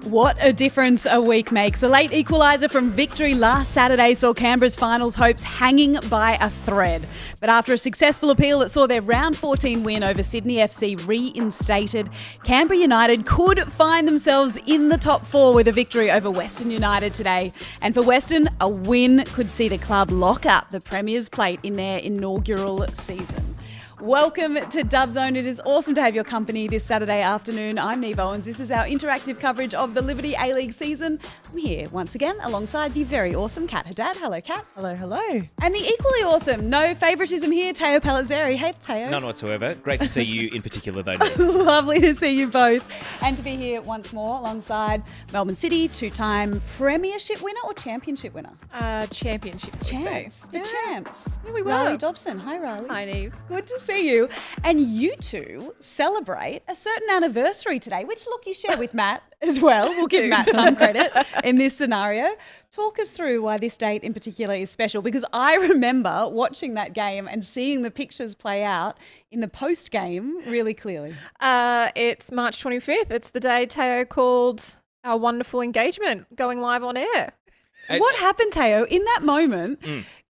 What a difference a week makes. A late equaliser from victory last Saturday saw Canberra's finals hopes hanging by a thread. But after a successful appeal that saw their round 14 win over Sydney FC reinstated, Canberra United could find themselves in the top four with a victory over Western United today. And for Western, a win could see the club lock up the Premier's plate in their inaugural season. Welcome to Dub Zone. It is awesome to have your company this Saturday afternoon. I'm Neve Owens. This is our interactive coverage of the Liberty A-League season. I'm here once again alongside the very awesome Kat Haddad. Hello, Kat. Hello, hello. And the equally awesome, no favouritism here, Teo Palazzeri. Hey, Teo. None whatsoever. Great to see you in particular, though. Lovely to see you both. And to be here once more alongside Melbourne City, two-time premiership winner or championship winner? Championship. Champs. The champs. Yeah, we were. Riley Dobson. Hi, Riley. Hi, Neve. Good to see you. And you two celebrate a certain anniversary today, which look you share with Matt as well. We'll give Matt some credit in this scenario. Talk us through why this date in particular is special, because I remember watching that game and seeing the pictures play out in the post game really clearly. It's March 25th. It's the day Teo called our wonderful engagement going live on air. What happened, Teo, in that moment?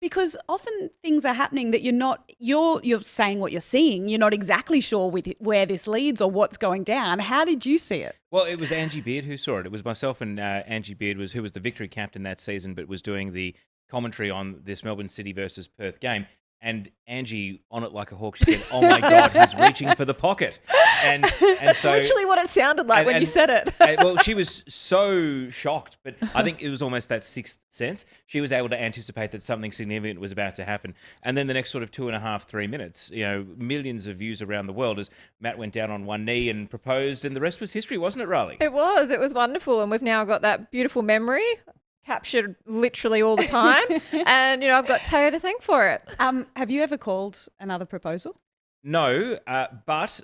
Because often things are happening that you're saying what you're seeing. You're not exactly sure where this leads or what's going down. How did you see it? Well, it was Angie Beard who saw it. It was myself and Angie Beard, who was the victory captain that season, but was doing the commentary on this Melbourne City versus Perth game. And Angie, on it like a hawk, she said, "Oh my God, he's reaching for the pocket." And so literally what it sounded like when you said it. Well, she was so shocked, but I think it was almost that sixth sense. She was able to anticipate that something significant was about to happen. And then the next sort of 2.5, 3 minutes, millions of views around the world as Matt went down on one knee and proposed, and the rest was history, wasn't it, Riley? It was wonderful. And we've now got that beautiful memory captured literally all the time. And, I've got Teo to thank for it. Have you ever called another proposal? No, but...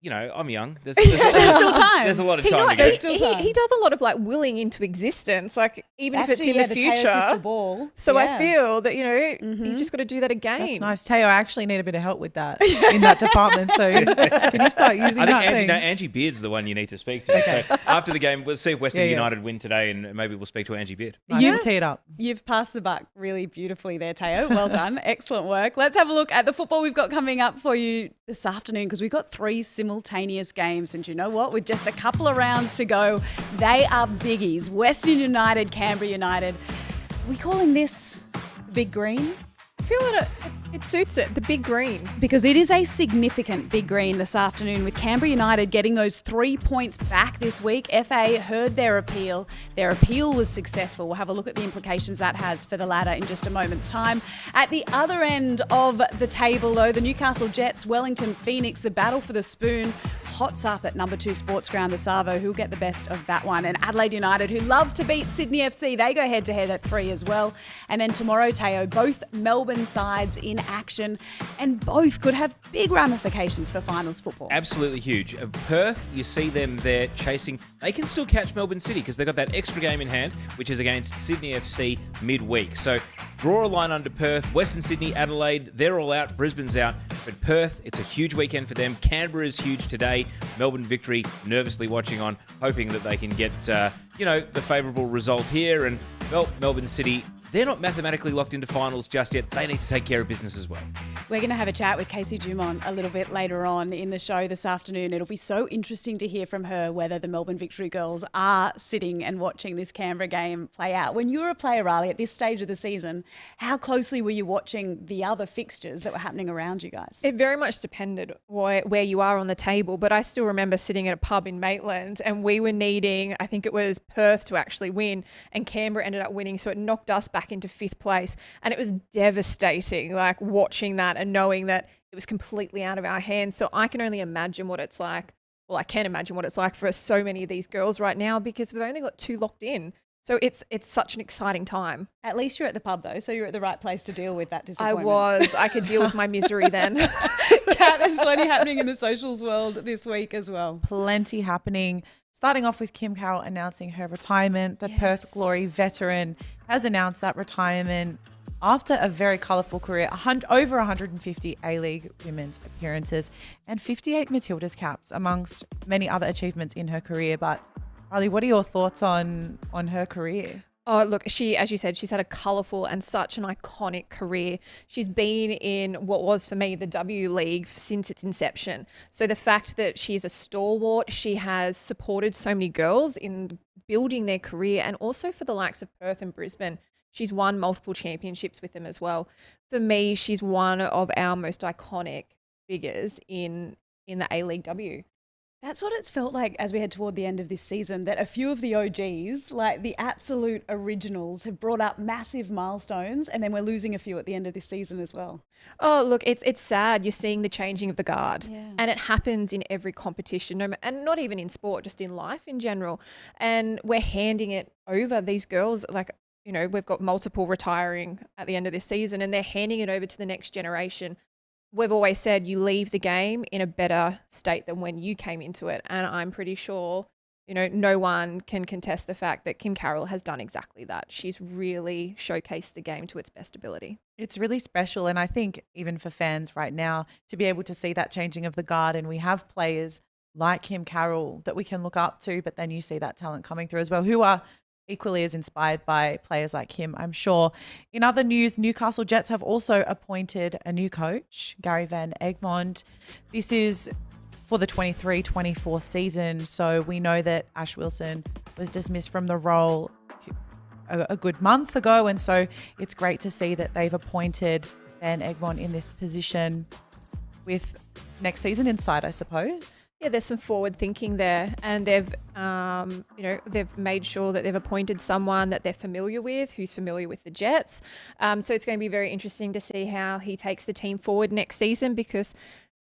I'm young. There's still time. There's a lot of time to go. He does a lot of willing into existence, even if it's in the future. Crystal ball. So I feel that, he's just got to do that again. That's nice. Teo, I actually need a bit of help with that in that department. So can you start using that thing? Angie Beard's the one you need to speak to. Okay. So after the game, we'll see if Western United win today, and maybe we'll speak to Angie Beard. Nice. You tee it up. You've passed the buck really beautifully there, Teo. Well done. Excellent work. Let's have a look at the football we've got coming up for you this afternoon, because we've got 3 simultaneous games, and you know what? With just a couple of rounds to go, they are biggies. Western United, Canberra United. We calling this Big Green? I feel that it suits it, the big green. Because it is a significant big green this afternoon, with Canberra United getting those 3 points back this week. FA heard their appeal. Their appeal was successful. We'll have a look at the implications that has for the ladder in just a moment's time. At the other end of the table, though, the Newcastle Jets, Wellington Phoenix, the battle for the spoon hots up at number 2 Sports Ground, the Savo, who'll get the best of that one. And Adelaide United, who love to beat Sydney FC, they go head-to-head at 3 as well. And then tomorrow, Teo, both Melbourne sides in action, and both could have big ramifications for finals football. Absolutely huge. Perth, you see them there chasing. They can still catch Melbourne City because they've got that extra game in hand, which is against Sydney FC midweek. So draw a line under Perth. Western Sydney, Adelaide, they're all out. Brisbane's out. But Perth, it's a huge weekend for them. Canberra is huge today. Melbourne victory, nervously watching on, hoping that they can get, the favourable result here. And, Melbourne City, they're not mathematically locked into finals just yet. They need to take care of business as well. We're going to have a chat with Casey Dumont a little bit later on in the show this afternoon. It'll be so interesting to hear from her whether the Melbourne Victory girls are sitting and watching this Canberra game play out. When you were a player, Riley, at this stage of the season, how closely were you watching the other fixtures that were happening around you guys? It very much depended where you are on the table, but I still remember sitting at a pub in Maitland and we were needing, I think it was Perth to actually win, and Canberra ended up winning, so it knocked us back into 5th place, and it was devastating, watching that and knowing that it was completely out of our hands. So I can only imagine what it's like. Well, I can imagine what it's like for so many of these girls right now, because we've only got 2 locked in. So it's such an exciting time. At least you're at the pub, though, so you're at the right place to deal with that disappointment. I could deal with my misery then. Kat, there's plenty happening in the socials world this week as well. Plenty happening. Starting off with Kim Carroll announcing her retirement. The Perth Glory veteran has announced that retirement after a very colourful career, over 150 A-League women's appearances and 58 Matildas caps, amongst many other achievements in her career. But Riley, what are your thoughts on her career? Oh, look, as you said, she's had a colourful and such an iconic career. She's been in what was for me the W League since its inception. So the fact that she's a stalwart, she has supported so many girls in building their career, and also for the likes of Perth and Brisbane. She's won multiple championships with them as well. For me, she's one of our most iconic figures in the A-League W. That's what it's felt like as we head toward the end of this season, that a few of the OGs, like the absolute originals, have brought up massive milestones, and then we're losing a few at the end of this season as well. Oh, look, it's sad. You're seeing the changing of the guard, and it happens in every competition, and not even in sport, just in life in general. And we're handing it over. These girls, like, you know, we've got multiple retiring at the end of this season, and they're handing it over to the next generation. We've always said you leave the game in a better state than when you came into it. And I'm pretty sure, you know, no one can contest the fact that Kim Carroll has done exactly that. She's really showcased the game to its best ability. It's really special. And I think even for fans right now, to be able to see that changing of the guard, and we have players like Kim Carroll that we can look up to, but then you see that talent coming through as well, who are equally as inspired by players like him, I'm sure. In other news, Newcastle Jets have also appointed a new coach, Gary Van Egmond. This is for the 23-24 season. So we know that Ash Wilson was dismissed from the role a good month ago. And so it's great to see that they've appointed Van Egmond in this position with next season in sight, I suppose. Yeah, there's some forward thinking there, and they've made sure that they've appointed someone that they're familiar with, who's familiar with the Jets. So it's going to be very interesting to see how he takes the team forward next season, because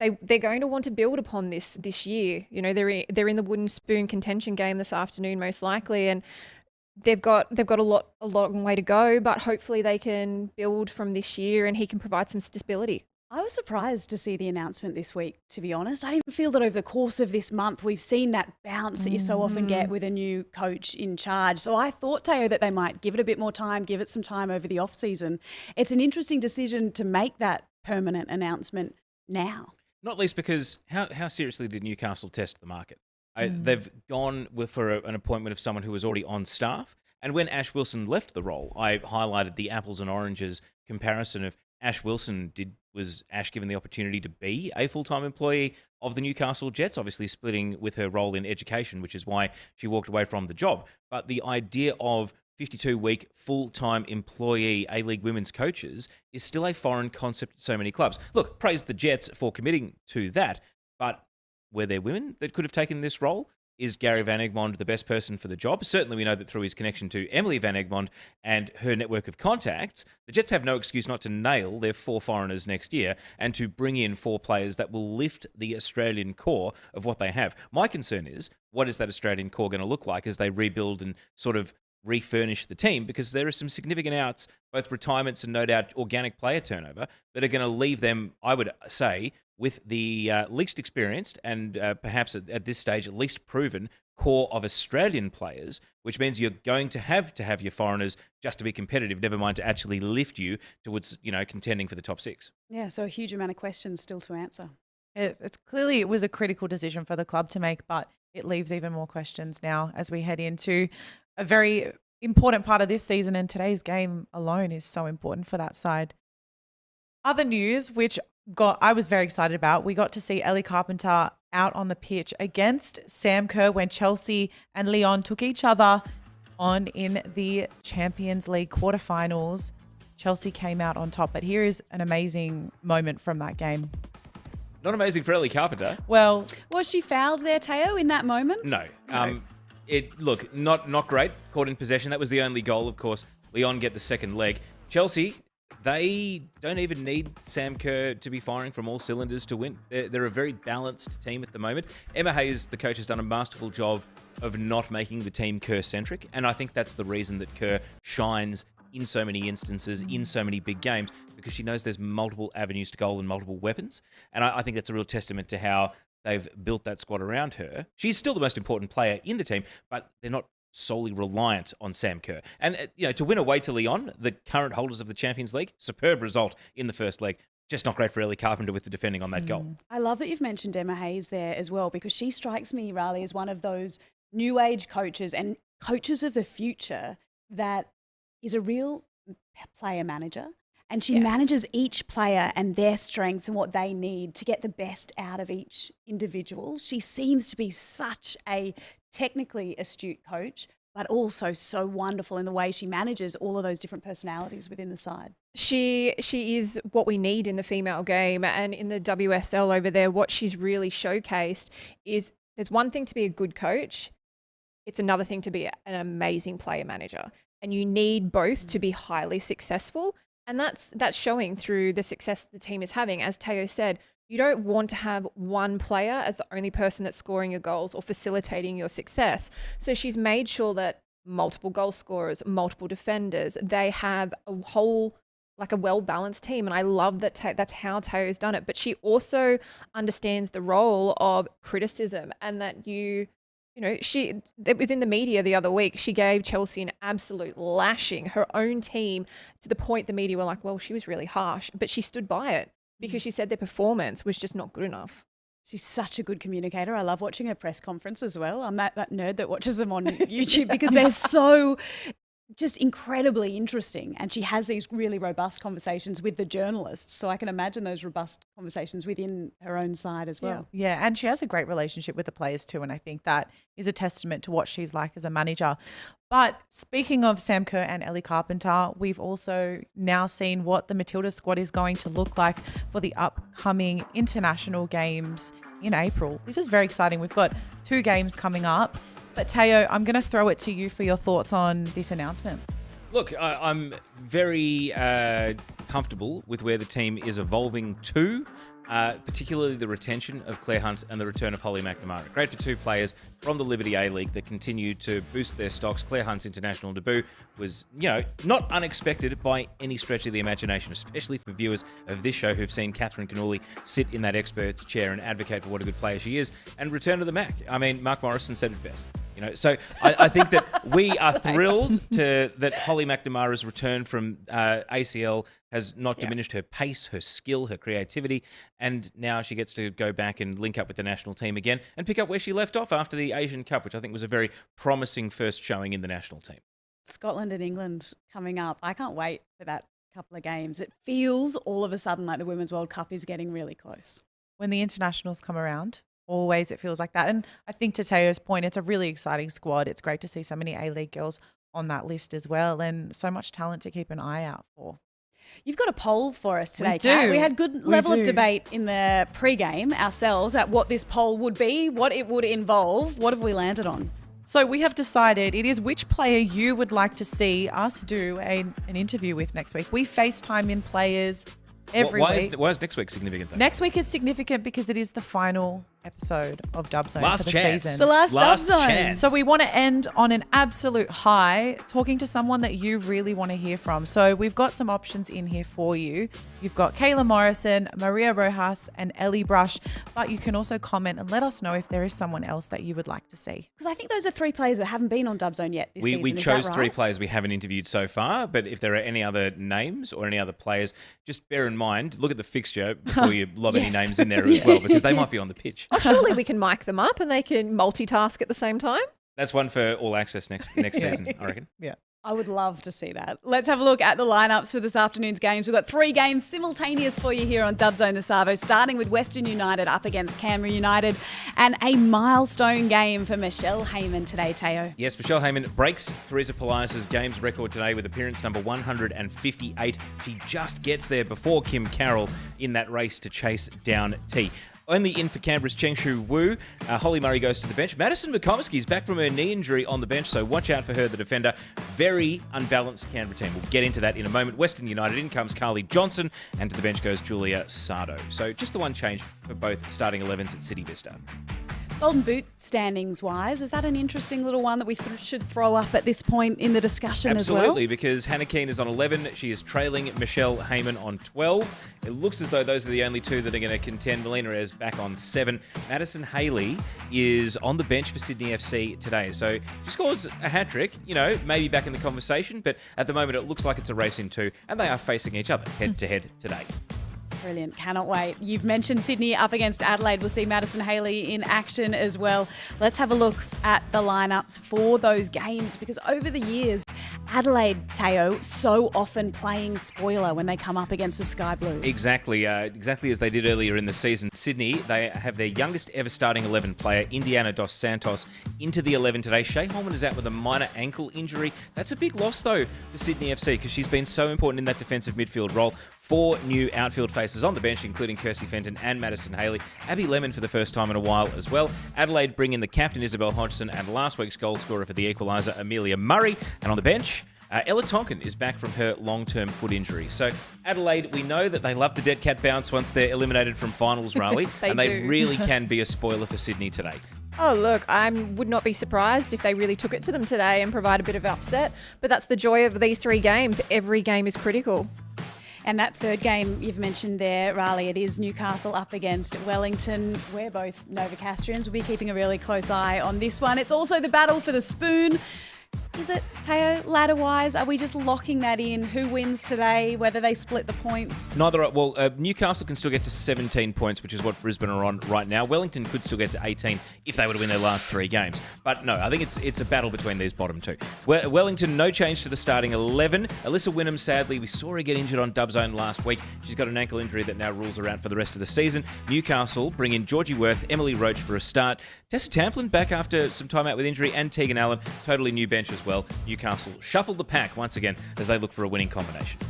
they're going to want to build upon this year. You know, they're in the wooden spoon contention game this afternoon, most likely, and they've got a long way to go. But hopefully they can build from this year, and he can provide some stability. I was surprised to see the announcement this week, to be honest. I didn't feel that over the course of this month we've seen that bounce that you so often get with a new coach in charge. So I thought, Teo, that they might give it a bit more time, give it some time over the off-season. It's an interesting decision to make that permanent announcement now. Not least because how seriously did Newcastle test the market? They've gone for an appointment of someone who was already on staff. And when Ash Wilson left the role, I highlighted the apples and oranges comparison of Ash Wilson. Was Ash given the opportunity to be a full-time employee of the Newcastle Jets, obviously splitting with her role in education, which is why she walked away from the job. But the idea of 52-week full-time employee A-League women's coaches is still a foreign concept at so many clubs. Look, praise the Jets for committing to that, but were there women that could have taken this role? Is Gary Van Egmond the best person for the job? Certainly we know that through his connection to Emily Van Egmond and her network of contacts, the Jets have no excuse not to nail their 4 foreigners next year and to bring in 4 players that will lift the Australian core of what they have. My concern is, what is that Australian core going to look like as they rebuild and sort of refurnish the team? Because there are some significant outs, both retirements and no doubt organic player turnover, that are going to leave them, I would say, with the least experienced and perhaps at this stage at least proven core of Australian players, which means you're going to have your foreigners just to be competitive, never mind to actually lift you towards, you know, contending for the top 6. Yeah, so a huge amount of questions still to answer. It's clearly it was a critical decision for the club to make, but it leaves even more questions now as we head into a very important part of this season, and today's game alone is so important for that side. Other news, which I was very excited about, we got to see Ellie Carpenter out on the pitch against Sam Kerr when Chelsea and Lyon took each other on in the Champions League quarterfinals. Chelsea came out on top, but here is an amazing moment from that game. Not amazing for Ellie Carpenter. Well, was she fouled there, Teo, in that moment? No. Look, not great. Caught in possession. That was the only goal, of course. Lyon get the second leg. Chelsea, they don't even need Sam Kerr to be firing from all cylinders to win. They're a very balanced team at the moment. Emma Hayes, the coach, has done a masterful job of not making the team Kerr-centric, and I think that's the reason that Kerr shines in so many instances, in so many big games, because she knows there's multiple avenues to goal and multiple weapons. And I think that's a real testament to how they've built that squad around her. She's still the most important player in the team, but they're not solely reliant on Sam Kerr. And, to win away to Lyon, the current holders of the Champions League, superb result in the first leg. Just not great for Ellie Carpenter with the defending on that goal. I love that you've mentioned Emma Hayes there as well, because she strikes me, Riley, as one of those new age coaches and coaches of the future that is a real player manager. And she manages each player and their strengths and what they need to get the best out of each individual. She seems to be such a technically astute coach, but also so wonderful in the way she manages all of those different personalities within the side. She is what we need in the female game, and in the WSL over there, what she's really showcased is there's one thing to be a good coach. It's another thing to be an amazing player manager, and you need both to be highly successful. And that's showing through the success the team is having. As Teo said, you don't want to have one player as the only person that's scoring your goals or facilitating your success. So she's made sure that multiple goal scorers, multiple defenders, they have a whole, like a well-balanced team. And I love that that's how Teo's done it. But she also understands the role of criticism, and that it was in the media the other week. She gave Chelsea an absolute lashing, her own team, to the point the media were like, well, she was really harsh, but she stood by it because she said their performance was just not good enough. She's such a good communicator. I love watching her press conference as well. I'm that nerd that watches them on YouTube because they're so just incredibly interesting. And she has these really robust conversations with the journalists. So I can imagine those robust conversations within her own side as well. Yeah, and she has a great relationship with the players too. And I think that is a testament to what she's like as a manager. But speaking of Sam Kerr and Ellie Carpenter, we've also now seen what the Matildas squad is going to look like for the upcoming international games in April. This is very exciting. We've got 2 games coming up. But Teo, I'm going to throw it to you for your thoughts on this announcement. Look, I'm very comfortable with where the team is evolving to, particularly the retention of Claire Hunt and the return of Holly McNamara. Great for 2 players from the Liberty A-League that continue to boost their stocks. Claire Hunt's international debut was, not unexpected by any stretch of the imagination, especially for viewers of this show who've seen Catherine Cannulli sit in that expert's chair and advocate for what a good player she is and return to the Mac. I mean, Mark Morrison said it best. So I think that we are thrilled that Holly McNamara's return from ACL has not diminished her pace, her skill, her creativity, and now she gets to go back and link up with the national team again and pick up where she left off after the Asian Cup, which I think was a very promising first showing in the national team. Scotland and England coming up. I can't wait for that couple of games. It feels all of a sudden like the Women's World Cup is getting really close. When the internationals come around, always it feels like that. And I think to Teo's point, it's a really exciting squad. It's great to see so many A-League girls on that list as well, and so much talent to keep an eye out for. You've got a poll for us today, We do. Kat. We had good level of debate in the pre-game ourselves at what this poll would be, what it would involve. What have we landed on? So we have decided it is which player you would like to see us do an interview with next week. We FaceTime in players every week. Why is next week significant though? Next week is significant because it is the final episode of Dub Zone for the season. The last Dub Zone. chance. So we want to end on an absolute high, talking to someone that you really want to hear from. So we've got some options in here for you. You've got Kayla Morrison, Maria Rojas, and Ellie Brush. But you can also comment and let us know if there is someone else that you would like to see. Because I think those are 3 players that haven't been on Dub Zone yet this season. We Is chose that right? 3 players we haven't interviewed so far, but if there are any other names or any other players, just bear in mind, look at the fixture before you lob any names in there as well, because they might be on the pitch. Oh, surely we can mic them up and they can multitask at the same time. That's one for All Access next season, I reckon. Yeah. I would love to see that. Let's have a look at the lineups for this afternoon's games. We've got 3 games simultaneous for you here on Dub Zone the Savo, starting with Western United up against Canberra United, and a milestone game for Michelle Heyman today, Teo. Yes, Michelle Heyman breaks Teresa Polias' games record today with appearance number 158. She just gets there before Kim Carroll in that race to chase down T. Only in for Canberra's Chengshu Wu. Holly Murray goes to the bench. Madison McComiskey's back from her knee injury on the bench, so watch out for her, the defender. Very unbalanced Canberra team. We'll get into that in a moment. Western United, in comes Carly Johnson, and to the bench goes Julia Sardo. So just the one change for both starting 11s at City Vista. Golden Boot standings-wise, is that an interesting little one that we should throw up at this point in the discussion as well? Absolutely, because Hannah Keane is on 11. She is trailing Michelle Heyman on 12. It looks as though those are the only 2 that are going to contend. Melina is back on 7. Madison Haley is on the bench for Sydney FC today. So she scores a hat-trick, maybe back in the conversation, but at the moment it looks like it's a race in 2, and they are facing each other head-to-head today. Brilliant. Cannot wait. You've mentioned Sydney up against Adelaide. We'll see Madison Haley in action as well. Let's have a look at the lineups for those games, because over the years, Adelaide, Teo, so often playing spoiler when they come up against the Sky Blues. Exactly as they did earlier in the season. Sydney, they have their youngest ever starting 11 player, Indiana Dos Santos, into the 11 today. Shea Holman is out with a minor ankle injury. That's a big loss, though, for Sydney FC, because she's been so important in that defensive midfield role. 4 new outfield faces on the bench, including Kirsty Fenton and Madison Haley. Abby Lemon for the first time in a while as well. Adelaide bring in the captain, Isabel Hodgson, and last week's goal scorer for the equaliser, Amelia Murray. And on the bench, Ella Tonkin is back from her long-term foot injury. So Adelaide, we know that they love the dead cat bounce once they're eliminated from finals, Riley. They really can be a spoiler for Sydney today. Oh, look, I would not be surprised if they really took it to them today and provide a bit of upset. But that's the joy of these 3 games. Every game is critical. And that third game you've mentioned there, Riley, it is Newcastle up against Wellington. We're both Novocastrians. We'll be keeping a really close eye on this one. It's also the battle for the spoon. Is it, Teo, ladder-wise? Are we just locking that in? Who wins today? Whether they split the points? Newcastle can still get to 17 points, which is what Brisbane are on right now. Wellington could still get to 18 if they were to win their last 3 games. But no, I think it's a battle between these bottom 2. Wellington, no change to the starting 11. Alyssa Wynnum, sadly, we saw her get injured on Dub Zone last week. She's got an ankle injury that now rules her out for the rest of the season. Newcastle bring in Georgie Worth, Emily Roach for a start. Tessa Tamplin back after some time out with injury, and Tegan Allen, totally new bench as well. Newcastle shuffled the pack once again as they look for a winning combination.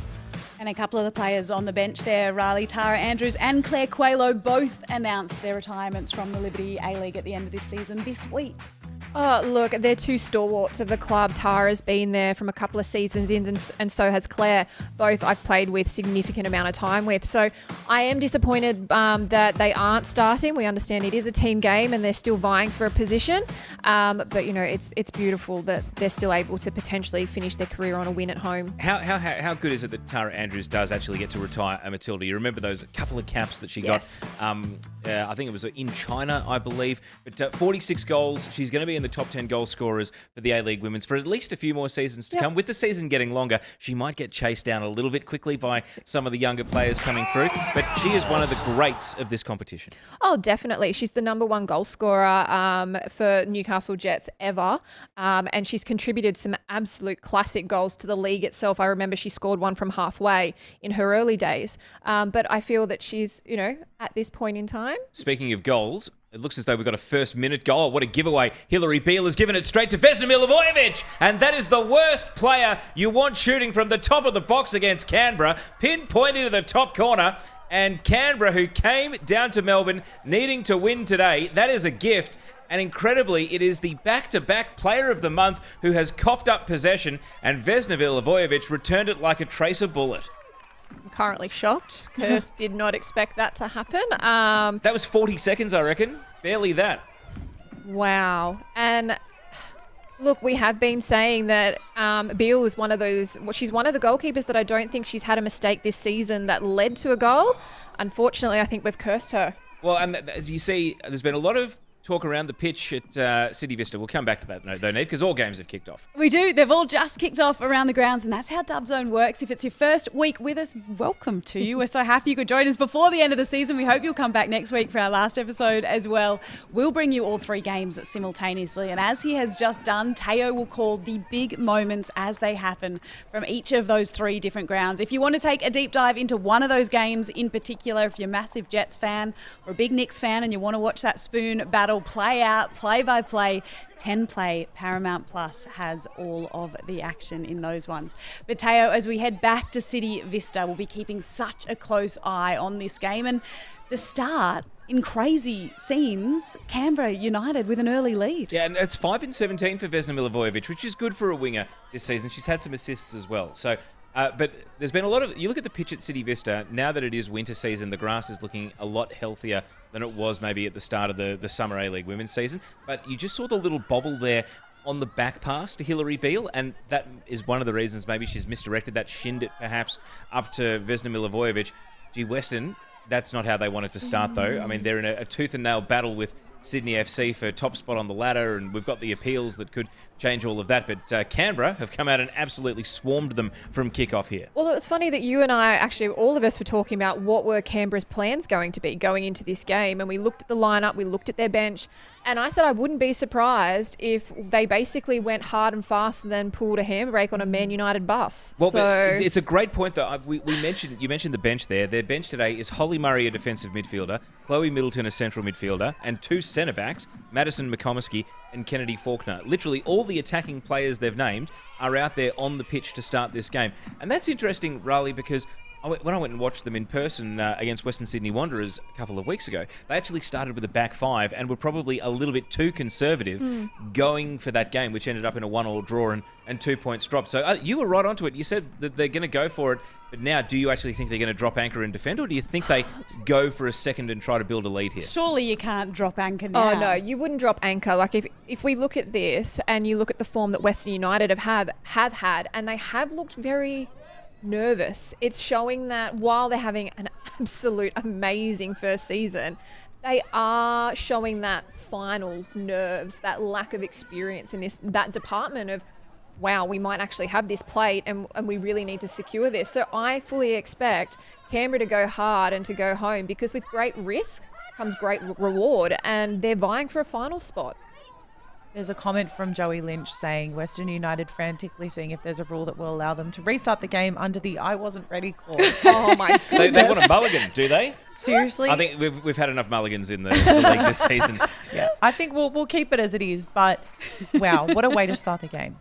And a couple of the players on the bench there, Riley, Tara Andrews and Claire Coelho, both announced their retirements from the Liberty A-League at the end of this season this week. Oh, look, they're 2 stalwarts of the club. Tara's been there from a couple of seasons in, and so has Claire. Both I've played with significant amount of time with. So I am disappointed that they aren't starting. We understand it is a team game and they're still vying for a position. But, you know, it's beautiful that they're still able to potentially finish their career on a win at home. How good is it that Tara Andrews does actually get to retire a Matilda? You remember those couple of caps that she got? I think it was in China, I believe. But 46 goals. She's going to be in the top 10 goal scorers for the A-League Women's for at least a few more seasons to come. With the season getting longer, she might get chased down a little bit quickly by some of the younger players coming through, but she is one of the greats of this competition. Oh, definitely. She's the #1 goal scorer for Newcastle Jets ever, and she's contributed some absolute classic goals to the league itself. I remember she scored one from halfway in her early days, but I feel that she's, you know, at this point in time. Speaking of goals, it looks as though we've got a first-minute goal. What a giveaway. Hillary Beale has given it straight to Vesna Milivojevic. And that is the worst player you want shooting from the top of the box against Canberra. Pinpointed to the top corner. And Canberra, who came down to Melbourne needing to win today, that is a gift. And incredibly, it is the back-to-back player of the month who has coughed up possession. And Vesna Milivojevic returned it like a tracer bullet. I'm currently shocked. Kirst did not expect that to happen. That was 40 seconds, I reckon. Barely that. Wow. And look, we have been saying that Beale is one of those, she's one of the goalkeepers that I don't think she's had a mistake this season that led to a goal. Unfortunately, I think we've cursed her. Well, and as you see, there's been a lot of talk around the pitch at City Vista. We'll come back to that though, Neve, because all games have kicked off. We do. They've all just kicked off around the grounds, and that's how Dub Zone works. If it's your first week with us, welcome to you. We're so happy you could join us before the end of the season. We hope you'll come back next week for our last episode as well. We'll bring you all 3 games simultaneously, and as he has just done, Teo will call the big moments as they happen from each of those 3 different grounds. If you want to take a deep dive into one of those games in particular, if you're a massive Jets fan or a big Knicks fan and you want to watch that spoon battle play out, play by play, 10 play, Paramount Plus has all of the action in those ones. But Teo, as we head back to City Vista, we'll be keeping such a close eye on this game, and the start in crazy scenes, Canberra United with an early lead. Yeah, and it's 5 in 17 for Vesna Milivojevic, which is good for a winger this season. She's had some assists as well. So, but there's been a lot of, you look at the pitch at City Vista, now that it is winter season, the grass is looking a lot healthier than it was maybe at the start of the Summer A-League Women's season. But you just saw the little bobble there on the back pass to Hillary Beale, and that is one of the reasons maybe she's misdirected that, shinned it perhaps up to Vesna Milivojevic. Gee, Western, that's not how they wanted to start though. I mean, they're in a tooth and nail battle with Sydney FC for top spot on the ladder, and we've got the appeals that could change all of that. But Canberra have come out and absolutely swarmed them from kickoff here. Well, it was funny that you and I, actually all of us, were talking about what were Canberra's plans going to be going into this game, and we looked at the lineup, we looked at their bench, and I said I wouldn't be surprised if they basically went hard and fast and then pulled a handbrake on a Man United bus. Well, so it's a great point that you mentioned the bench there. Their bench today is Holly Murray, a defensive midfielder, Chloe Middleton, a central midfielder, and 2 centre backs, Madison McComiskey and Kennedy Faulkner. Literally all the attacking players they've named are out there on the pitch to start this game. And that's interesting, Riley, because when I went and watched them in person against Western Sydney Wanderers a couple of weeks ago, they actually started with a back 5 and were probably a little bit too conservative going for that game, which ended up in a 1-1 draw and 2 points dropped. So you were right onto it. You said that they're going to go for it, but now do you actually think they're going to drop anchor and defend, or do you think they go for a second and try to build a lead here? Surely you can't drop anchor now. Oh, no, you wouldn't drop anchor. Like, if we look at this and you look at the form that Western United have had, and they have looked very nervous, it's showing that while they're having an absolute amazing first season, they are showing that finals nerves, that lack of experience in that department of, wow, we might actually have this plate and we really need to secure this. So I fully expect Canberra to go hard and to go home, because with great risk comes great reward, and they're vying for a final spot. There's a comment from Joey Lynch saying Western United frantically seeing if there's a rule that will allow them to restart the game under the "I wasn't ready" clause. Oh my goodness. They want a mulligan, do they? Seriously? I think we've had enough mulligans in the league this season. Yeah, I think we'll keep it as it is. But wow, what a way to start the game.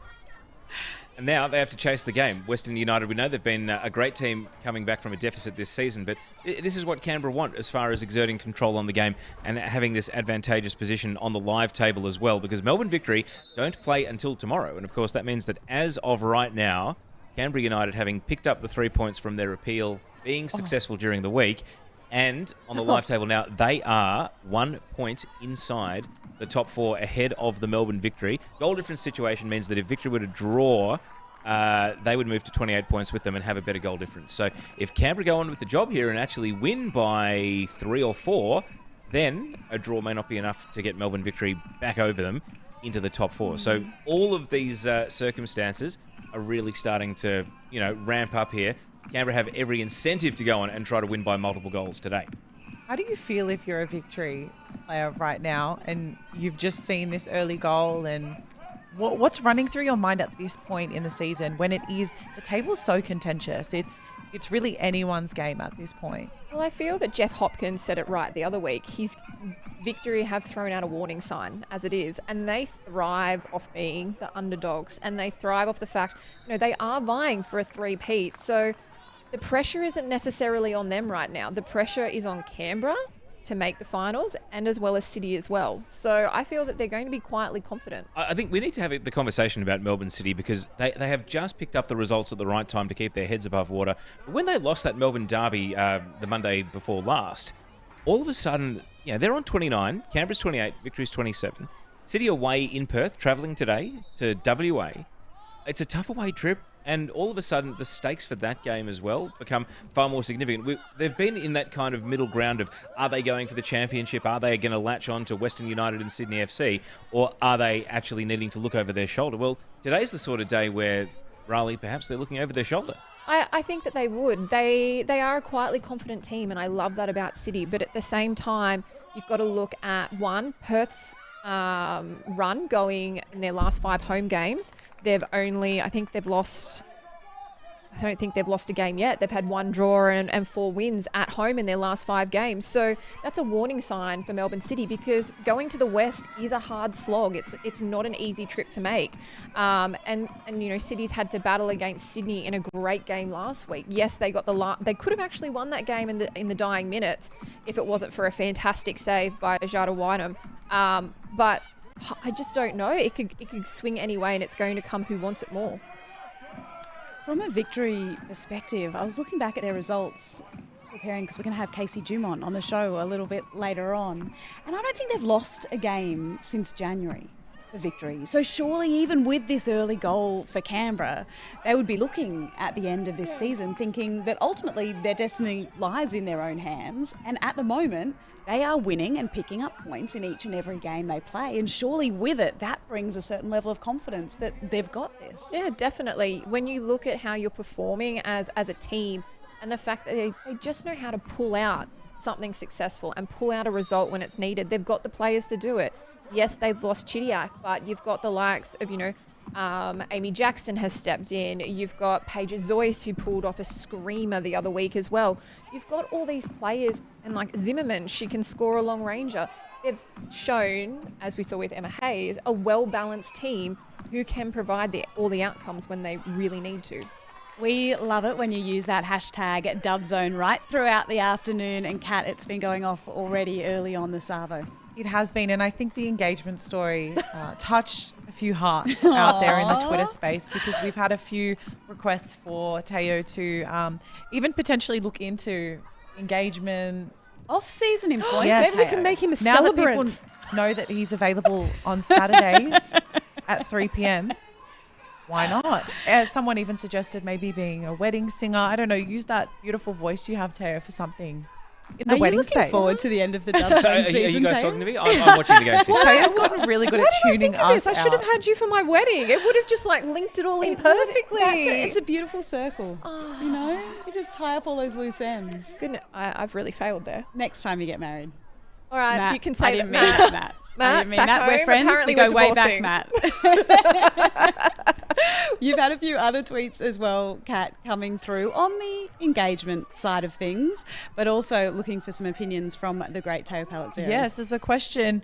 And now they have to chase the game. Western United, we know they've been a great team coming back from a deficit this season, but this is what Canberra want as far as exerting control on the game and having this advantageous position on the live table as well, because Melbourne Victory don't play until tomorrow. And of course, that means that as of right now, Canberra United, having picked up the 3 points from their appeal, being successful during the week, and on the live table now, they are 1 point inside the top 4 ahead of the Melbourne Victory. Goal difference situation means that if Victory were to draw, they would move to 28 points with them and have a better goal difference. So if Canberra go on with the job here and actually win by 3 or 4, then a draw may not be enough to get Melbourne Victory back over them into the top 4. So all of these circumstances are really starting to, ramp up here. Canberra have every incentive to go on and try to win by multiple goals today. How do you feel if you're a Victory player right now and you've just seen this early goal, and what's running through your mind at this point in the season when the table's so contentious? It's really anyone's game at this point. Well, I feel that Jeff Hopkins said it right the other week. Victory have thrown out a warning sign as it is, and they thrive off being the underdogs, and they thrive off the fact, they are vying for a 3-peat. So the pressure isn't necessarily on them right now. The pressure is on Canberra to make the finals, and as well as City as well. So I feel that they're going to be quietly confident. I think we need to have the conversation about Melbourne City, because they have just picked up the results at the right time to keep their heads above water. But when they lost that Melbourne derby the Monday before last, all of a sudden, they're on 29, Canberra's 28, Victory's 27. City away in Perth, travelling today to WA. It's a tough away trip. And all of a sudden, the stakes for that game as well become far more significant. They've been in that kind of middle ground of, are they going for the championship? Are they going to latch on to Western United and Sydney FC? Or are they actually needing to look over their shoulder? Well, today's the sort of day where, Riley, perhaps they're looking over their shoulder. I think that they would. They are a quietly confident team, and I love that about City. But at the same time, you've got to look at, Perth's run going in their last 5 home games. I don't think they've lost a game yet. They've had 1 draw and 4 wins at home in their last 5 games. So that's a warning sign for Melbourne City, because going to the West is a hard slog. It's not an easy trip to make. And City's had to battle against Sydney in a great game last week. Yes, they got they could have actually won that game in the dying minutes if it wasn't for a fantastic save by Jada Whiteham. But I just don't know. It could swing any way, and it's going to come who wants it more. From a Victory perspective, I was looking back at their results, preparing, because we're going to have Casey Dumont on the show a little bit later on, and I don't think they've lost a game since January. for victory. So surely even with this early goal for Canberra, they would be looking at the end of this season thinking that ultimately their destiny lies in their own hands. And at the moment, they are winning and picking up points in each and every game they play. And surely with it, that brings a certain level of confidence that they've got this. Yeah, definitely. When you look at how you're performing as a team and the fact that they just know how to pull out something successful and pull out a result when it's needed. They've got the players to do it. Yes, they've lost Chidiac, but you've got the likes of, Amy Jackson has stepped in. You've got Paige Zoyce, who pulled off a screamer the other week as well. You've got all these players, and like Zimmerman, she can score a long ranger. They've shown, as we saw with Emma Hayes, a well-balanced team who can provide all the outcomes when they really need to. We love it when you use that hashtag Dubzone right throughout the afternoon. And Kat, it's been going off already early on the Savo. It has been, and I think the engagement story touched a few hearts out there in the Twitter space, because we've had a few requests for Teo to even potentially look into engagement. Off-season employment. Yeah, maybe we can make him a now celebrant. that people know that he's available on Saturdays at 3 p.m, why not? Someone even suggested maybe being a wedding singer. I don't know. Use that beautiful voice you have, Teo, for something in the wedding space. Are you looking forward to the end of the Dubzone So season, are you guys Teo? talking to me? I'm watching the game. Teo's gotten really good at tuning us I should have had you for my wedding. It would have just linked it all in perfectly. It's a beautiful circle. You just tie up all those loose ends. Goodness, I've really failed there. Next time you get married. All right, Matt, you can I say didn't that, mean Matt. that, Matt. I Matt, didn't mean back that. We're home, friends. apparently We go we're way back, divorcing. Matt. You've had a few other tweets as well, Kat, coming through on the engagement side of things, but also looking for some opinions from the great Teo Palazzeri. Yes, there's a question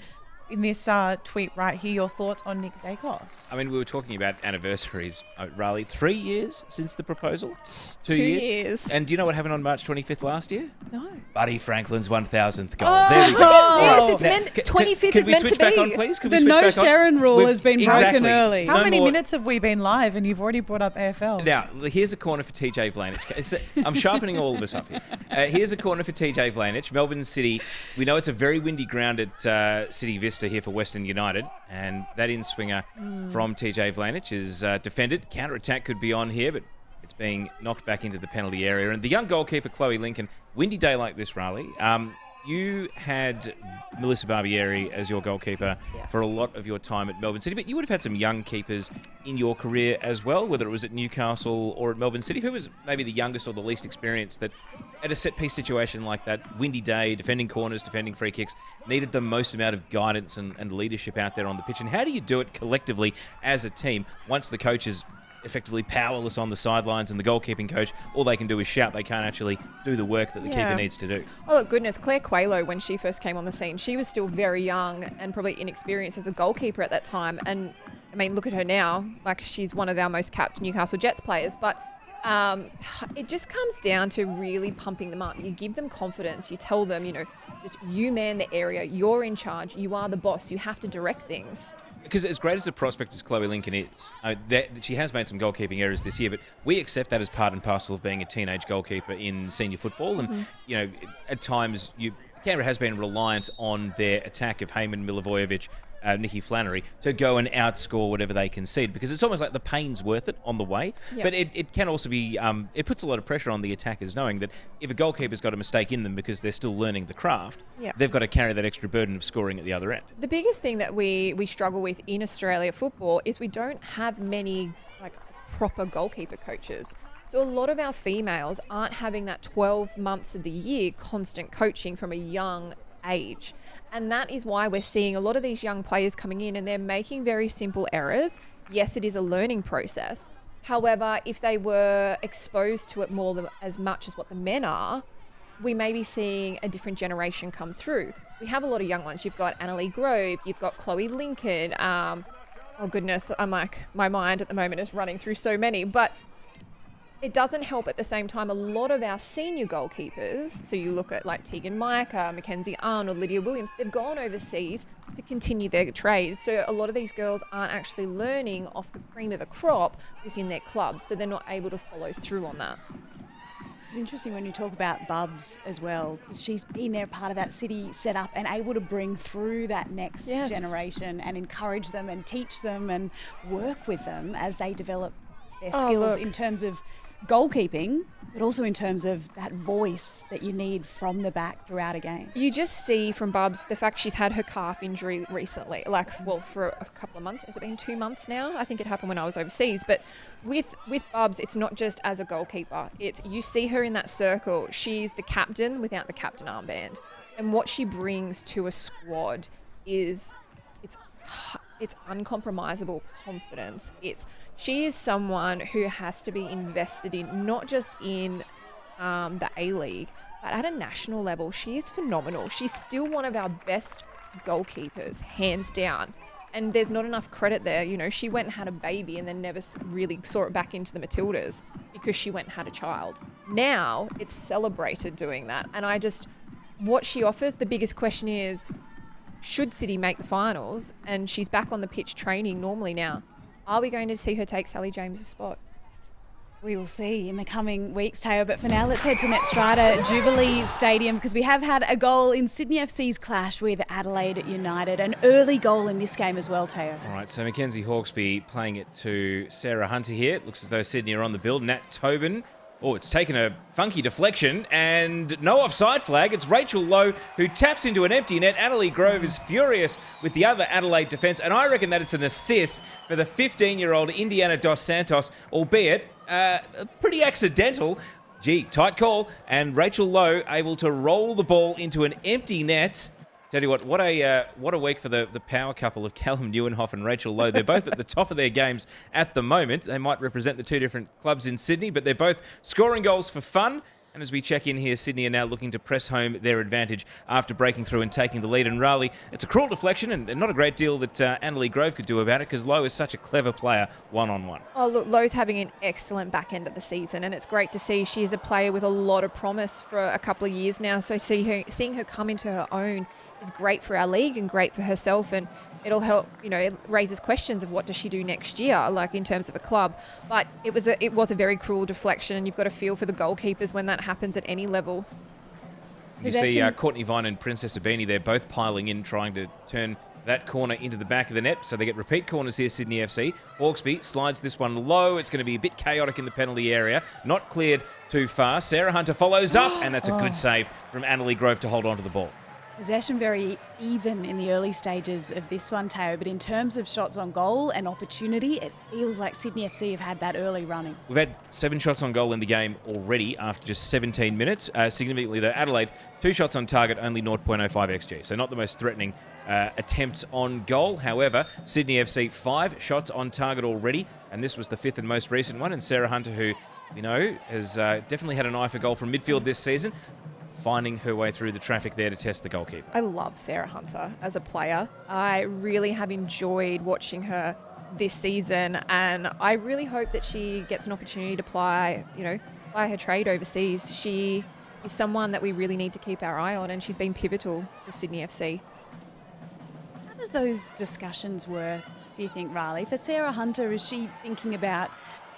in this tweet right here. Your thoughts on Nick Dacos? I mean, we were talking about anniversaries. Riley, 3 years since the proposal? 2 years. And do you know what happened on March 25th last year? No. Buddy Franklin's 1,000th goal. Oh, There we go. look at Right. this. It's Now, meant- c- 25th can is we meant switch to back be. on, please? Can we The switch no back on? Sharon rule We've- has been broken exactly. early. How No many more- minutes have we been live and you've already brought up AFL? Now, here's a corner for TJ Vlanich. I'm sharpening all of us up here. Here's a corner for TJ Vlanich. Melbourne City, we know it's a very windy ground at City Vista here for Western United, and that in-swinger from TJ Vlanich is defended. Counter-attack could be on here, but it's being knocked back into the penalty area. And the young goalkeeper, Chloe Lincoln, windy day like this, Riley. You had Melissa Barbieri as your goalkeeper for a lot of your time at Melbourne City, but you would have had some young keepers in your career as well, whether it was at Newcastle or at Melbourne City. Who was maybe the youngest or the least experienced that at a set-piece situation like that, windy day, defending corners, defending free kicks, needed the most amount of guidance and leadership out there on the pitch? And how do you do it collectively as a team once the coach is effectively powerless on the sidelines and the goalkeeping coach, all they can do is shout? They can't actually do the work that the keeper needs to do. Oh, look, goodness. Claire Quaylo, when she first came on the scene, she was still very young and probably inexperienced as a goalkeeper at that time. And, I mean, look at her now. Like, she's one of our most capped Newcastle Jets players. But it just comes down to really pumping them up. You give them confidence. You tell them, just you man the area. You're in charge. You are the boss. You have to direct things. Because as great as a prospect as Chloe Lincoln is, she has made some goalkeeping errors this year, but we accept that as part and parcel of being a teenage goalkeeper in senior football. And, at times, Canberra has been reliant on their attack of Heyman, Milivojevic, Nikki Flannery to go and outscore whatever they concede, because it's almost like the pain's worth it on the way. Yep. But it can also be, it puts a lot of pressure on the attackers, knowing that if a goalkeeper's got a mistake in them because they're still learning the craft, they've got to carry that extra burden of scoring at the other end. The biggest thing that we struggle with in Australia football is we don't have many proper goalkeeper coaches. So a lot of our females aren't having that 12 months of the year constant coaching from a young age. And that is why we're seeing a lot of these young players coming in and they're making very simple errors. Yes, it is a learning process. However, if they were exposed to it as much as what the men are, we may be seeing a different generation come through. We have a lot of young ones. You've got Annalie Grove, you've got Chloe Lincoln. Oh goodness, I'm like, my mind at the moment is running through so many, but it doesn't help at the same time. A lot of our senior goalkeepers, so you look at like Tegan Micah, Mackenzie Arnold, Lydia Williams, they've gone overseas to continue their trade. So a lot of these girls aren't actually learning off the cream of the crop within their clubs. So they're not able to follow through on that. It's interesting when you talk about Bubs as well, because she's been there, part of that city set up and able to bring through that next generation and encourage them and teach them and work with them as they develop their skills in terms of goalkeeping, but also in terms of that voice that you need from the back throughout a game. You just see from Bubs the fact she's had her calf injury recently, for a couple of months. Has it been 2 months now? I think it happened when I was overseas. But with Bubs, it's not just as a goalkeeper. You see her in that circle. She's the captain without the captain armband. And what she brings to a squad is it's uncompromisable confidence. She is someone who has to be invested in, not just in the A-League, but at a national level. She is phenomenal. She's still one of our best goalkeepers, hands down. And there's not enough credit there. You know, she went and had a baby and then never really saw it back into the Matildas because she went and had a child. Now it's celebrated doing that. And what she offers, the biggest question is, should City make the finals and she's back on the pitch training normally now, are we going to see her take Sally James's spot? We will see in the coming weeks, Teo. But for now, let's head to Netstrata Jubilee Stadium, because we have had a goal in Sydney FC's clash with Adelaide United. An early goal in this game as well, Teo. All right, so Mackenzie Hawkesby playing it to Sarah Hunter here. It looks as though Sydney are on the build. Nat Tobin. Oh, it's taken a funky deflection and no offside flag. It's Rachel Lowe who taps into an empty net. Adelaide Grove is furious with the other Adelaide defence, and I reckon that it's an assist for the 15-year-old Indiana Dos Santos, albeit pretty accidental. Gee, tight call, and Rachel Lowe able to roll the ball into an empty net. Tell you what a week for the power couple of Callum Neuenhoff and Rachel Lowe. They're both at the top of their games at the moment. They might represent the two different clubs in Sydney, but they're both scoring goals for fun. And as we check in here, Sydney are now looking to press home their advantage after breaking through and taking the lead. And Raleigh, it's a cruel deflection and not a great deal that Adelaide Grove could do about it, because Lowe is such a clever player one-on-one. Oh, look, Lowe's having an excellent back end of the season, and it's great to see. She is a player with a lot of promise for a couple of years now. So seeing her come into her own is great for our league and great for herself, and it'll help, it raises questions of what does she do next year, like in terms of a club. But it was a very cruel deflection, and you've got to feel for the goalkeepers when that happens at any level. You see Courtney Vine and Princess Abini, they're both piling in, trying to turn that corner into the back of the net. So they get repeat corners here, Sydney FC. Hawkesby slides this one low. It's going to be a bit chaotic in the penalty area. Not cleared too far. Sarah Hunter follows up, and that's a good save from Adelaide Grove to hold on to the ball. Possession very even in the early stages of this one, Teo, but in terms of shots on goal and opportunity, it feels like Sydney FC have had that early running. We've had 7 shots on goal in the game already after just 17 minutes. Significantly, though, Adelaide, 2 shots on target, only 0.05 XG, so not the most threatening attempts on goal. However, Sydney FC 5 shots on target already, and this was the 5th and most recent one. And Sarah Hunter, who, has definitely had an eye for goal from midfield this season, finding her way through the traffic there to test the goalkeeper. I love Sarah Hunter as a player. I really have enjoyed watching her this season, and I really hope that she gets an opportunity to ply her trade overseas. She is someone that we really need to keep our eye on, and she's been pivotal for Sydney FC. How does those discussions work, do you think, Riley? For Sarah Hunter, is she thinking about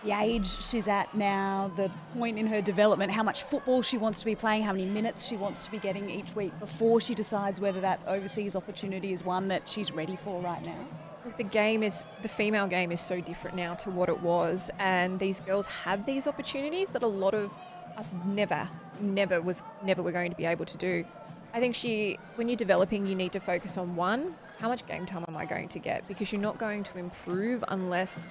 the age she's at now, the point in her development, how much football she wants to be playing, how many minutes she wants to be getting each week before she decides whether that overseas opportunity is one that she's ready for right now? Look, the female game is so different now to what it was, and these girls have these opportunities that a lot of us never were going to be able to do. I think when you're developing, you need to focus on one, how much game time am I going to get? Because you're not going to improve unless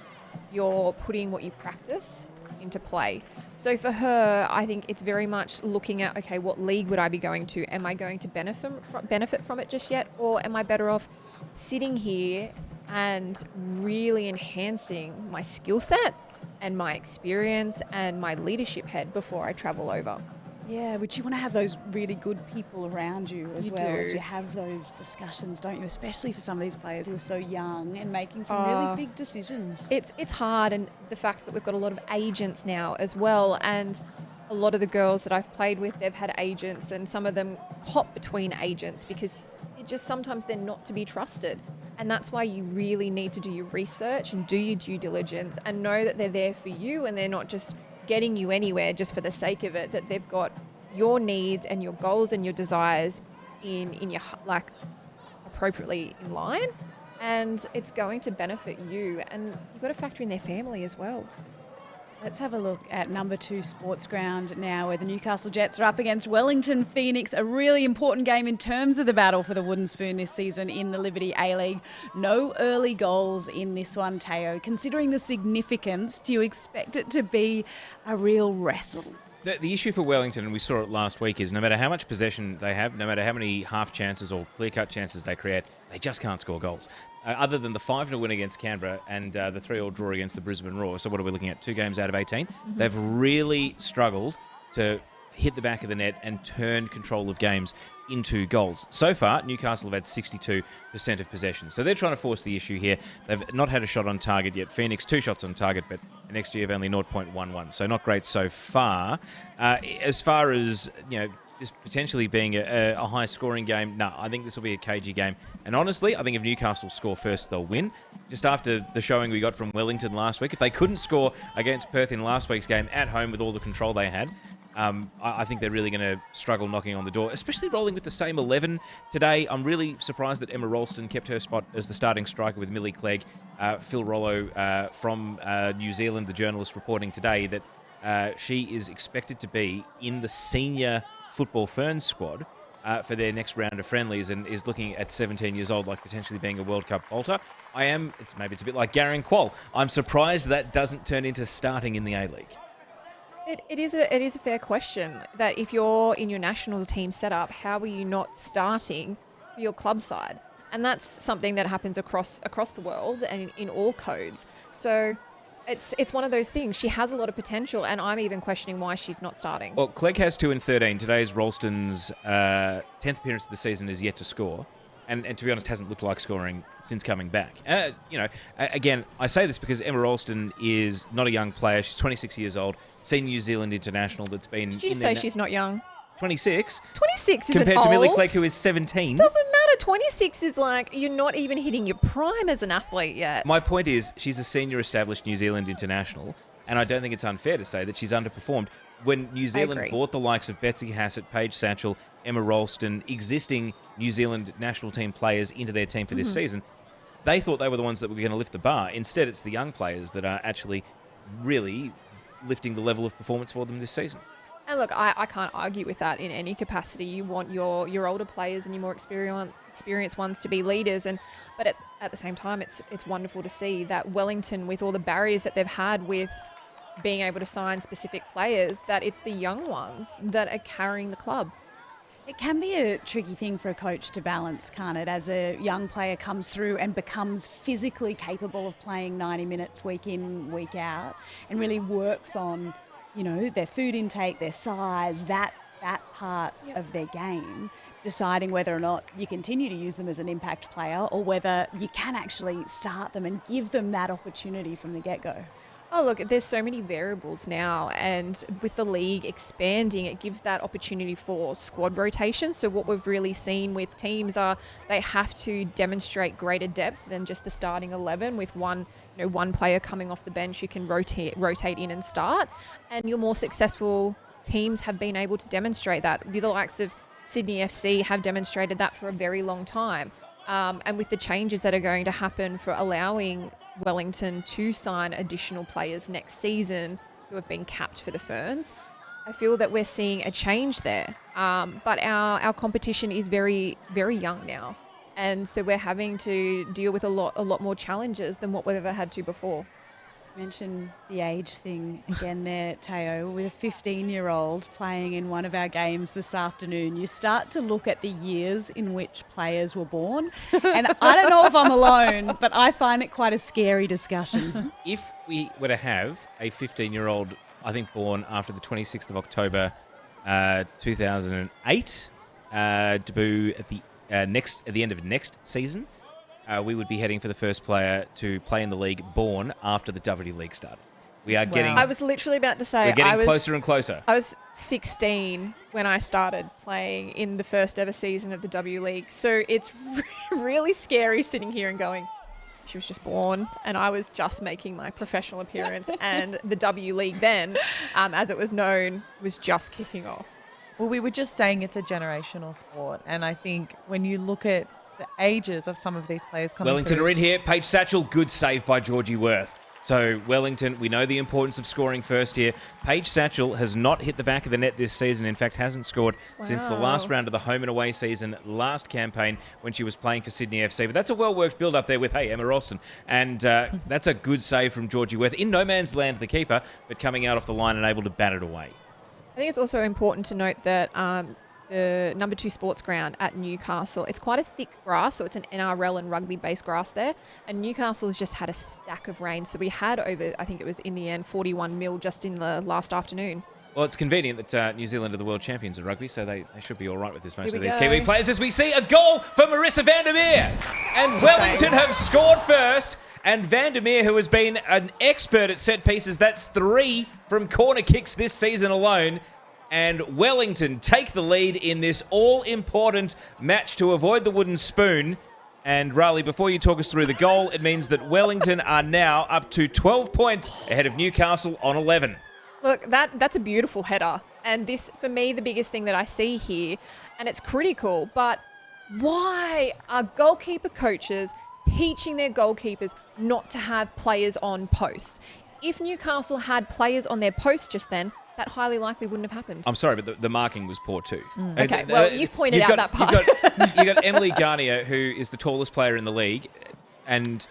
you're putting what you practice into play. So for her, I think it's very much looking at, okay, what league would I be going to? Am I going to benefit from it just yet? Or am I better off sitting here and really enhancing my skill set and my experience and my leadership head before I travel over? Yeah, but you want to have those really good people around you as well. do. As you have those discussions, don't you? Especially for some of these players who are so young and making some really big decisions. It's hard, and the fact that we've got a lot of agents now as well, and a lot of the girls that I've played with, they've had agents, and some of them hop between agents because sometimes they're not to be trusted. And that's why you really need to do your research and do your due diligence and know that they're there for you and they're not just getting you anywhere just for the sake of it, that they've got your needs and your goals and your desires in your, like, appropriately in line, and it's going to benefit you, and you've got to factor in their family as well. Let's have a look at number 2 Sports Ground now, where the Newcastle Jets are up against Wellington Phoenix. A really important game in terms of the battle for the wooden spoon this season in the Liberty A-League. No early goals in this one, Teo. Considering the significance, do you expect it to be a real wrestle? The issue for Wellington, and we saw it last week, is no matter how much possession they have, no matter how many half chances or clear-cut chances they create, they just can't score goals. Other than the 5-0 win against Canberra and the 3-3 draw against the Brisbane Roar, so what are we looking at, 2 games out of 18? Mm-hmm. They've really struggled to hit the back of the net and turn control of games into goals. So far, Newcastle have had 62% of possession. So they're trying to force the issue here. They've not had a shot on target yet. Phoenix, 2 shots on target, but an XG of only 0.11. So not great so far. As far as, this potentially being a high-scoring game, no, I think this will be a cagey game. And honestly, I think if Newcastle score first, they'll win. Just after the showing we got from Wellington last week, if they couldn't score against Perth in last week's game at home with all the control they had, I think they're really going to struggle knocking on the door, especially rolling with the same 11 today. I'm really surprised that Emma Ralston kept her spot as the starting striker with Millie Clegg. Phil Rollo from New Zealand, the journalist, reporting today that she is expected to be in the senior Football Ferns squad for their next round of friendlies, and is looking at 17 years old, like potentially being a World Cup bolter. Maybe it's a bit like Garen Quall. I'm surprised that doesn't turn into starting in the A-League. It is a fair question, that if you're in your national team setup, how are you not starting for your club side? And that's something that happens across the world and in all codes. So it's one of those things. She has a lot of potential, and I'm even questioning why she's not starting. Well, Clegg has 2 in 13. Today's Ralston's 10th appearance of the season is yet to score. And to be honest, hasn't looked like scoring since coming back. Again, I say this because Emma Ralston is not a young player. She's 26 years old, senior New Zealand international that's been... Did you say she's not young? 26? 26 is compared to old. Millie Clegg, who is 17. Doesn't matter. 26 is like, you're not even hitting your prime as an athlete yet. My point is, she's a senior established New Zealand international, and I don't think it's unfair to say that she's underperformed. When New Zealand bought the likes of Betsy Hassett, Paige Satchel, Emma Ralston, existing New Zealand national team players into their team for this season, they thought they were the ones that were going to lift the bar. Instead, it's the young players that are actually really lifting the level of performance for them this season. And look, I can't argue with that in any capacity. You want your older players and your more experienced ones to be leaders, but at the same time, it's wonderful to see that Wellington, with all the barriers that they've had with being able to sign specific players, that it's the young ones that are carrying the club. It can be a tricky thing for a coach to balance, can't it? As a young player comes through and becomes physically capable of playing 90 minutes week in, week out, and really works on, their food intake, their size, that part of their game, deciding whether or not you continue to use them as an impact player or whether you can actually start them and give them that opportunity from the get-go. Oh, look, there's so many variables now, and with the league expanding, it gives that opportunity for squad rotation. So what we've really seen with teams are they have to demonstrate greater depth than just the starting 11 with one player coming off the bench who can rotate in and start. And your more successful teams have been able to demonstrate that. The likes of Sydney FC have demonstrated that for a very long time. And with the changes that are going to happen for allowing Wellington to sign additional players next season who have been capped for the Ferns, I feel that we're seeing a change there. But our competition is very, very young now. And so we're having to deal with a lot more challenges than what we've ever had to before. Mention the age thing again there, Teo, with a 15-year-old playing in one of our games this afternoon. You start to look at the years in which players were born, and I don't know if I'm alone, but I find it quite a scary discussion. If we were to have a 15-year-old, I think born after the 26th of October 2008, debut at the end of next season, we would be heading for the first player to play in the league born after the WD League started. We are getting... I was literally about to say... We're getting closer and closer. I was 16 when I started playing in the first ever season of the W League. So it's really scary sitting here and going, she was just born, and I was just making my professional appearance, and the W League then, as it was known, was just kicking off. Well, we were just saying it's a generational sport, and I think when you look at the ages of some of these players coming Wellington through, are in here. Paige Satchell, good save by Georgie Worth. So Wellington, we know the importance of scoring first here. Paige Satchell has not hit the back of the net this season. In fact, hasn't scored since the last round of the home and away season last campaign when she was playing for Sydney FC. But that's a well-worked build-up there with, Emma Ralston. And that's a good save from Georgie Worth. In no man's land, the keeper, but coming out off the line and able to bat it away. I think it's also important to note that the number 2 sports ground at Newcastle, it's quite a thick grass, so it's an NRL and rugby-based grass there. And Newcastle has just had a stack of rain. So we had over, I think it was in the end, 41 mil just in the last afternoon. Well, it's convenient that New Zealand are the world champions of rugby, so they should be all right with this, most of these Kiwi players, as we see a goal for Marissa Vandermeer. And Wellington have scored first. And Vandermeer, who has been an expert at set pieces, that's 3 from corner kicks this season alone. And Wellington take the lead in this all-important match to avoid the wooden spoon. And Riley, before you talk us through the goal, it means that Wellington are now up to 12 points ahead of Newcastle on 11. Look, that's a beautiful header. And this, for me, the biggest thing that I see here, and it's critical, but why are goalkeeper coaches teaching their goalkeepers not to have players on posts? If Newcastle had players on their posts just then, that highly likely wouldn't have happened. I'm sorry, but the marking was poor too. Okay, well, you've pointed out that part. You've got Emily Garnier, who is the tallest player in the league, and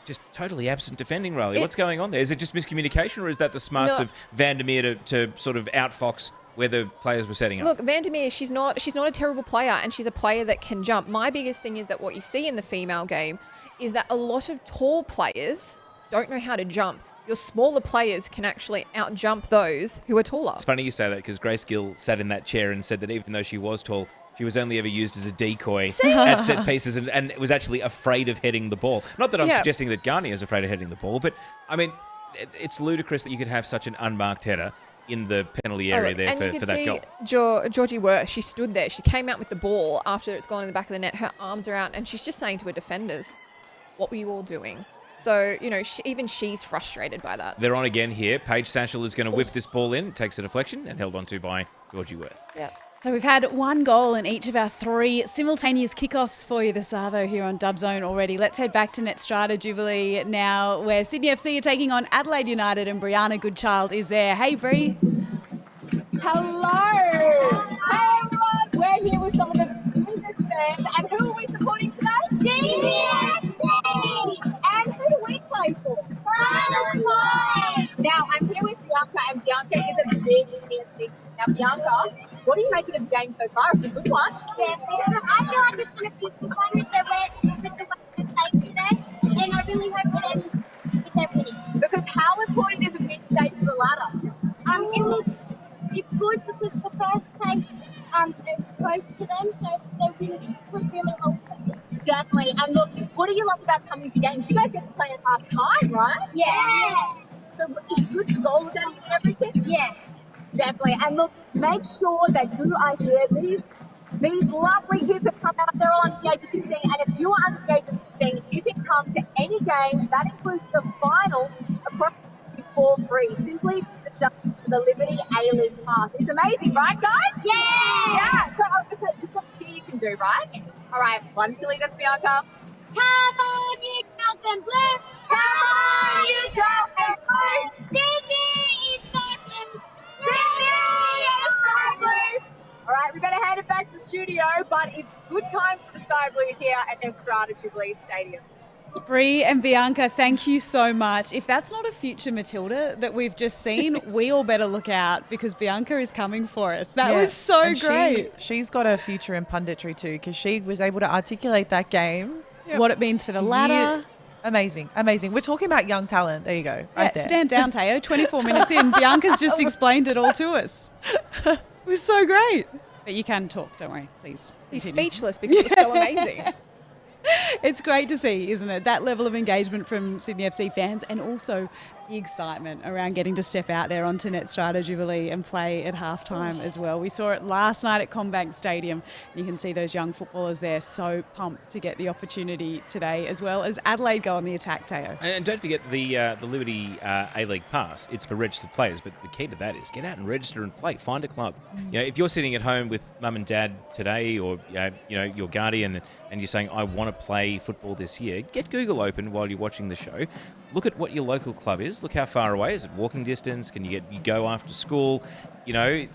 just totally absent defending, Riley. What's going on there? Is it just miscommunication, or is that the smarts of Vandermeer to sort of outfox where the players were setting up? Look, Vandermeer, she's not a terrible player, and she's a player that can jump. My biggest thing is that what you see in the female game is that a lot of tall players don't know how to jump. Your smaller players can actually out-jump those who are taller. It's funny you say that, because Grace Gill sat in that chair and said that even though she was tall, she was only ever used as a decoy at set pieces and was actually afraid of heading the ball. Not that I'm suggesting that Garnier is afraid of heading the ball, but, I mean, it's ludicrous that you could have such an unmarked header in the penalty area there for that goal. Georgie Worth, she stood there. She came out with the ball after it's gone in the back of the net. Her arms are out, and she's just saying to her defenders, what were you all doing? So, you know, even she's frustrated by that. They're on again here. Paige Satchell is going to whip this ball in. Takes a deflection and held onto by Georgie Worth. Yep. So we've had 1 goal in each of our 3 simultaneous kickoffs for you, the Savo, here on Dub Zone already. Let's head back to Netstrata Jubilee now, where Sydney FC are taking on Adelaide United, and Brianna Goodchild is there. Hey, Bri. Hello. Hey, everyone. We're here with some of the biggest fans. And who are we supporting today? Sydney FC. And who do we play for? Now, I'm here with Bianca, and Bianca is a big Sydney FC. Now, Bianca, what are you making of the game so far? It's a good one. Yeah, I feel like it's going to be a good one with the way we're playing today. And I really hope that ends with their winning. Because how important is a win today for the ladder? It's good because the first place is close to them, so they really could really help them. Definitely. And look, what do you love about coming to games? You guys get to play at half time, right? Yeah. So it's good goals and everything? Yeah. Definitely. And look, make sure that you are here. These lovely kids have come out. They're all under the age of 16. And if you are under the age of 16, you can come to any game. That includes the finals across for free. Simply the Liberty A-List pass. It's amazing, right, guys? Yeah. Yeah. So it's something you can do, right? Yes. All right. Why don't you lead us, Bianca? Come on, you Falcon Blue! Come on, you Falcon Blue! Sydney is Falcon! All right, we better hand it back to studio, but it's good times for the Sky Blue here at Netstrata Jubilee Stadium. Bri and Bianca, thank you so much. If that's not a future Matilda that we've just seen, we all better look out, because Bianca is coming for us. That was so great. She's got a future in punditry too, because she was able to articulate that game. What it means for the ladder. Yeah. Amazing, amazing. We're talking about young talent. There you go. Right there. Stand down, Teo. 24 minutes in. Bianca's just explained it all to us. It was so great. But you can talk, don't worry, please. He's Continue. speechless because it was so amazing. It's great to see, isn't it? That level of engagement from Sydney FC fans, and also the excitement around getting to step out there onto Netstrata Jubilee and play at halftime as well. We saw it last night at Combank Stadium. You can see those young footballers there so pumped to get the opportunity today, as well as Adelaide go on the attack, Teo. And don't forget the Liberty A-League Pass. It's for registered players, but the key to that is get out and register and play. Find a club. You know, if you're sitting at home with mum and dad today, or your guardian, and you're saying, I want to play football this year, get Google open while you're watching the show. Look at what your local club is. Look how far away. Is it walking distance? Can you go after school? You know,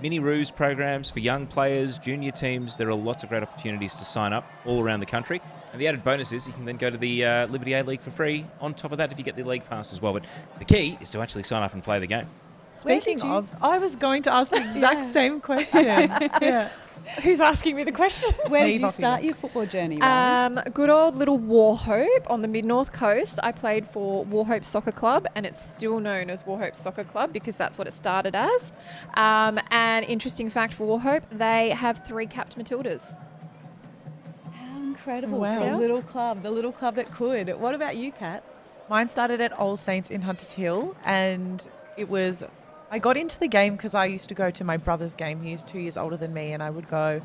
mini roos programs for young players, junior teams. There are lots of great opportunities to sign up all around the country. And the added bonus is you can then go to the Liberty A-League for free on top of that if you get the league pass as well. But the key is to actually sign up and play the game. Speaking of, I was going to ask the exact same question. Yeah. Who's asking me the question? Where did you start your football journey, Ryan? Good old little Warhope on the mid-north coast. I played for Warhope Soccer Club, and it's still known as Warhope Soccer Club because that's what it started as. And interesting fact for Warhope, they have 3 capped Matildas. How incredible. Wow. For the little club that could. What about you, Kat? Mine started at All Saints in Hunters Hill, and I got into the game because I used to go to my brother's game. He's 2 years older than me, and I would go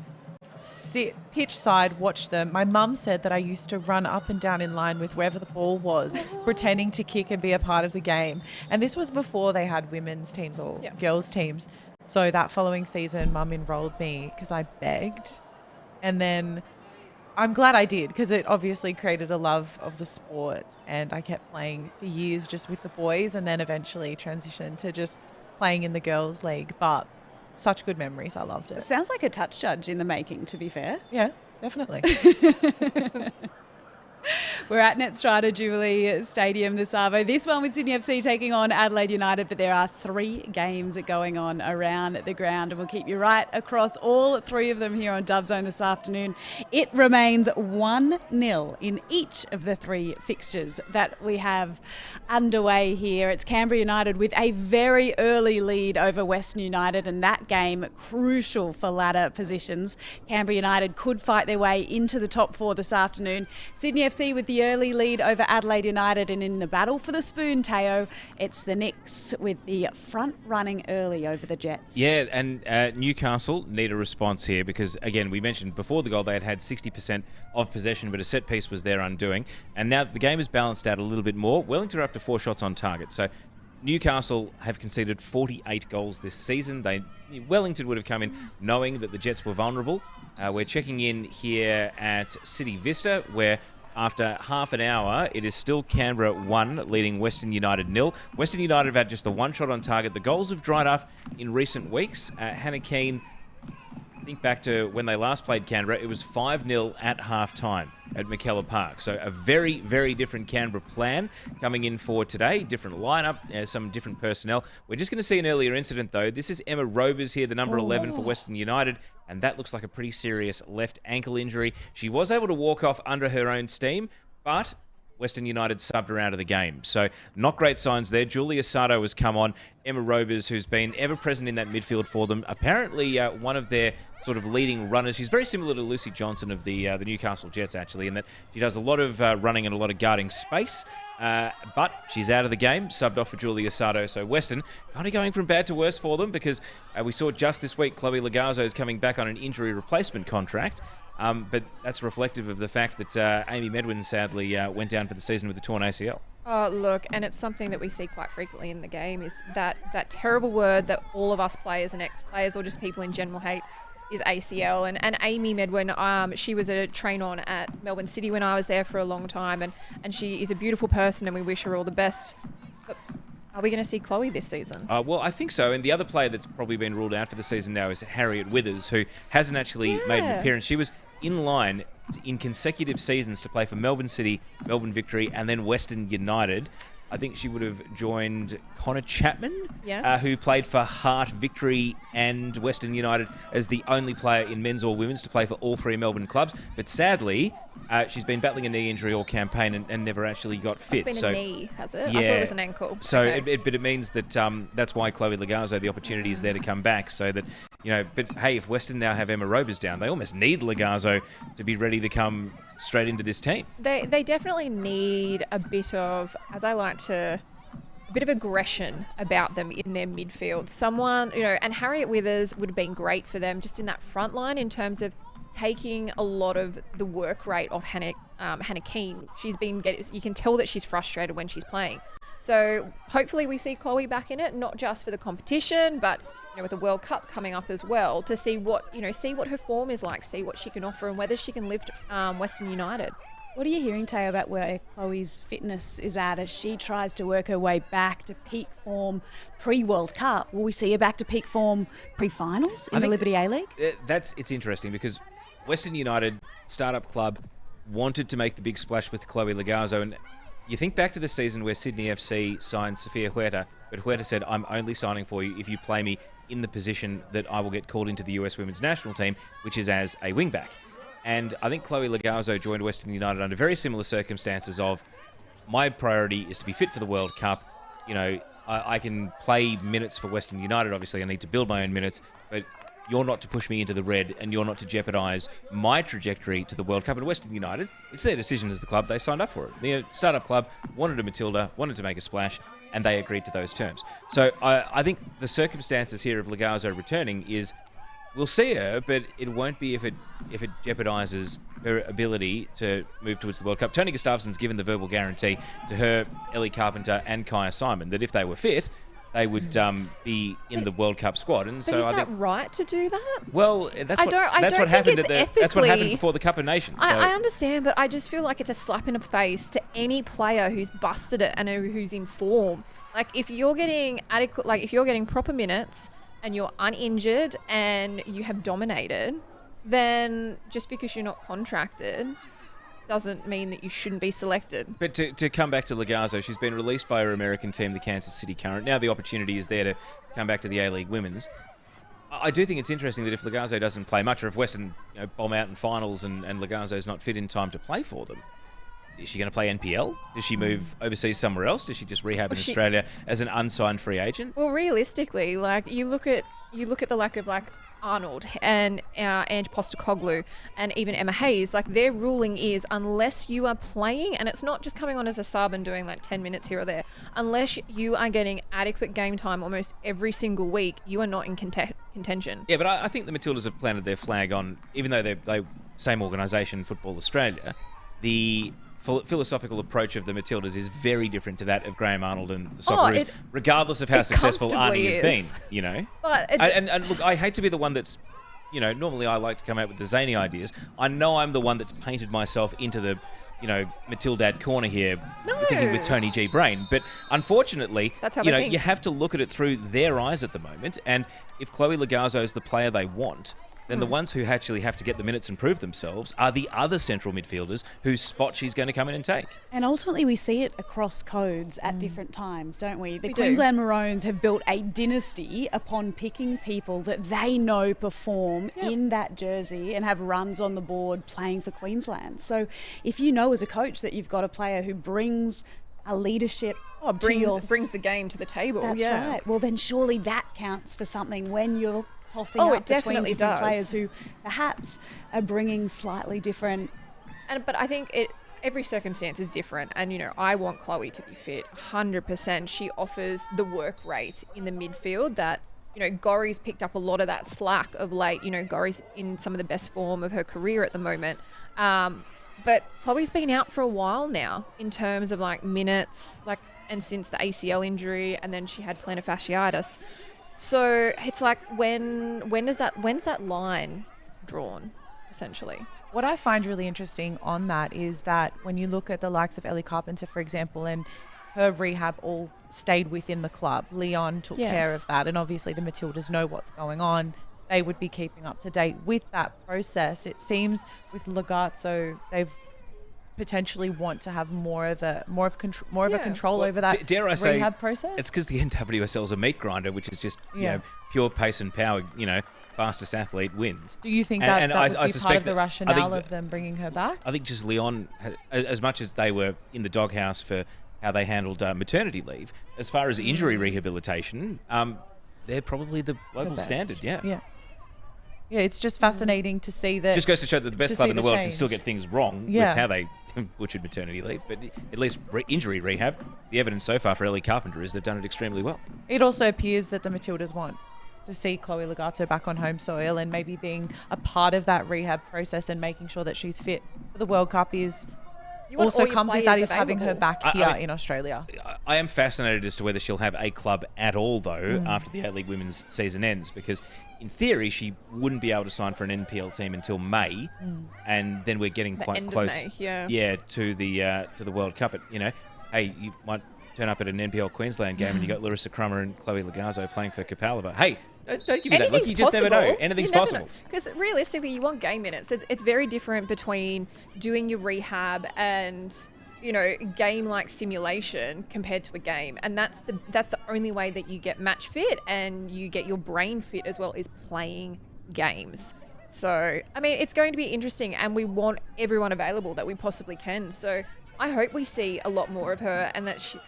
sit pitch side, watch them. My mum said that I used to run up and down in line with wherever the ball was, pretending to kick and be a part of the game. And this was before they had women's teams or girls' teams. So that following season, mum enrolled me because I begged. And then I'm glad I did because it obviously created a love of the sport. And I kept playing for years just with the boys, and then eventually transitioned to just playing in the girls' league. But such good memories. I loved it. Sounds like a touch judge in the making, to be fair. Yeah, definitely. We're at Netstrata Jubilee Stadium this Arvo. This one with Sydney FC taking on Adelaide United, but there are 3 games going on around the ground, and we'll keep you right across all 3 of them here on Dub Zone this afternoon. It remains 1-0 in each of the 3 fixtures that we have underway here. It's Canberra United with a very early lead over Western United, and that game crucial for ladder positions. Canberra United could fight their way into the top 4 this afternoon. Sydney FC with the early lead over Adelaide United, and in the battle for the spoon, Teo, it's the Knicks with the front running early over the Jets. Yeah, and Newcastle need a response here because, again, we mentioned before the goal they had 60% of possession, but a set piece was their undoing. And now the game is balanced out a little bit more. Wellington are up to 4 shots on target. So Newcastle have conceded 48 goals this season. Wellington would have come in knowing that the Jets were vulnerable. We're checking in here at City Vista, where after half an hour, it is still Canberra 1, leading Western United 0. Western United have had just the 1 shot on target. The goals have dried up in recent weeks. Hannah Keane, think back to when they last played Canberra, it was 5-0 at half-time at McKellar Park. So a very, very different Canberra plan coming in for today. Different lineup, some different personnel. We're just going to see an earlier incident, though. This is Emma Robers here, the number 11 for Western United, and that looks like a pretty serious left ankle injury. She was able to walk off under her own steam, but Western United subbed her out of the game. So not great signs there. Julia Sato has come on. Emma Robers, who's been ever present in that midfield for them, apparently one of their sort of leading runners. She's very similar to Lucy Johnson of the Newcastle Jets, actually, in that she does a lot of running and a lot of guarding space. But she's out of the game, subbed off for Julia Sato. So Western kind of going from bad to worse for them because we saw just this week Chloe Lagazzo is coming back on an injury replacement contract. But that's reflective of the fact that Amy Medwin sadly went down for the season with a torn ACL. Oh, look, and it's something that we see quite frequently in the game is that terrible word that all of us players and ex-players or just people in general hate is ACL. And Amy Medwin, she was a train-on at Melbourne City when I was there for a long time, and she is a beautiful person and we wish her all the best. But are we going to see Chloe this season? Well, I think so. And the other player that's probably been ruled out for the season now is Harriet Withers, who hasn't actually made an appearance. She was in line in consecutive seasons to play for Melbourne City, Melbourne Victory, and then Western United. I think she would have joined Connor Chapman, who played for Heart, Victory and Western United as the only player in men's or women's to play for all 3 Melbourne clubs. But sadly, she's been battling a knee injury all campaign and never actually got fit. It's been a knee, has it? Yeah. I thought it was an ankle. So, okay. But it means that that's why Chloe Lagazzo, the opportunity is there to come back so that, but hey, if Western now have Emma Robers down, they almost need Lagazzo to be ready to come straight into this team. They definitely need a bit of, as I like to, a bit of aggression about them in their midfield. Someone, and Harriet Withers would have been great for them just in that front line in terms of taking a lot of the work rate off Hannah Keane. You can tell that she's frustrated when she's playing. So hopefully we see Chloe back in it, not just for the competition, but with the World Cup coming up as well, to see what her form is like, see what she can offer, and whether she can lift Western United. What are you hearing, Teo, about where Chloe's fitness is at as she tries to work her way back to peak form pre-World Cup? Will we see her back to peak form pre-finals in the Liberty A-League? It's interesting because Western United startup club wanted to make the big splash with Chloe Lagazzo, and you think back to the season where Sydney FC signed Sofia Huerta, but Huerta said, I'm only signing for you if you play me in the position that I will get called into the US women's national team, which is as a wingback. And I think Chloe Lagazzo joined Western United under very similar circumstances of, my priority is to be fit for the World Cup. I can play minutes for Western United. Obviously, I need to build my own minutes, but you're not to push me into the red and you're not to jeopardise my trajectory to the World Cup. And Western United, it's their decision as the club. They signed up for it. The startup club wanted a Matilda, wanted to make a splash, and they agreed to those terms. So I think the circumstances here of Lagazzo returning is, we'll see her, but it won't be if it jeopardises her ability to move towards the World Cup. Tony Gustafsson's given the verbal guarantee to her, Ellie Carpenter and Kaya Simon that if they were fit, they would be in the World Cup squad. And so is I that think, right to do that? Well, that's what happened before the Cup of Nations. So. I understand, but I just feel like it's a slap in the face to any player who's busted it and who's in form. Like, if you're getting if you're getting proper minutes and you're uninjured and you have dominated, then just because you're not contracted doesn't mean that you shouldn't be selected. But to come back to Lagazzo, she's been released by her American team, the Kansas City Current. Now the opportunity is there to come back to the A-League Women's. I do think it's interesting that if Lagazzo doesn't play much, or if Western bomb out in finals and Lagazzo's not fit in time to play for them, is she going to play NPL? Does she move overseas somewhere else? Does she just rehab in Australia as an unsigned free agent? Well, realistically, you look at the lack of Arnold and Ange Postecoglou and even Emma Hayes, their ruling is, unless you are playing, and it's not just coming on as a sub and doing 10 minutes here or there, unless you are getting adequate game time almost every single week, you are not in contention. Yeah, but I think the Matildas have planted their flag on, even though they're same organisation, Football Australia, the philosophical approach of the Matildas is very different to that of Graham Arnold and the Socceroos, regardless of how successful Arnie has been, But and look, I hate to be the one that's, normally I like to come out with the zany ideas. I know I'm the one that's painted myself into the, Matildad corner here, thinking with Tony G. Brain. But unfortunately, that's how you have to look at it through their eyes at the moment. And if Chloe Lagazzo is the player they want, then the ones who actually have to get the minutes and prove themselves are the other central midfielders whose spot she's going to come in and take. And ultimately we see it across codes at different times, don't we? The Queensland Maroons have built a dynasty upon picking people that they know perform in that jersey and have runs on the board playing for Queensland. So if you know as a coach that you've got a player who brings a leadership brings the game to the table. That's right. Well, then surely that counts for something when you're tossing up between different players who perhaps are bringing slightly different. But I think every circumstance is different. And, I want Chloe to be fit 100%. She offers the work rate in the midfield that, Gorrie's picked up a lot of that slack of late. Gorrie's in some of the best form of her career at the moment. But Chloe's been out for a while now in terms of minutes, and since the ACL injury, and then she had plantar fasciitis. So it's when's that line drawn, essentially? What I find really interesting on that is that when you look at the likes of Ellie Carpenter, for example, and her rehab all stayed within the club, Leon took care of that, and obviously the Matildas know what's going on. They would be keeping up to date with that process. It seems with Lagazzo, they've potentially want to have more of a control over that dare I say, rehab process. It's because the NWSL is a meat grinder, which is just pure pace and power. Fastest athlete wins. Do you think that would be part of the rationale of them bringing her back? I think just Leon, as much as they were in the doghouse for how they handled maternity leave, as far as injury rehabilitation, they're probably the global standard. Yeah, it's just fascinating to see that. Just goes to show that the best club in the world can still get things wrong with how they butchered maternity leave, but at least injury rehab, the evidence so far for Ellie Carpenter is they've done it extremely well. It also appears that the Matildas want to see Chloe Legato back on home soil, and maybe being a part of that rehab process and making sure that she's fit for the World Cup is also comes with that is having her back here in Australia. I am fascinated as to whether she'll have a club at all, though, after the A-League women's season ends, because in theory she wouldn't be able to sign for an NPL team until May, and then we're getting quite close, to the World Cup. But hey, you might turn up at an NPL Queensland game and you got Larissa Crummer and Chloe Legazo playing for Capella. But hey, don't give me that look. You just never know. Anything's possible. Because realistically, you want game minutes. It's very different between doing your rehab and game like simulation compared to a game, and that's the only way that you get match fit and you get your brain fit as well, is playing games. So I mean, it's going to be interesting, and we want everyone available that we possibly can. So I hope we see a lot more of her, and that she,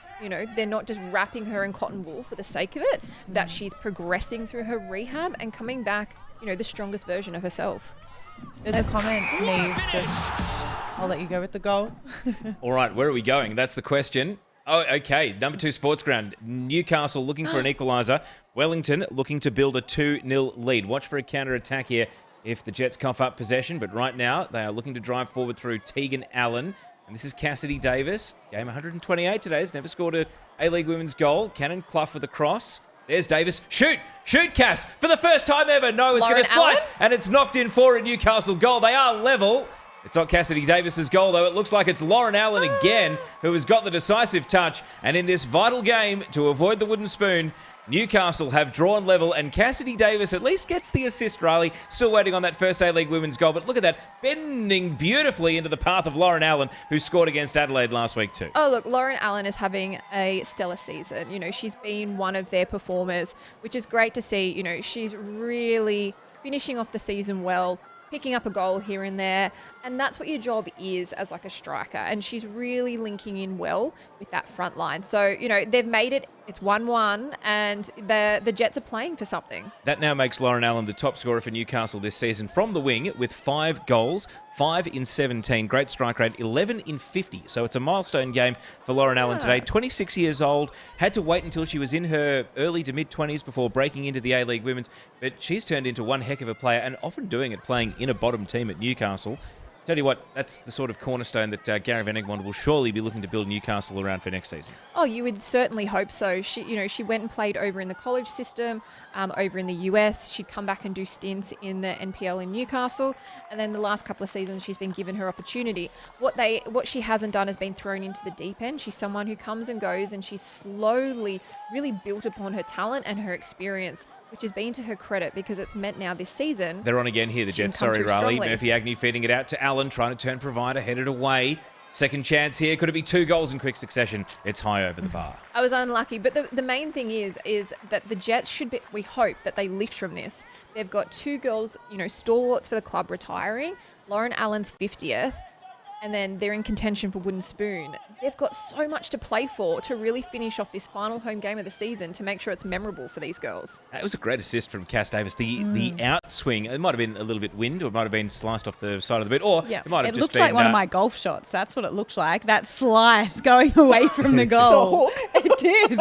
they're not just wrapping her in cotton wool for the sake of it, that she's progressing through her rehab and coming back, the strongest version of herself. There's a comment, Neve, I'll let you go with the goal. All right, where are we going? That's the question. Oh, okay. Number 2 sports ground. Newcastle looking for an equaliser. Wellington looking to build a 2-0 lead. Watch for a counter-attack here if the Jets cough up possession, but right now they are looking to drive forward through Tegan Allen. And this is Cassidy Davis. Game 128 today. Has never scored a A-League women's goal. Cannon Clough with a cross. There's Davis. Shoot! Shoot, Cass! For the first time ever. No, it's going to slice. And it's knocked in for a Newcastle goal. They are level. It's not Cassidy Davis's goal, though. It looks like it's Lauren Allen again who has got the decisive touch. And in this vital game, to avoid the wooden spoon, Newcastle have drawn level, and Cassidy Davis at least gets the assist, Riley. Still waiting on that first A-League women's goal, but look at that, bending beautifully into the path of Lauren Allen, who scored against Adelaide last week too. Oh, look, Lauren Allen is having a stellar season. She's been one of their performers, which is great to see. She's really finishing off the season well, picking up a goal here and there, and that's what your job is as like a striker, and she's really linking in well with that front line. So, they've made it, it's 1-1, and the Jets are playing for something. That now makes Lauren Allen the top scorer for Newcastle this season from the wing with 5 goals, 5 in 17, great strike rate, 11 in 50. So it's a milestone game for Lauren Allen today. 26 years old, had to wait until she was in her early to mid-20s before breaking into the A-League Women's, but she's turned into one heck of a player, and often doing it playing in a bottom team at Newcastle. Tell you what, that's the sort of cornerstone that Gary Van Egmond will surely be looking to build Newcastle around for next season. Oh, you would certainly hope so. She went and played over in the college system, over in the US. She'd come back and do stints in the NPL in Newcastle, and then the last couple of seasons she's been given her opportunity. What she hasn't done is been thrown into the deep end. She's someone who comes and goes, and she's slowly really built upon her talent and her experience, which has been to her credit, because it's meant now this season. They're on again here, the Jets. Sorry, Riley. Murphy Agnew feeding it out to Allen, trying to turn provider, headed away. Second chance here. Could it be 2 goals in quick succession? It's high over the bar. I was unlucky, but the main thing is that the Jets should be, we hope that they lift from this. They've got 2 girls, stalwarts for the club retiring. Lauren Allen's 50th. And then they're in contention for wooden spoon. They've got so much to play for to really finish off this final home game of the season to make sure it's memorable for these girls. It was a great assist from Cass Davis. The outswing, it might have been a little bit wind, or it might have been sliced off the side of the bit, or it might have just looked like one of my golf shots. That's what it looked like. That slice going away from the goal. It did.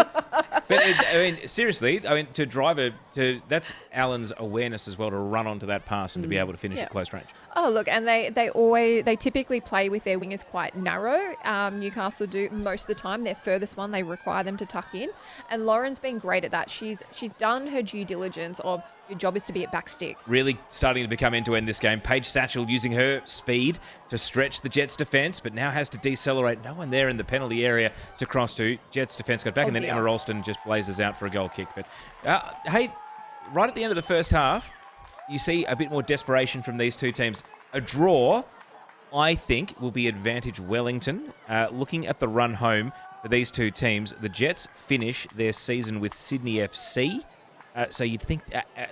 But seriously, to drive that's Allen's awareness as well, to run onto that pass and to be able to finish at close range. Oh, look, and they typically play with their wingers quite narrow. Newcastle do most of the time. Their furthest one, they require them to tuck in. And Lauren's been great at that. She's done her due diligence of your job is to be at back stick. Really starting to become end-to-end this game. Paige Satchel using her speed to stretch the Jets' defence, but now has to decelerate. No one there in the penalty area to cross to. Jets' defence got back, and then Emma Ralston just blazes out for a goal kick. But hey, right at the end of the first half, you see a bit more desperation from these two teams. A draw, I think, will be advantage Wellington. Looking at the run home for these two teams, the Jets finish their season with Sydney FC. So you'd think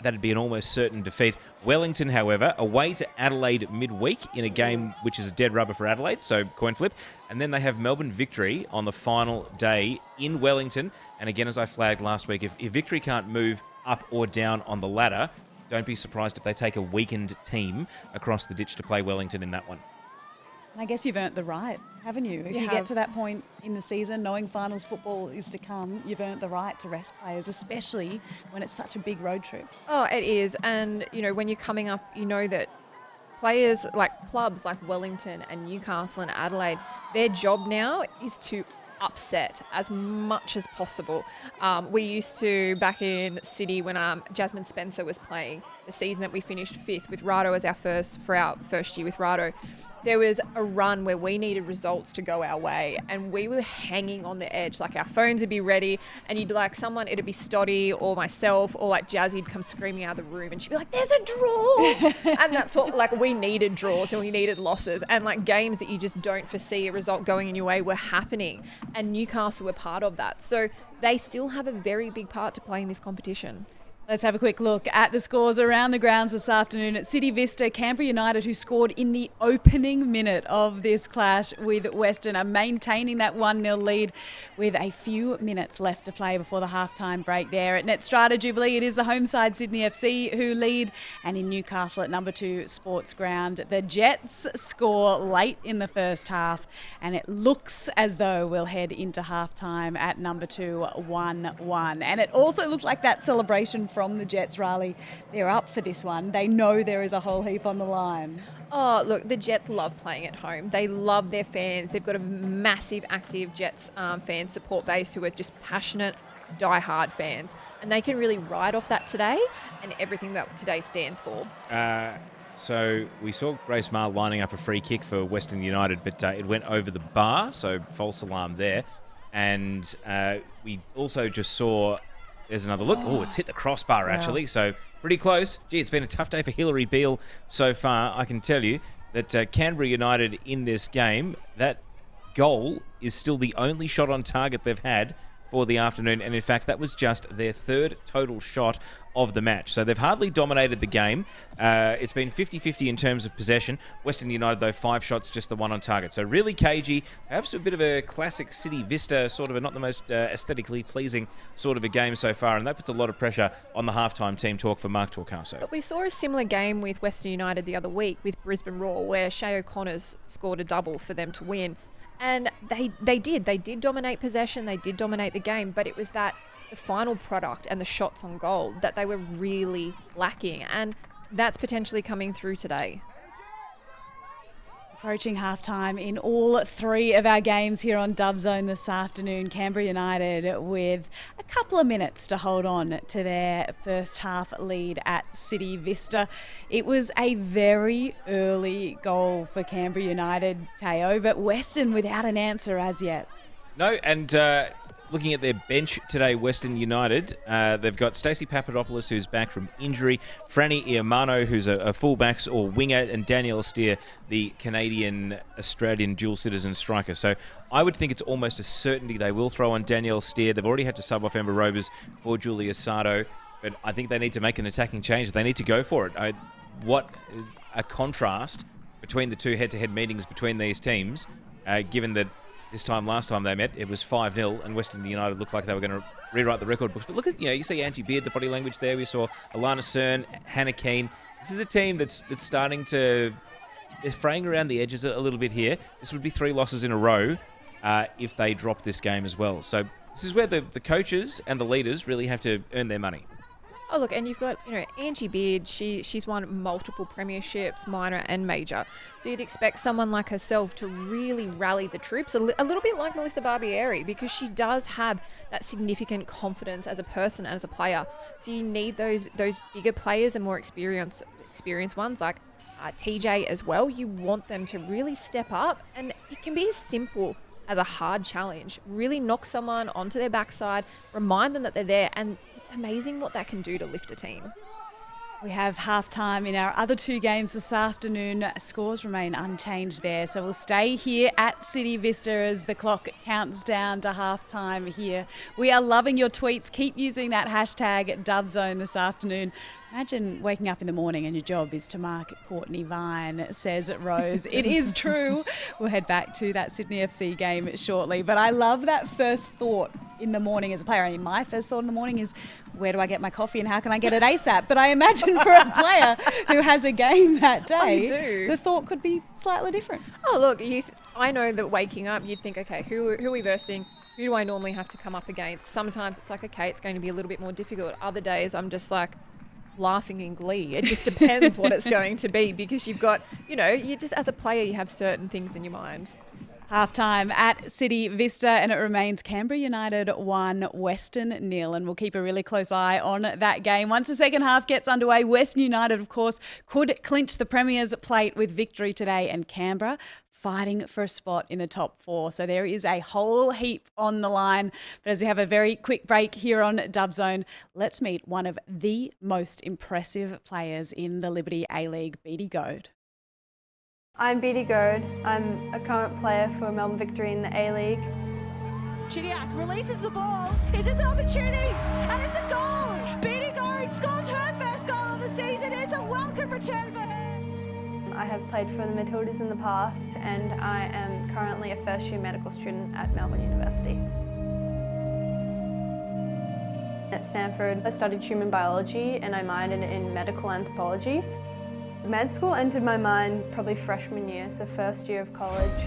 that'd be an almost certain defeat. Wellington, however, away to Adelaide midweek in a game which is a dead rubber for Adelaide, so coin flip. And then they have Melbourne Victory on the final day in Wellington. And again, as I flagged last week, if Victory can't move up or down on the ladder, don't be surprised if they take a weakened team across the ditch to play Wellington in that one. And I guess you've earned the right, haven't you? If you get to that point in the season, knowing finals football is to come, you've earned the right to rest players, especially when it's such a big road trip. Oh, it is. And, when you're coming up, you know that players like clubs like Wellington and Newcastle and Adelaide, their job now is to upset as much as possible. We used to, back in City, when Jasmine Spencer was playing, the season that we finished 5th with Rado as our first year with Rado, there was a run where we needed results to go our way, and we were hanging on the edge. Like, our phones would be ready, and you'd like someone, it'd be Stoddy or myself or like Jazzy'd come screaming out of the room, and she'd be like, "There's a draw!" And that's what, like, we needed draws and we needed losses, and like games that you just don't foresee a result going in your way were happening, and Newcastle were part of that. So they still have a very big part to play in this competition. Let's have a quick look at the scores around the grounds this afternoon. At City Vista, Canberra United, who scored in the opening minute of this clash with Western, are maintaining that 1-0 lead with a few minutes left to play before the halftime break there. At Netstrata Jubilee, it is the home side Sydney FC who lead. And in Newcastle at number 2 Sports Ground, the Jets score late in the first half. And it looks as though we'll head into halftime at number 2, 1-1. And it also looks like that celebration from the Jets, Riley. They're up for this one. They know there is a whole heap on the line. Oh, look, the Jets love playing at home. They love their fans. They've got a massive, active Jets fan support base who are just passionate, die-hard fans. And they can really ride off that today and everything that today stands for. So we saw Grace Maher lining up a free kick for Western United, but it went over the bar, so false alarm there. And we also just saw... There's another look. Oh, it's hit the crossbar, actually. So pretty close. Gee, it's been a tough day for Hilary Beale so far. I can tell you that Canberra United in this game, that goal is still the only shot on target they've had for the afternoon. And in fact, that was just their 3rd total shot of the match. So they've hardly dominated the game. It's been 50-50 in terms of possession. Western United, though, 5 shots, just the 1 on target. So really cagey, perhaps a bit of a classic City Vista, sort of a not the most aesthetically pleasing sort of a game so far. And that puts a lot of pressure on the halftime team talk for Mark Torcaso. But we saw a similar game with Western United the other week with Brisbane Roar, where Shay O'Connor's scored a double for them to win. And they did dominate possession, they did dominate the game, but it was the final product and the shots on goal that they were really lacking, and that's potentially coming through today. Approaching halftime in all 3 of our games here on Dub Zone this afternoon. Canberra United with a couple of minutes to hold on to their first half lead at City Vista. It was a very early goal for Canberra United, Teo, but Western without an answer as yet. No, and looking at their bench today, Western United, they've got Stacey Papadopoulos, who's back from injury, Franny Iamano, who's a fullback or winger, and Danielle Steer, the Canadian-Australian dual citizen striker. So I would think it's almost a certainty they will throw on Danielle Steer. They've already had to sub off Emma Robers for Julia Sardo, but I think they need to make an attacking change. They need to go for it. What a contrast between the 2 head-to-head meetings between these teams, given that last time they met, it was 5-0, and Western United looked like they were going to rewrite the record books. But look at, you see Angie Beard, the body language there. We saw Alana Cern, Hannah Keane. This is a team that's starting to... They're fraying around the edges a little bit here. This would be 3 losses in a row if they drop this game as well. So this is where the coaches and the leaders really have to earn their money. Oh, look, and you've got, Angie Beard, she's won multiple premierships, minor and major. So you'd expect someone like herself to really rally the troops, a little bit like Melissa Barbieri, because she does have that significant confidence as a person and as a player. So you need those bigger players and more experienced ones like TJ as well. You want them to really step up, and it can be as simple as a hard challenge. Really knock someone onto their backside, remind them that they're there, and amazing what that can do to lift a team. We have halftime in our other 2 games this afternoon. Scores remain unchanged there, so we'll stay here at City Vista as the clock counts down to halftime here. We are loving your tweets. Keep using that hashtag DubZone this afternoon. Imagine waking up in the morning and your job is to mark Courtney Vine, says Rose. It is true. We'll head back to that Sydney FC game shortly, but I love that first thought in the morning as a player. I mean, my first thought in the morning is, where do I get my coffee and how can I get it ASAP? But I imagine for a player who has a game that day, the thought could be slightly different. Oh, look, I know that waking up, you'd think, okay, who are we versing? Who do I normally have to come up against? Sometimes it's like, okay, it's going to be a little bit more difficult. Other days I'm just like laughing in glee. It just depends what it's going to be, because you've got, you just, as a player, you have certain things in your mind. Halftime at City Vista, and it remains Canberra United 1, Western 0, and we'll keep a really close eye on that game. Once the second half gets underway, Western United, of course, could clinch the Premier's plate with victory today, and Canberra fighting for a spot in the top 4. So there is a whole heap on the line. But as we have a very quick break here on Dub Zone, let's meet one of the most impressive players in the Liberty A-League, Beatty Goad. I'm Beatty Goad. I'm a current player for Melbourne Victory in the A-League. Chidiac releases the ball. Is this an opportunity? And it's a goal! Beatty Goad scores her first goal of the season. It's a welcome return for her. I have played for the Matildas in the past, and I am currently a first-year medical student at Melbourne University. At Stanford, I studied human biology and I minored in medical anthropology. Med school entered my mind probably freshman year, so first year of college.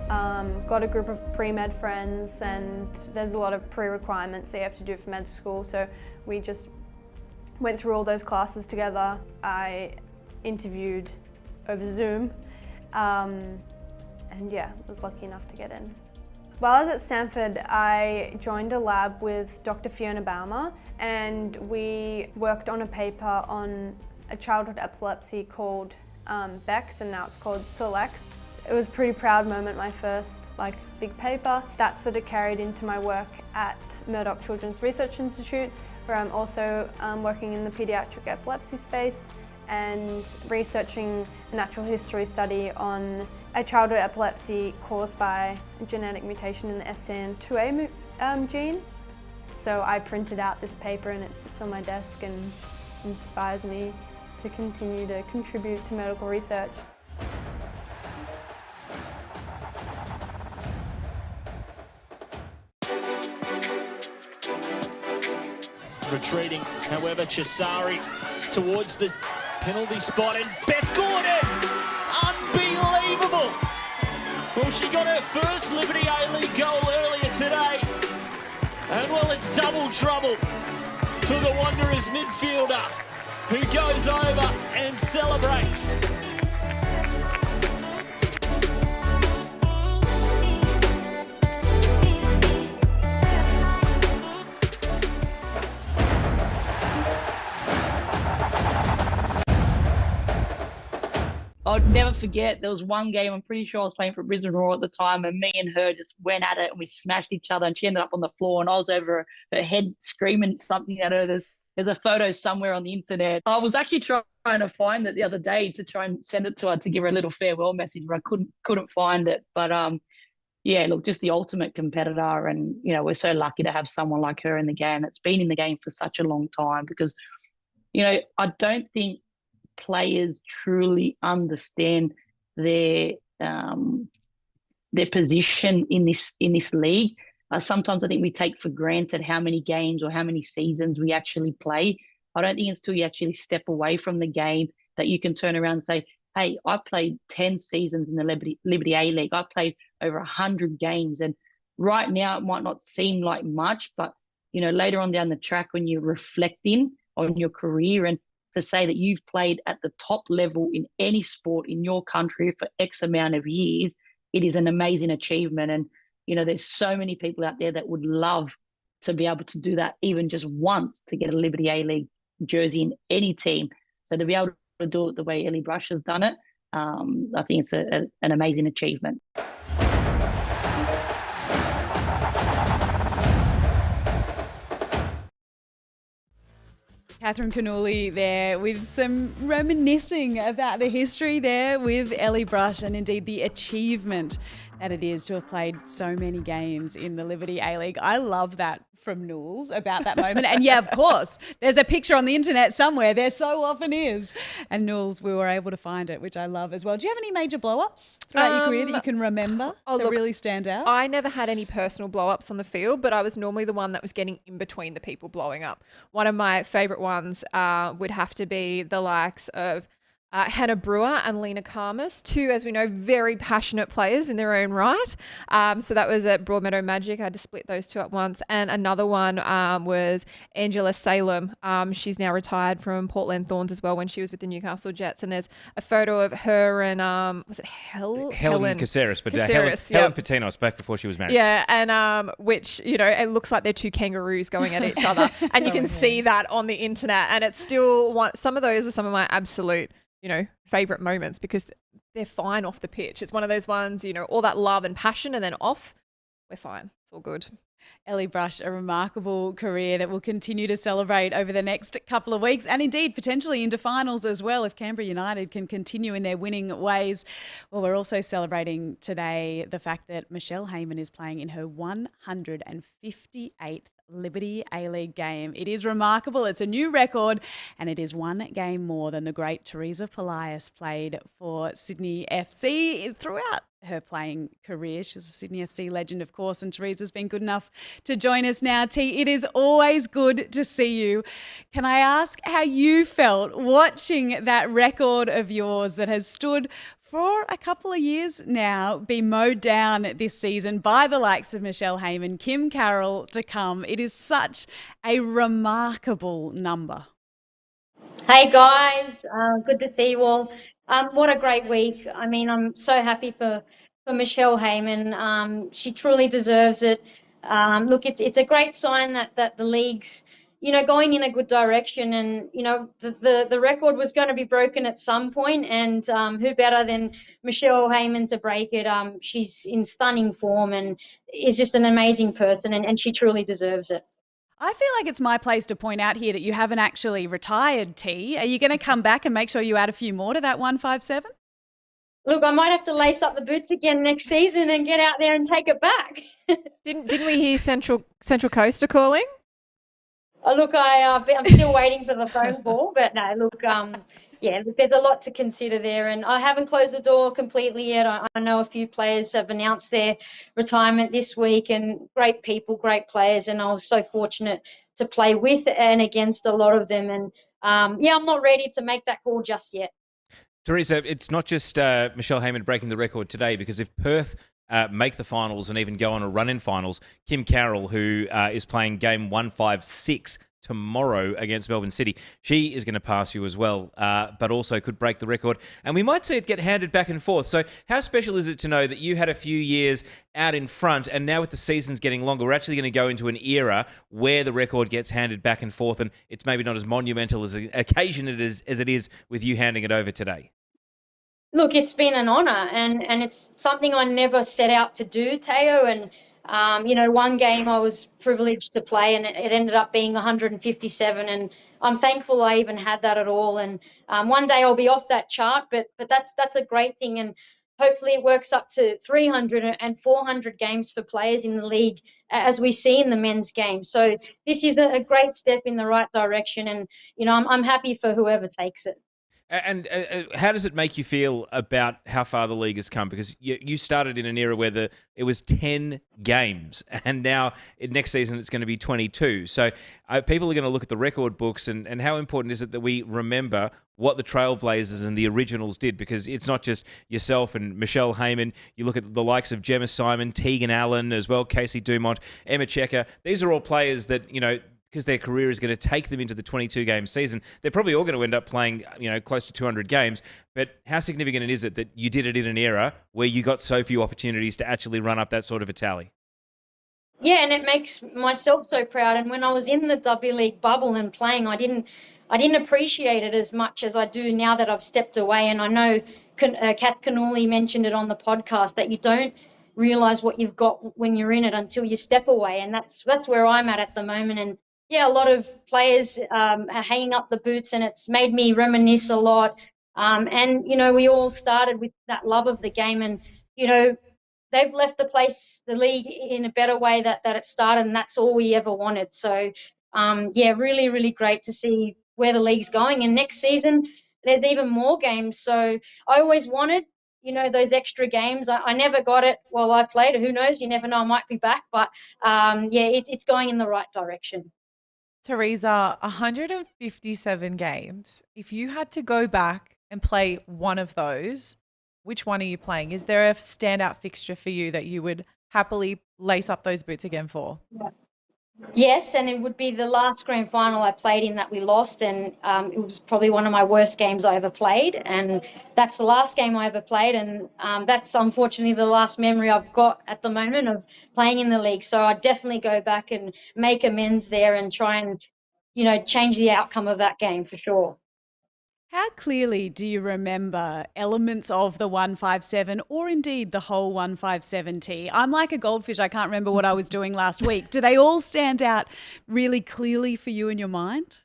Got a group of pre-med friends, and there's a lot of pre-requirements that you have to do for med school, so we just went through all those classes together. I interviewed over Zoom, and yeah, was lucky enough to get in. While I was at Stanford, I joined a lab with Dr. Fiona Baumer, and we worked on a paper on a childhood epilepsy called Bex, and now it's called Select. It was a pretty proud moment, my first big paper. That sort of carried into my work at Murdoch Children's Research Institute, where I'm also working in the pediatric epilepsy space and researching a natural history study on a childhood epilepsy caused by a genetic mutation in the SCN2A gene. So I printed out this paper and it sits on my desk and inspires me to continue to contribute to medical research. Retreating, however, Chisari towards the penalty spot, and Beth Gordon, unbelievable! Well, she got her first Liberty A-League goal earlier today, and well, it's double trouble for the Wanderers midfielder, who goes over and celebrates. I'll never forget, there was one game, I'm pretty sure I was playing for Brisbane Roar at the time, and me and her just went at it and we smashed each other, and she ended up on the floor and I was over her head screaming something at her. There's a photo somewhere on the internet. I was actually trying to find it the other day to try and send it to her to give her a little farewell message, but I couldn't find it. But yeah, look, just the ultimate competitor, and we're so lucky to have someone like her in the game that's been in the game for such a long time, because I don't think players truly understand their position in this league. Sometimes I think we take for granted how many games or how many seasons we actually play. I don't think it's till you actually step away from the game that you can turn around and say, hey, I played 10 seasons in the Liberty A-League. I played over 100 games. And right now it might not seem like much, but later on down the track when you're reflecting on your career, and to say that you've played at the top level in any sport in your country for X amount of years, it is an amazing achievement. And there's so many people out there that would love to be able to do that even just once, to get a Liberty A-League jersey in any team. So to be able to do it the way Ellie Brush has done it, I think it's an amazing achievement. Catherine Cannuli there with some reminiscing about the history there with Ellie Brush, and indeed the achievement that it is to have played so many games in the Liberty A-League. I love that from Nools about that moment. And yeah, of course, there's a picture on the internet somewhere. There so often is. And Nools, we were able to find it, which I love as well. Do you have any major blow-ups throughout your career that you can remember that really stand out? I never had any personal blow-ups on the field, but I was normally the one that was getting in between the people blowing up. One of my favourite ones would have to be the likes of Hannah Brewer and Lena Karmas, two, as we know, very passionate players in their own right. So that was at Broadmeadow Magic. I had to split those two at once. And another one was Angela Salem. She's now retired from Portland Thorns as well when she was with the Newcastle Jets. And there's a photo of her and, was it Helen Caceres, but Caceres, Helen Patinos back before she was married. Yeah, and which, it looks like they're two kangaroos going at each other. And you can see that on the internet. And it's still some of those are some of my absolute favorite moments because they're fine off the pitch. It's one of those ones, all that love and passion, and then off, we're fine. It's all good. Ellie Brush, a remarkable career that will continue to celebrate over the next couple of weeks and indeed potentially into finals as well if Canberra United can continue in their winning ways. Well, we're also celebrating today the fact that Michelle Heyman is playing in her 158th Liberty A-League game. It is remarkable. It's a new record and it is one game more than the great Teresa Polias played for Sydney FC throughout her playing career. She was a Sydney FC legend, of course, and Teresa's been good enough to join us now. T, it is always good to see you. Can I ask how you felt watching that record of yours that has stood for a couple of years now be mowed down this season by the likes of Michelle Heyman, Kim Carroll to come? It is such a remarkable number. Hey guys, good to see you all. What a great week. I mean, I'm so happy for Michelle Heyman. She truly deserves it. Look, it's a great sign that the league's going in a good direction, and the record was going to be broken at some point, and who better than Michelle Heyman to break it? She's in stunning form and is just an amazing person, and she truly deserves it. I feel like it's my place to point out here that you haven't actually retired, T. Are you going to come back and make sure you add a few more to that 157? Look, I might have to lace up the boots again next season and get out there and take it back. Didn't we hear Central Coast are calling? Look, I'm still waiting for the phone call, but no, look, look, there's a lot to consider there, and I haven't closed the door completely yet. I know a few players have announced their retirement this week, and great people, great players, and I was so fortunate to play with and against a lot of them, and I'm not ready to make that call just yet. Teresa, it's not just Michelle Heyman breaking the record today, because if Perth make the finals and even go on a run in finals, Kim Carroll, who is playing game 156 tomorrow against Melbourne City, she is going to pass you as well, but also could break the record. And we might see it get handed back and forth. So how special is it to know that you had a few years out in front, and now with the seasons getting longer, we're actually going to go into an era where the record gets handed back and forth, and it's maybe not as monumental as an occasion as it is with you handing it over today? Look, it's been an honour, and it's something I never set out to do, Teo. And, one game I was privileged to play, and it ended up being 157. And I'm thankful I even had that at all. And one day I'll be off that chart, but that's a great thing. And hopefully it works up to 300 and 400 games for players in the league, as we see in the men's game. So this is a great step in the right direction. And, I'm happy for whoever takes it. And how does it make you feel about how far the league has come? Because you started in an era where it was 10 games, and now next season it's going to be 22. So people are going to look at the record books, and how important is it that we remember what the Trailblazers and the originals did? Because it's not just yourself and Michelle Heyman. You look at the likes of Gemma Simon, Tegan Allen as well, Casey Dumont, Emma Checker. These are all players that, because their career is going to take them into the 22-game season, they're probably all going to end up playing, close to 200 games. But how significant is it that you did it in an era where you got so few opportunities to actually run up that sort of a tally? Yeah, and it makes myself so proud. And when I was in the W League bubble and playing, I didn't appreciate it as much as I do now that I've stepped away. And I know Kath Cannulli mentioned it on the podcast, that you don't realise what you've got when you're in it until you step away. And that's where I'm at the moment. And yeah, a lot of players are hanging up the boots, and it's made me reminisce a lot. And, we all started with that love of the game. And, they've left the league in a better way that it started, and that's all we ever wanted. So, yeah, really, really great to see where the league's going. And next season, there's even more games. So I always wanted, those extra games. I never got it while I played. Who knows? You never know. I might be back. But, yeah, it's going in the right direction. Teresa, 157 games. If you had to go back and play one of those, which one are you playing? Is there a standout fixture for you that you would happily lace up those boots again for? Yes, and it would be the last grand final I played in that we lost, and it was probably one of my worst games I ever played, and that's the last game I ever played, and that's unfortunately the last memory I've got at the moment of playing in the league. So I'd definitely go back and make amends there and try and, change the outcome of that game for sure. How clearly do you remember elements of the 157 or indeed the whole 157T? I'm like a goldfish. I can't remember what I was doing last week. Do they all stand out really clearly for you in your mind?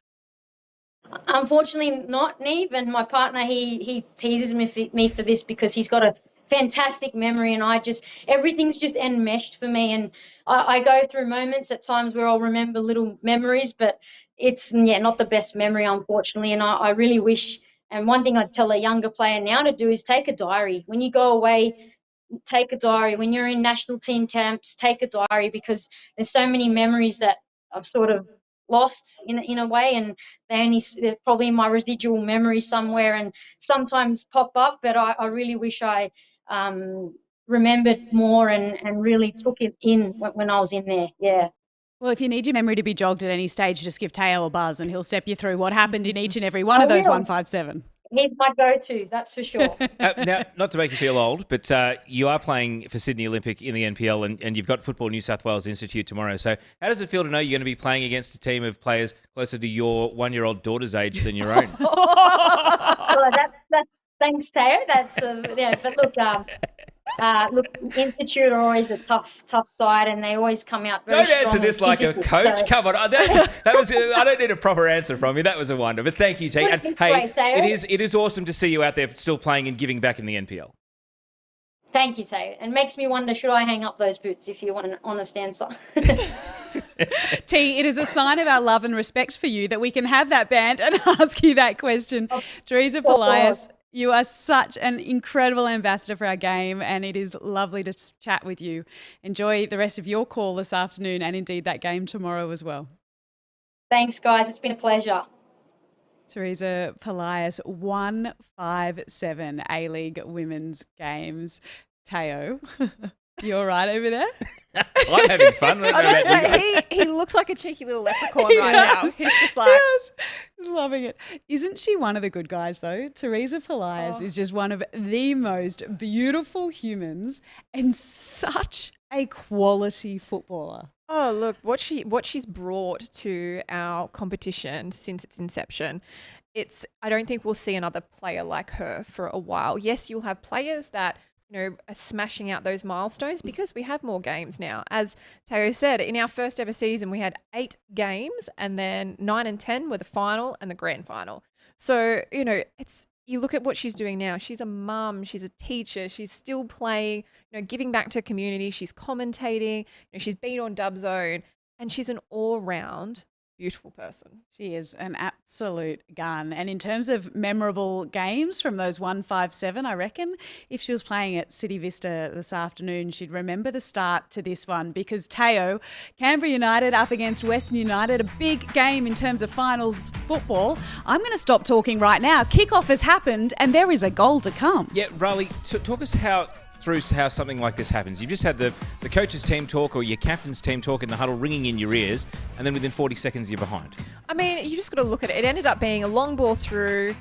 Unfortunately not, Neve, and my partner, he teases me for this because he's got a fantastic memory, and everything's just enmeshed for me, and I go through moments at times where I'll remember little memories, but it's not the best memory, unfortunately, and I really wish, and one thing I'd tell a younger player now to do is take a diary. When you go away, take a diary. When you're in national team camps, take a diary, because there's so many memories that I've sort of lost in a way, and they're probably in my residual memory somewhere and sometimes pop up, but I really wish I remembered more and really took it in when I was in there. Yeah. Well, if you need your memory to be jogged at any stage, just give Teo a buzz and he'll step you through what happened in each and every one of those 157. He's my go-to, that's for sure. Now, not to make you feel old, but you are playing for Sydney Olympic in the NPL, and you've got Football New South Wales Institute tomorrow. So how does it feel to know you're going to be playing against a team of players closer to your 1-year-old daughter's age than your own? Well, that's thanks, Teo. But look, Institute are always a tough side, and they always come out very strong. Don't answer this like a coach. So. Come on, that was. I don't need a proper answer from you. That was a wonder. But thank you, T. And hey, it is awesome to see you out there still playing and giving back in the NPL. Thank you, Teo. And makes me wonder, should I hang up those boots if you want an honest answer? T, it is a sign of our love and respect for you that we can have that band and ask you that question. Teresa Polias, you are such an incredible ambassador for our game, and it is lovely to chat with you. Enjoy the rest of your call this afternoon and indeed that game tomorrow as well. Thanks, guys. It's been a pleasure. Teresa Polias, 157 A-League women's games. Teo, you all right over there? I'm having fun. He looks like a cheeky little leprechaun right now. He's just like... He's loving it. Isn't she one of the good guys, though? Teresa Polias is just one of the most beautiful humans and such a quality footballer. Oh, look, what she's brought to our competition since its inception, I don't think we'll see another player like her for a while. Yes, you'll have players that are smashing out those milestones because we have more games now. As Teo said, in our first ever season, we had 8 games, and then 9 and 10 were the final and the grand final. So, you look at what she's doing now. She's a mum. She's a teacher. She's still playing, giving back to community. She's commentating. She's been on Dub Zone, and she's an all-round beautiful person. She is an absolute gun. And in terms of memorable games from those 157, I reckon if she was playing at City Vista this afternoon, she'd remember the start to this one, because Teo, Canberra United up against Western United, a big game in terms of finals football. I'm going to stop talking right now. Kickoff has happened and there is a goal to come. Yeah, Riley, talk us through how something like this happens. You've just had the coach's team talk or your captain's team talk in the huddle ringing in your ears, and then within 40 seconds you're behind. I mean, you just got to look at it. It ended up being a long ball through,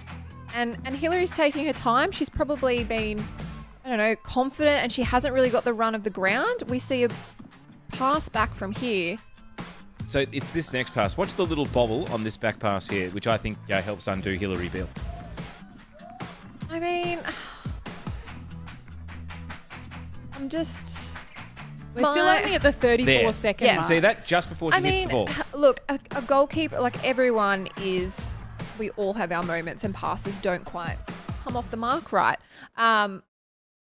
and Hillary's taking her time. She's probably been, confident, and she hasn't really got the run of the ground. We see a pass back from here. So it's this next pass. Watch the little bobble on this back pass here, which I think helps undo Hillary Bill. I mean... We're still only at the 34-second mark. See that? Just before she hits the ball. Look, a goalkeeper, like everyone is, we all have our moments and passes don't quite come off the mark right.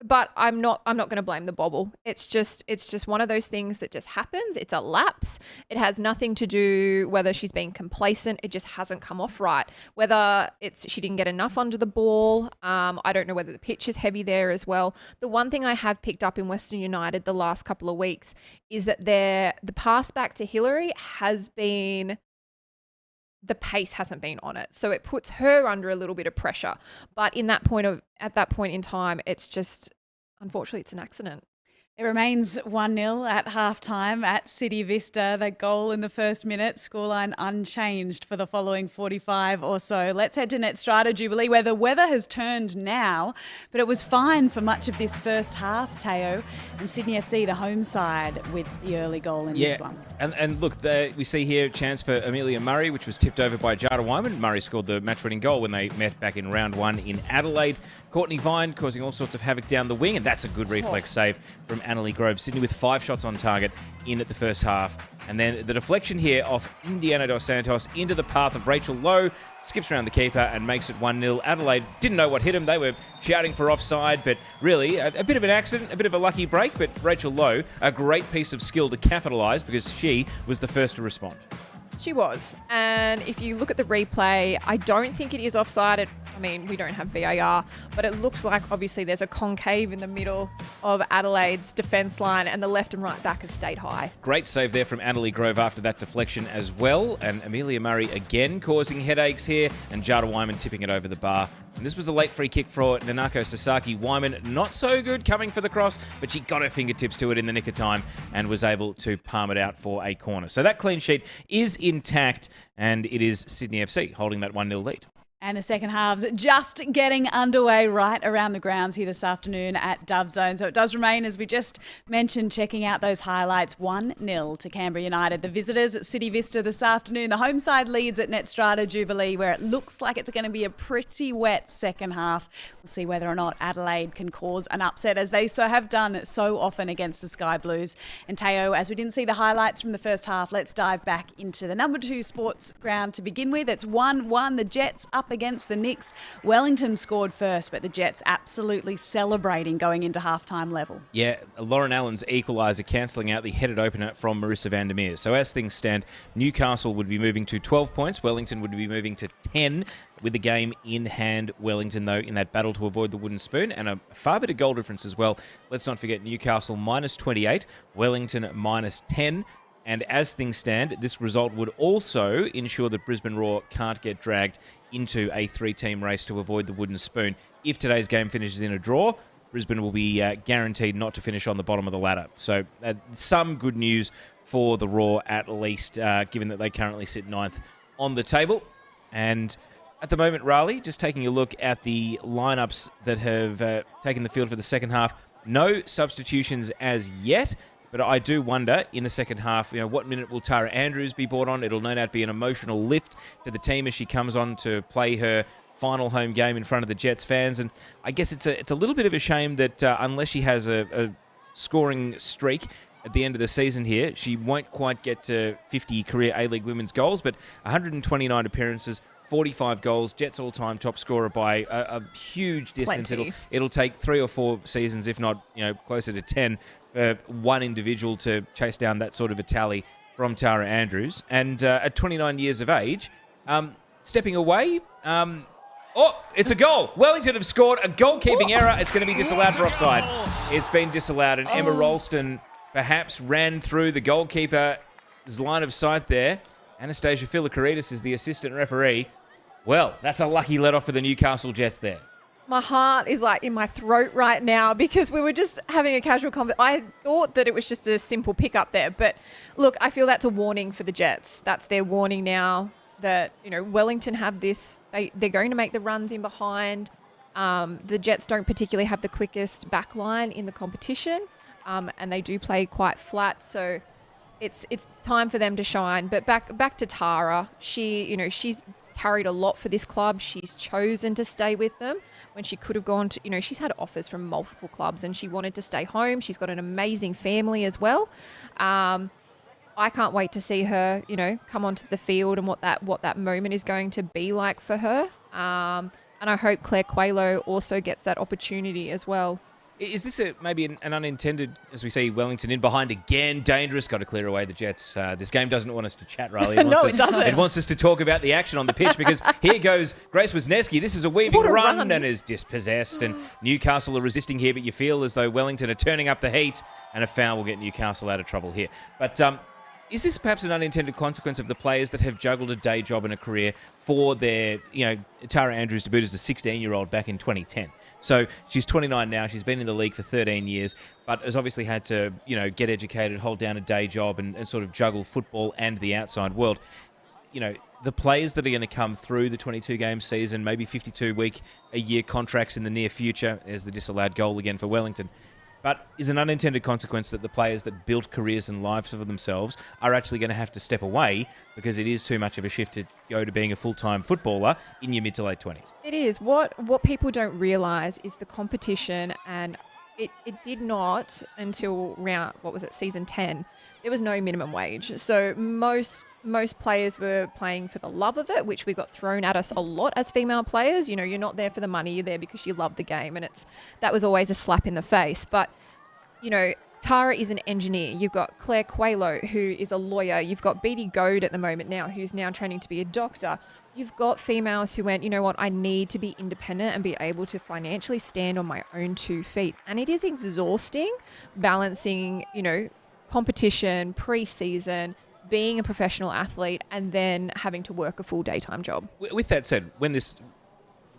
But I'm not going to blame the bobble. It's just one of those things that just happens. It's a lapse. It has nothing to do whether she's being complacent. It just hasn't come off right. Whether it's she didn't get enough under the ball. I don't know whether the pitch is heavy there as well. The one thing I have picked up in Western United the last couple of weeks is that the pass back to Hillary has been, the pace hasn't been on it. So it puts her under a little bit of pressure. But at that point in time, it's just, unfortunately, it's an accident. It remains 1-0 at halftime at City Vista. The goal in the first minute, scoreline unchanged for the following 45 or so. Let's head to Nat Strata Jubilee, where the weather has turned now, but it was fine for much of this first half, Teo. And Sydney FC, the home side, with the early goal in this one. And look, we see here a chance for Amelia Murray, which was tipped over by Jada Wyman. Murray scored the match-winning goal when they met back in round 1 in Adelaide. Courtney Vine causing all sorts of havoc down the wing, and that's a good reflex save from Annalie Grove. Sydney with 5 shots on target in at the first half. And then the deflection here off Indiana Dos Santos into the path of Rachel Lowe, skips around the keeper and makes it 1-0. Adelaide didn't know what hit them. They were shouting for offside, but really a bit of an accident, a bit of a lucky break. But Rachel Lowe, a great piece of skill to capitalise because she was the first to respond. She was. And if you look at the replay, I don't think it is offside. We don't have VAR, but it looks like obviously there's a concave in the middle of Adelaide's defence line and the left and right back have stayed high. Great save there from Annalie Grove after that deflection as well. And Amelia Murray again causing headaches here and Jada Wyman tipping it over the bar. And this was a late free kick for Nanako Sasaki. Wyman not so good coming for the cross, but she got her fingertips to it in the nick of time and was able to palm it out for a corner. So that clean sheet is intact and it is Sydney FC holding that 1-0 lead. And the second half's just getting underway right around the grounds here this afternoon at Dove Zone. So it does remain, as we just mentioned, checking out those highlights, 1-0 to Canberra United. The visitors at City Vista this afternoon. The home side leads at Nat Strata Jubilee, where it looks like it's going to be a pretty wet second half. We'll see whether or not Adelaide can cause an upset, as they have done so often against the Sky Blues. And Teo, as we didn't see the highlights from the first half, let's dive back into the number 2 sports ground to begin with. It's 1-1. The Jets up against the Knicks. Wellington scored first, but the Jets absolutely celebrating going into halftime level. Yeah, Lauren Allen's equaliser cancelling out the headed opener from Marissa van der Meer. So as things stand, Newcastle would be moving to 12 points. Wellington would be moving to 10 with the game in hand. Wellington, though, in that battle to avoid the wooden spoon and a far bit of goal difference as well. Let's not forget Newcastle minus 28, Wellington minus 10. And as things stand, this result would also ensure that Brisbane Roar can't get dragged into a 3-team race to avoid the wooden spoon. If today's game finishes in a draw, Brisbane will be guaranteed not to finish on the bottom of the ladder. So some good news for the Roar at least, given that they currently sit 9th on the table. And at the moment, Raleigh, just taking a look at the lineups that have taken the field for the second half, no substitutions as yet. But I do wonder, in the second half, what minute will Tara Andrews be brought on? It'll no doubt be an emotional lift to the team as she comes on to play her final home game in front of the Jets fans. And I guess it's a little bit of a shame that unless she has a scoring streak at the end of the season here, she won't quite get to 50 career A-League women's goals, but 129 appearances, 45 goals, Jets all-time top scorer by a huge distance. It'll take 3 or 4 seasons, if not closer to 10, for one individual to chase down that sort of a tally from Tara Andrews. And at 29 years of age, stepping away, it's a goal. Wellington have scored a goalkeeping error. It's going to be disallowed for offside. It's been disallowed, and Emma Ralston perhaps ran through the goalkeeper's line of sight there. Anastasia Philokaritis is the assistant referee. Well, that's a lucky let-off for the Newcastle Jets there. My heart is like in my throat right now because we were just having a casual conversation. I thought that it was just a simple pick-up there. But look, I feel that's a warning for the Jets. That's their warning now that, Wellington have this. They're going to make the runs in behind. The Jets don't particularly have the quickest back line in the competition. And they do play quite flat. So it's time for them to shine. But back to Tara. She's carried a lot for this club. She's chosen to stay with them when she could have gone to, she's had offers from multiple clubs and she wanted to stay home. She's got an amazing family as well. I can't wait to see her, come onto the field and what that moment is going to be like for her. And I hope Claire Coelho also gets that opportunity as well. Is this maybe an unintended, as we see Wellington in behind again, dangerous, got to clear away the Jets. This game doesn't want us to chat, Riley. No, it doesn't. It wants us to talk about the action on the pitch because here goes Grace Wisniewski. This is a weaving run and is dispossessed. And Newcastle are resisting here, but you feel as though Wellington are turning up the heat and a foul will get Newcastle out of trouble here. But is this perhaps an unintended consequence of the players that have juggled a day job and a career for their, Tara Andrews debuted as a 16-year-old back in 2010. So she's 29 now. She's been in the league for 13 years, but has obviously had to, get educated, hold down a day job and sort of juggle football and the outside world. The players that are going to come through the 22-game season, maybe 52-week-a-year contracts in the near future, there's the disallowed goal again for Wellington, but is an unintended consequence that the players that built careers and lives for themselves are actually going to have to step away because it is too much of a shift to go to being a full-time footballer in your mid to late 20s. It is. What people don't realise is the competition, and it did not until season 10. There was no minimum wage. So most players were playing for the love of it, which we got thrown at us a lot as female players. You're not there for the money, you're there because you love the game, and that was always a slap in the face. But Tara is an engineer. You've got Claire Coelho, who is a lawyer. You've got Beattie Goad at the moment now, who's now training to be a doctor. You've got females who went, you know what, I need to be independent and be able to financially stand on my own 2 feet. And it is exhausting balancing, competition, pre-season, being a professional athlete, and then having to work a full daytime job. With that said, when this...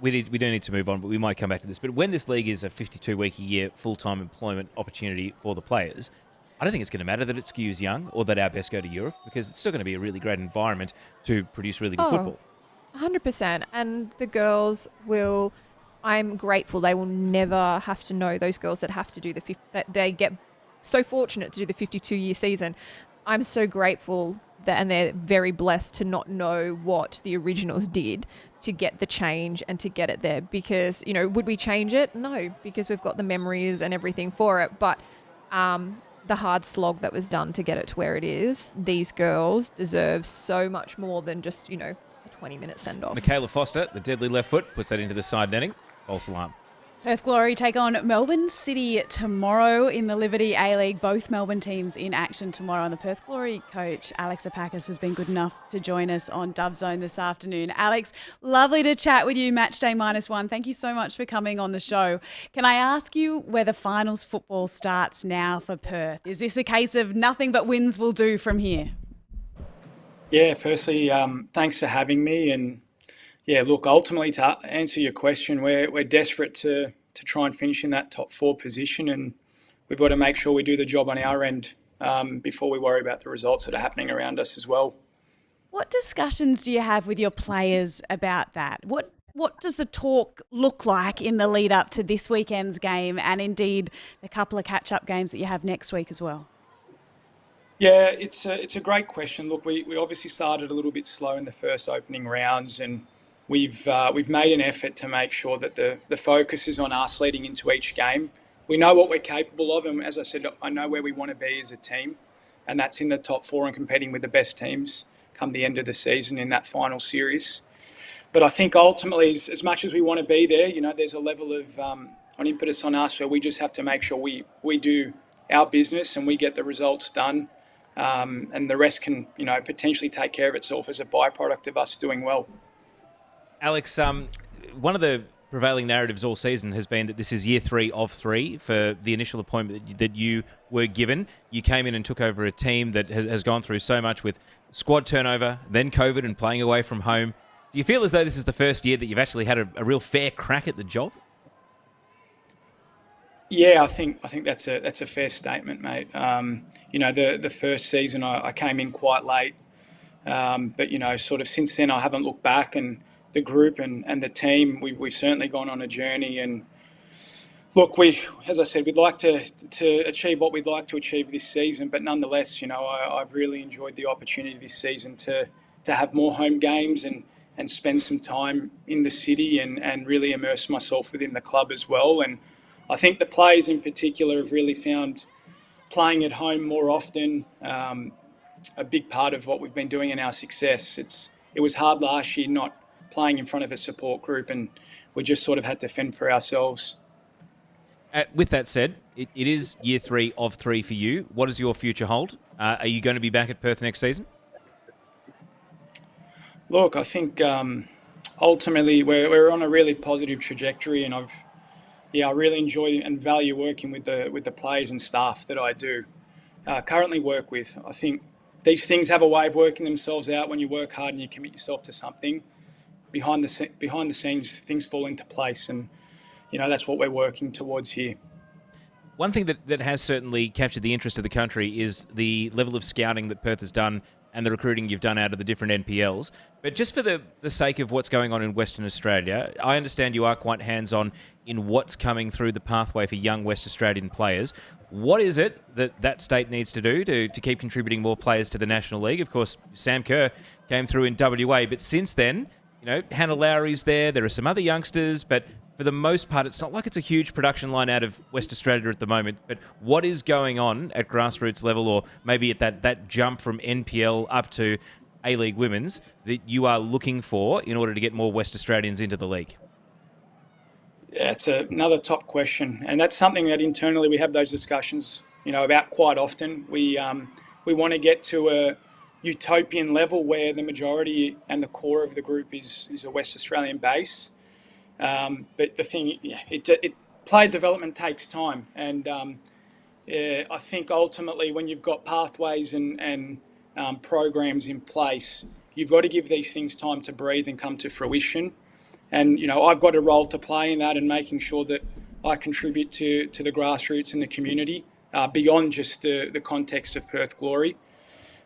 We do need to move on, but we might come back to this. But when this league is a 52-week-a-year full-time employment opportunity for the players, I don't think it's going to matter that it skews young or that our best go to Europe, because it's still going to be a really great environment to produce really good football. 100%. And the girls will... I'm grateful they will never have to know, those girls that have to do that they get so fortunate to do the 52-year season. I'm so grateful and they're very blessed to not know what the originals did to get the change and to get it there. Because, would we change it? No, because we've got the memories and everything for it. But the hard slog that was done to get it to where it is, these girls deserve so much more than just, a 20-minute send-off. Michaela Foster, the deadly left foot, puts that into the side netting. False alarm. Perth Glory take on Melbourne City tomorrow in the Liberty A-League. Both Melbourne teams in action tomorrow. And the Perth Glory coach, Alex Apakis, has been good enough to join us on Dub Zone this afternoon. Alex, lovely to chat with you, match day -1. Thank you so much for coming on the show. Can I ask you where the finals football starts now for Perth? Is this a case of nothing but wins will do from here? Yeah, firstly, thanks for having me. And yeah, look, ultimately to answer your question, we're desperate to try and finish in that top 4 position, and we've got to make sure we do the job on our end before we worry about the results that are happening around us as well. What discussions do you have with your players about that? What does the talk look like in the lead up to this weekend's game, and indeed the couple of catch-up games that you have next week as well? Yeah, it's a great question. Look, we obviously started a little bit slow in the first opening rounds, and we've made an effort to make sure that the focus is on us leading into each game. We know what we're capable of, and as I said, I know where we want to be as a team, and that's in the top 4 and competing with the best teams come the end of the season in that final series. But I think ultimately, as much as we want to be there, there's a level of an impetus on us where we just have to make sure we do our business and we get the results done, and the rest can potentially take care of itself as a byproduct of us doing well. Alex, one of the prevailing narratives all season has been that this is year 3 of 3 for the initial appointment that you were given. You came in and took over a team that has gone through so much with squad turnover, then COVID and playing away from home. Do you feel as though this is the first year that you've actually had a real fair crack at the job? Yeah, I think that's a fair statement, mate. The first season I came in quite late, but sort of since then I haven't looked back, and the group and the team, we've certainly gone on a journey. And look, as I said, we'd like to achieve what we'd like to achieve this season, but nonetheless, I've really enjoyed the opportunity this season to have more home games and spend some time in the city and really immerse myself within the club as well. And I think the players in particular have really found playing at home more often a big part of what we've been doing in our success. It was hard last year not playing in front of a support group, and we just sort of had to fend for ourselves. With that said, it is year 3 of 3 for you. What does your future hold? Are you going to be back at Perth next season? Look, I think ultimately we're on a really positive trajectory, and I really enjoy and value working with the players and staff that I do currently work with. I think these things have a way of working themselves out when you work hard and you commit yourself to something. Behind the scenes, things fall into place, and that's what we're working towards here. One thing that has certainly captured the interest of the country is the level of scouting that Perth has done and the recruiting you've done out of the different NPLs. But just for the sake of what's going on in Western Australia, I understand you are quite hands-on in what's coming through the pathway for young West Australian players. What is it that state needs to do to keep contributing more players to the National League? Of course, Sam Kerr came through in WA, but since then, Hannah Lowry's there. There are some other youngsters, but for the most part, it's not like it's a huge production line out of West Australia at the moment. But what is going on at grassroots level, or maybe at that jump from NPL up to A-League Women's, that you are looking for in order to get more West Australians into the league? Yeah, it's another top question, and that's something that internally we have those discussions, about quite often. We want to get to a utopian level where the majority and the core of the group is a West Australian base. But the thing, player development takes time, and I think ultimately when you've got pathways and programs in place, you've got to give these things time to breathe and come to fruition. And I've got a role to play in that, and making sure that I contribute to the grassroots and the community beyond just the context of Perth Glory.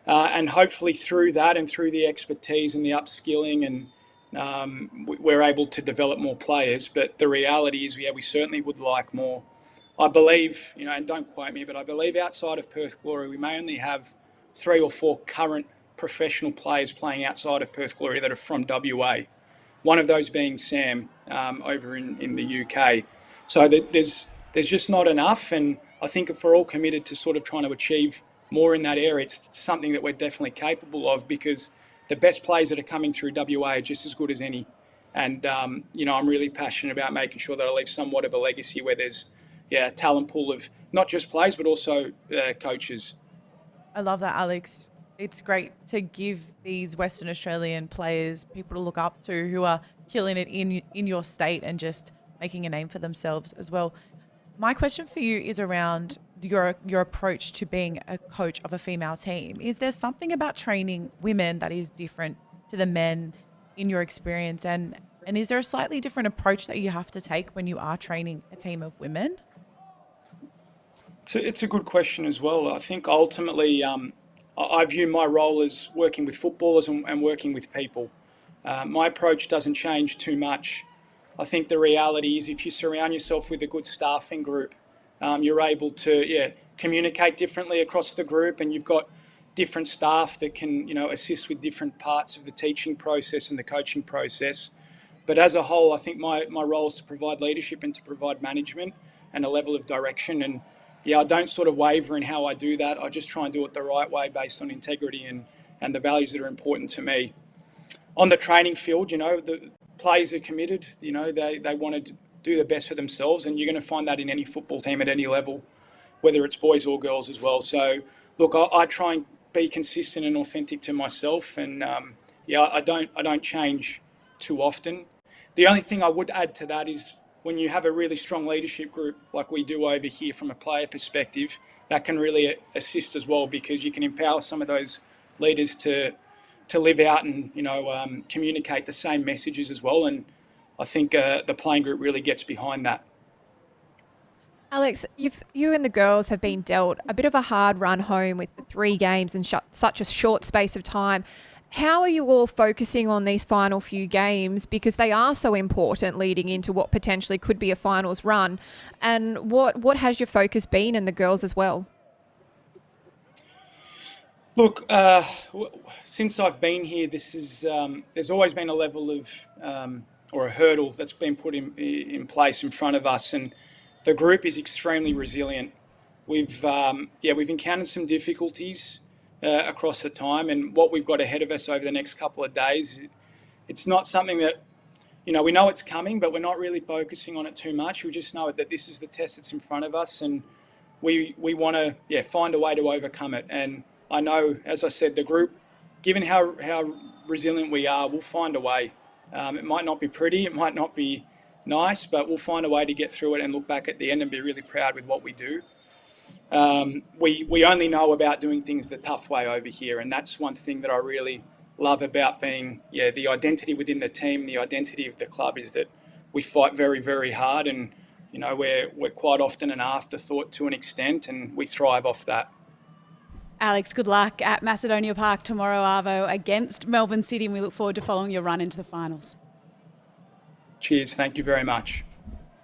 And hopefully through that and through the expertise and the upskilling, and we're able to develop more players. But the reality is, we certainly would like more. I believe, and don't quote me, but I believe outside of Perth Glory, we may only have 3 or 4 current professional players playing outside of Perth Glory that are from WA. One of those being Sam over in the UK. So there's just not enough. And I think if we're all committed to sort of trying to achieve more in that area, it's something that we're definitely capable of, because the best players that are coming through WA are just as good as any. And, I'm really passionate about making sure that I leave somewhat of a legacy where there's a talent pool of not just players, but also coaches. I love that, Alex. It's great to give these Western Australian players people to look up to who are killing it in your state and just making a name for themselves as well. My question for you is around your approach to being a coach of a female team. Is there something about training women that is different to the men in your experience? And is there a slightly different approach that you have to take when you are training a team of women? It's a good question as well. I think ultimately I view my role as working with footballers and working with people. My approach doesn't change too much. I think the reality is, if you surround yourself with a good staffing group, you're able to communicate differently across the group, and you've got different staff that can assist with different parts of the teaching process and the coaching process. But as a whole, I think my role is to provide leadership and to provide management and a level of direction. And I don't sort of waver in how I do that. I just try and do it the right way based on integrity and the values that are important to me. On the training field, the players are committed. They want to do the best for themselves, and you're going to find that in any football team at any level, whether it's boys or girls as well. So, look, I try and be consistent and authentic to myself, and I don't change too often. The only thing I would add to that is, when you have a really strong leadership group like we do over here from a player perspective, that can really assist as well, because you can empower some of those leaders to live out and communicate the same messages as well. And I think the playing group really gets behind that. Alex, you and the girls have been dealt a bit of a hard run home with the 3 games in such a short space of time. How are you all focusing on these final few games, because they are so important leading into what potentially could be a finals run? And what has your focus been, and the girls as well? Look, since I've been here, this is there's always been a level of or a hurdle that's been put in place in front of us, and the group is extremely resilient. We've encountered some difficulties across the time, and what we've got ahead of us over the next couple of days, it's not something that we know it's coming, but we're not really focusing on it too much. We just know that this is the test that's in front of us, and we want to find a way to overcome it. And I know, as I said, the group, given how resilient we are, we'll find a way. It might not be pretty, it might not be nice, but we'll find a way to get through it and look back at the end and be really proud with what we do. We only know about doing things the tough way over here, and that's one thing that I really love about being, the identity within the team, the identity of the club is that we fight very, very hard, and we're quite often an afterthought to an extent, and we thrive off that. Alex, good luck at Macedonia Park tomorrow, Arvo, against Melbourne City, and we look forward to following your run into the finals. Cheers, thank you very much.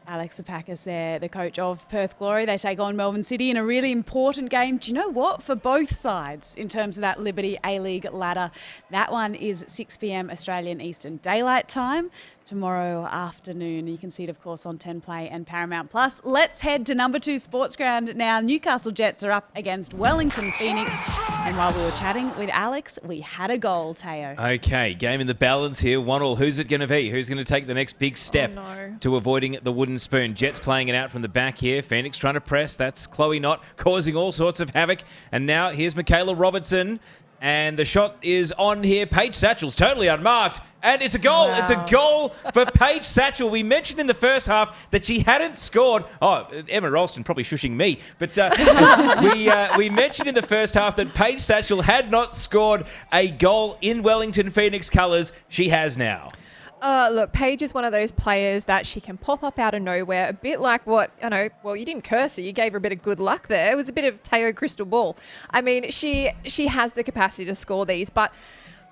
Alex Apakis there, the coach of Perth Glory. They take on Melbourne City in a really important game. Do you know what? For both sides, in terms of that Liberty A-League ladder, that one is 6 p.m. Australian Eastern Daylight Time tomorrow afternoon. You can see it, of course, on 10 Play and Paramount Plus. Let's head to number 2 Sports Ground now. Newcastle Jets are up against Wellington Phoenix. And while we were chatting with Alex, we had a goal, Teo. Okay, game in the balance here. 1-1. Who's it going to be? Who's going to take the next big step to avoiding the wooden spoon? Jets playing it out from the back here. Phoenix trying to press. That's Chloe Knott causing all sorts of havoc. And now here's Michaela Robertson. And the shot is on here. Paige Satchel's totally unmarked. And it's a goal. Wow. It's a goal for Paige Satchel. We mentioned in the first half that she hadn't scored. Oh, Emma Ralston probably shushing me. But we mentioned in the first half that Paige Satchel had not scored a goal in Wellington Phoenix colours. She has now. Look, Paige is one of those players that she can pop up out of nowhere, a bit like what, well, you didn't curse her, you gave her a bit of good luck there. It was a bit of Teo crystal ball. I mean, she has the capacity to score these, but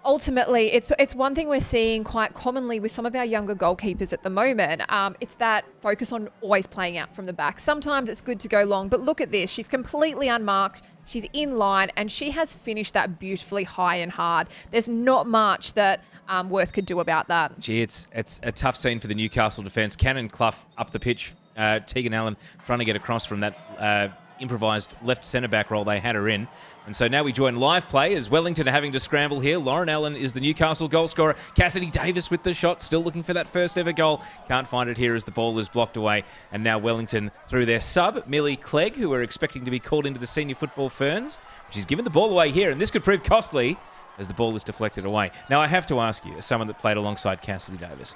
ultimately, it's one thing we're seeing quite commonly with some of our younger goalkeepers at the moment. It's that focus on always playing out from the back. Sometimes it's good to go long, but look at this. She's completely unmarked. She's in line, and she has finished that beautifully high and hard. There's not much that Worth could do about that. Gee, it's a tough scene for the Newcastle defence. Cannon Clough up the pitch. Tegan Allen trying to get across from that improvised left centre-back role they had her in. And so now we join live play as Wellington are having to scramble here. Lauren Allen is the Newcastle goal scorer. Cassidy Davis with the shot, still looking for that first ever goal. Can't find it here as the ball is blocked away. And now Wellington through their sub, Millie Clegg, who are expecting to be called into the Senior Football Ferns. She's given the ball away here, and this could prove costly as the ball is deflected away. Now I have to ask you, as someone that played alongside Cassidy Davis,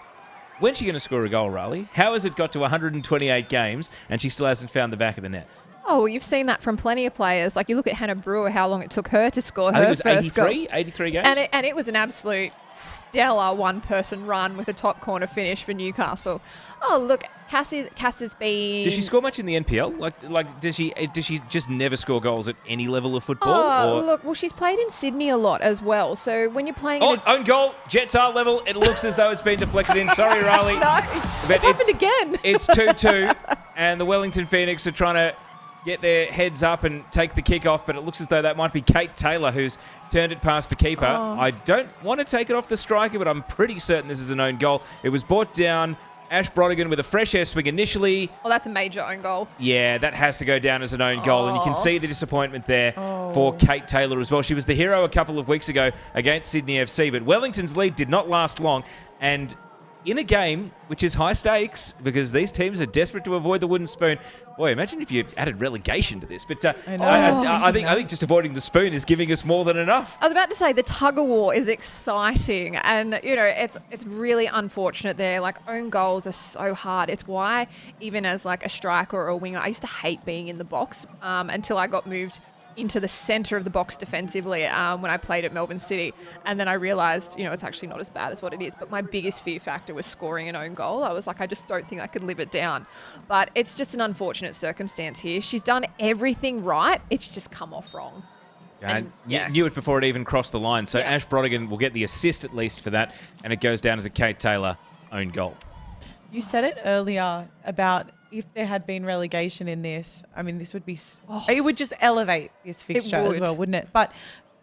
when's she going to score a goal, Riley? How has it got to 128 games and she still hasn't found the back of the net? Oh, well, you've seen that from plenty of players. Like, you look at Hannah Brewer, how long it took her to score her first goal. 83 games? And it was an absolute stellar one-person run with a top corner finish for Newcastle. Oh, look, Cass has been... Does she score much in the NPL? Like, does she just never score goals at any level of football? Look, well, she's played in Sydney a lot as well. So when you're playing... Own goal. Jets are level. It looks as though it's been deflected in. Sorry, Riley. No, it's happened again. It's 2-2, and the Wellington Phoenix are trying to get their heads up and take the kick off, but it looks as though that might be Kate Taylor who's turned it past the keeper. I don't want to take it off the striker, but I'm pretty certain this is an own goal. It was brought down. Ash Brodigan with a fresh air swing initially. Well, that's a major own goal. Yeah, that has to go down as an own goal, and you can see the disappointment there for Kate Taylor as well. She was the hero a couple of weeks ago against Sydney FC, but Wellington's lead did not last long, and in a game which is high stakes because these teams are desperate to avoid the wooden spoon. Boy, imagine if you added relegation to this. But I think just avoiding the spoon is giving us more than enough. I was about to say the tug of war is exciting, and it's really unfortunate there. Like, own goals are so hard. It's why even as like a striker or a winger, I used to hate being in the box until I got moved into the centre of the box defensively when I played at Melbourne City. And then I realised, it's actually not as bad as what it is. But my biggest fear factor was scoring an own goal. I was like, I just don't think I could live it down. But it's just an unfortunate circumstance here. She's done everything right. It's just come off wrong. And knew it before it even crossed the line. So Ash Brodigan will get the assist at least for that. And it goes down as a Kate Taylor own goal. You said it earlier about if there had been relegation in this, I mean, this would be... it would just elevate this fixture as well, wouldn't it? But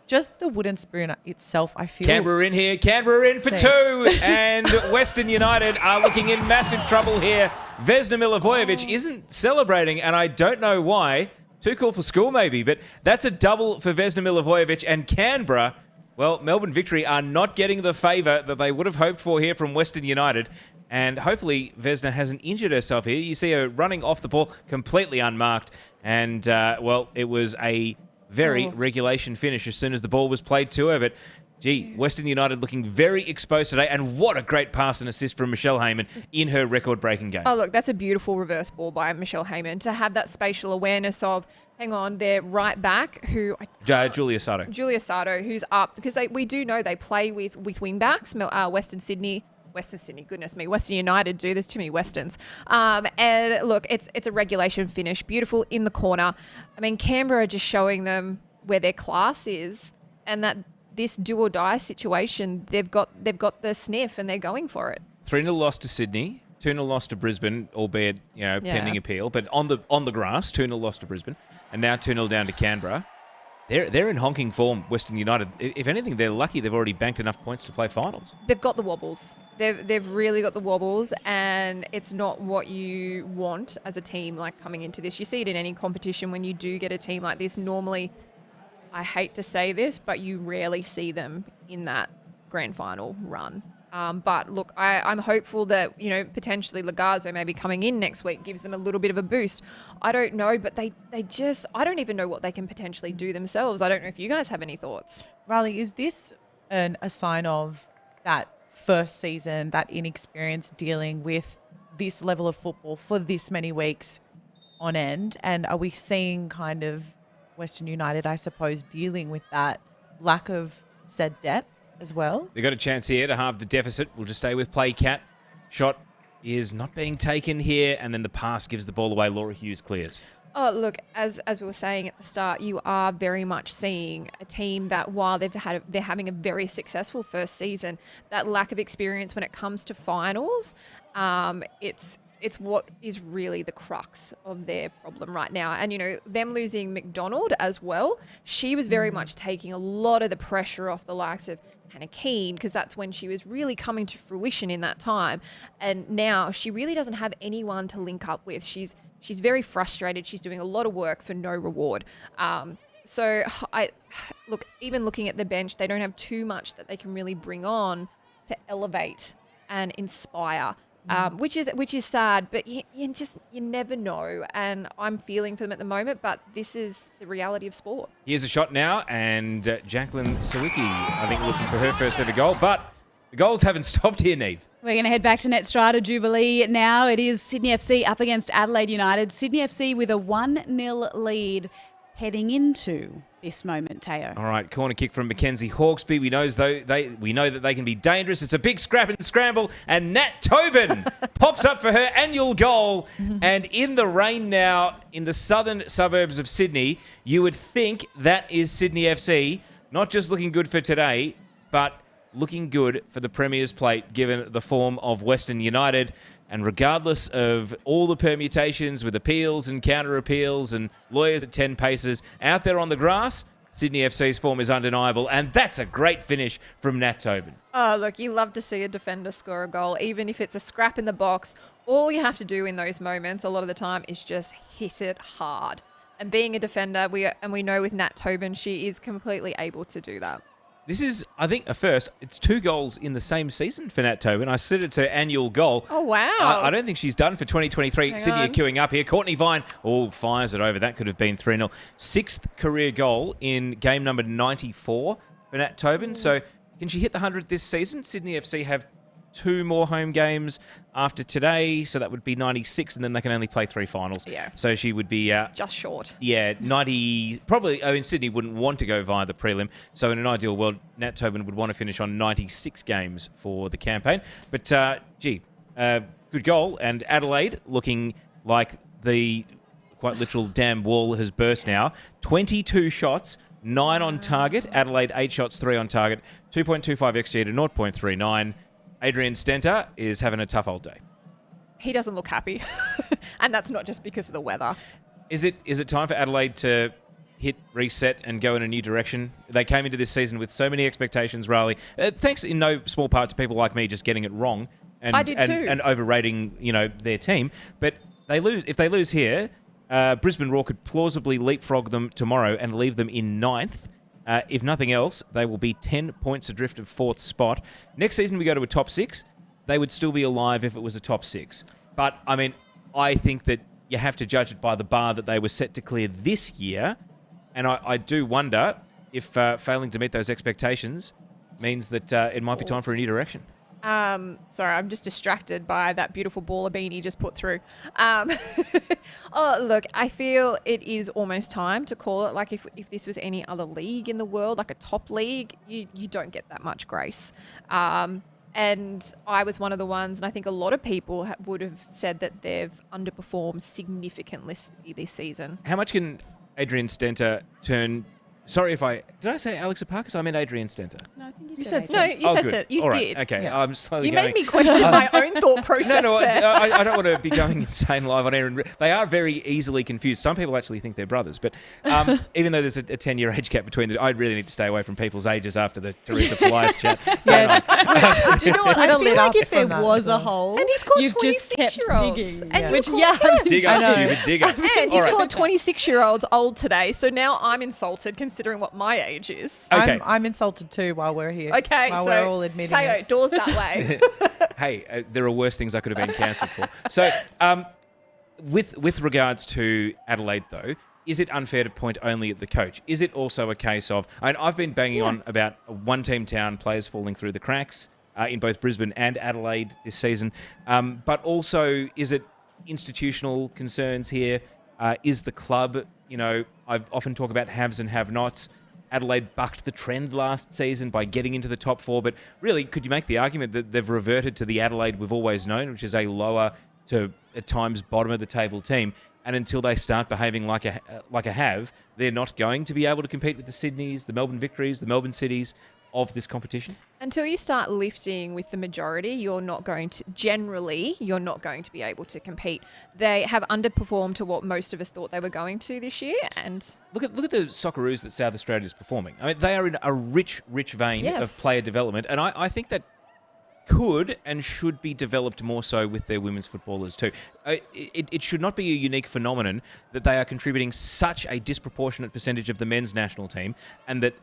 just the wooden spoon itself, I feel... Canberra in here. Canberra in for 2. And Western United are looking in massive trouble here. Vesna Milivojevic isn't celebrating, and I don't know why. Too cool for school, maybe. But that's a double for Vesna Milivojevic. And Canberra... Well, Melbourne Victory are not getting the favour that they would have hoped for here from Western United. And hopefully Vesna hasn't injured herself here. You see her running off the ball completely unmarked. And, well, it was a very regulation finish as soon as the ball was played to her. But, gee, Western United looking very exposed today. And what a great pass and assist from Michelle Heyman in her record-breaking game. Oh, look, that's a beautiful reverse ball by Michelle Heyman to have that spatial awareness of, hang on, their right back, who... Julia Sato. Julia Sato, who's up, because we do know they play with wing backs, Western Sydney, goodness me, Western United do. There's too many Westerns. And look, it's a regulation finish. Beautiful in the corner. I mean, Canberra just showing them where their class is, and that this do or die situation, they've got the sniff and they're going for it. 3-0 loss to Sydney, 2-0 loss to Brisbane, albeit, pending appeal, but on the grass, 2-0 loss to Brisbane, and now 2-0 down to Canberra. They're in honking form, Western United. If anything, they're lucky they've already banked enough points to play finals. They've got the wobbles. They've really got the wobbles, and it's not what you want as a team like coming into this. You see it in any competition when you do get a team like this. Normally, I hate to say this, but you rarely see them in that grand final run. But look, I'm hopeful that, potentially Lagazzo maybe coming in next week gives them a little bit of a boost. I don't know, but they just, I don't even know what they can potentially do themselves. I don't know if you guys have any thoughts. Riley, is this a sign of that first season, that inexperience dealing with this level of football for this many weeks on end? And are we seeing kind of Western United, I suppose, dealing with that lack of said depth as well? They've got a chance here to halve the deficit. We'll just stay with play, Cat. Shot is not being taken here, and then the pass gives the ball away. Laura Hughes clears. Oh, look, as we were saying at the start, you are very much seeing a team that while they're having a very successful first season, that lack of experience when it comes to finals, it's what is really the crux of their problem right now. And, them losing McDonald as well, she was very much taking a lot of the pressure off the likes of Hannah Keane, because that's when she was really coming to fruition in that time. And now she really doesn't have anyone to link up with. She's very frustrated. She's doing a lot of work for no reward. So even looking at the bench, they don't have too much that they can really bring on to elevate and inspire. Which is sad, but you never know. And I'm feeling for them at the moment, but this is the reality of sport. Here's a shot now, and Jacqueline Sawicki, I think, looking for her first ever goal. But the goals haven't stopped here, Neve. We're going to head back to Net Strata Jubilee now. It is Sydney FC up against Adelaide United. Sydney FC with a 1-0 lead heading into this moment, Teo. All right, corner kick from Mackenzie Hawkesby. We know that they can be dangerous. It's a big scrap and scramble, and Nat Tobin pops up for her annual goal. And in the rain now in the southern suburbs of Sydney, you would think that is Sydney FC, not just looking good for today, but looking good for the Premier's Plate, given the form of Western United. And regardless of all the permutations with appeals and counter appeals and lawyers at 10 paces, out there on the grass, Sydney FC's form is undeniable. And that's a great finish from Nat Tobin. Oh, look, you love to see a defender score a goal, even if it's a scrap in the box. All you have to do in those moments, a lot of the time, is just hit it hard. And being a defender, we know with Nat Tobin, she is completely able to do that. This is, I think, a first. It's 2 goals in the same season for Nat Tobin. I said it's her annual goal. Oh, wow. I don't think she's done for 2023. Hang Sydney on. are queuing up here. Courtney Vine, fires it over. That could have been 3-0. 6th career goal in game number 94 for Nat Tobin. So can she hit the 100 this season? Sydney FC have 2 more home games after today, so that would be 96, and then they can only play 3 finals. Yeah. So she would be... just short. Yeah, 90... Probably, Sydney wouldn't want to go via the prelim, so in an ideal world, Nat Tobin would want to finish on 96 games for the campaign. But, good goal, and Adelaide looking like the quite literal damn wall has burst now. 22 shots, 9 on target. Adelaide, 8 shots, 3 on target. 2.25 XG to 0.39. Adrian Stenter is having a tough old day. He doesn't look happy. And that's not just because of the weather. Is it time for Adelaide to hit reset and go in a new direction? They came into this season with so many expectations, Riley. Thanks in no small part to people like me just getting it wrong and I did too. And overrating, their team. But if they lose here, Brisbane Roar could plausibly leapfrog them tomorrow and leave them in 9th. If nothing else, they will be 10 points adrift of 4th spot. Next season, we go to a top 6. they would still be alive if it was a top 6. But, I mean, I think that you have to judge it by the bar that they were set to clear this year. And I do wonder if failing to meet those expectations means that it might be time for a new direction. Sorry, I'm just distracted by that beautiful baller beanie just put through. Oh, look, I feel it is almost time to call it. Like if this was any other league in the world, like a top league, you don't get that much grace. And I was one of the ones, and I think a lot of people would have said that they've underperformed significantly this season. How much can Adrian Stenter turn... Sorry if I... Did I say Alex Apakas? I meant Adrian Stenter. No, I think you said no. You said good. You All did. Right. Okay, Yeah. I'm slowly You going... made me question my own thought process. No, there. I don't want to be going insane live on air. And they are very easily confused. Some people actually think they're brothers, but even though there's a 10-year age gap between them, I really need to stay away from people's ages after the Teresa Polias chat. Yeah. Do you know what? I feel like if there was a And hole, he's called you've just kept 26-year-olds. digging. And Which, you're Dig up, stupid, dig up. And All he's right. called 26-year-olds old today, so now I'm insulted considering what my age is. Okay. I'm insulted too while we're here. Okay, while so we're all admitting Teo, it. doors that way. Hey, there are worse things I could have been cancelled for. So, with regards to Adelaide, though, is it unfair to point only at the coach? Is it also a case of... I've been banging on about one-team town players falling through the cracks in both Brisbane and Adelaide this season. But also, is it institutional concerns here? Is the club... I've often talk about haves and have-nots. Adelaide bucked the trend last season by getting into the top 4, but really, could you make the argument that they've reverted to the Adelaide we've always known, which is a lower to, at times, bottom of the table team, and until they start behaving like a have, they're not going to be able to compete with the Sydneys, the Melbourne Victories, the Melbourne Cities of this competition? Until you start lifting with the majority, you're not going to be able to compete. They have underperformed to what most of us thought they were going to this year. And look at the Socceroos that South Australia is performing. I mean, they are in a rich vein of player development, and I think that could and should be developed more so with their women's footballers too. It should not be a unique phenomenon that they are contributing such a disproportionate percentage of the men's national team, and that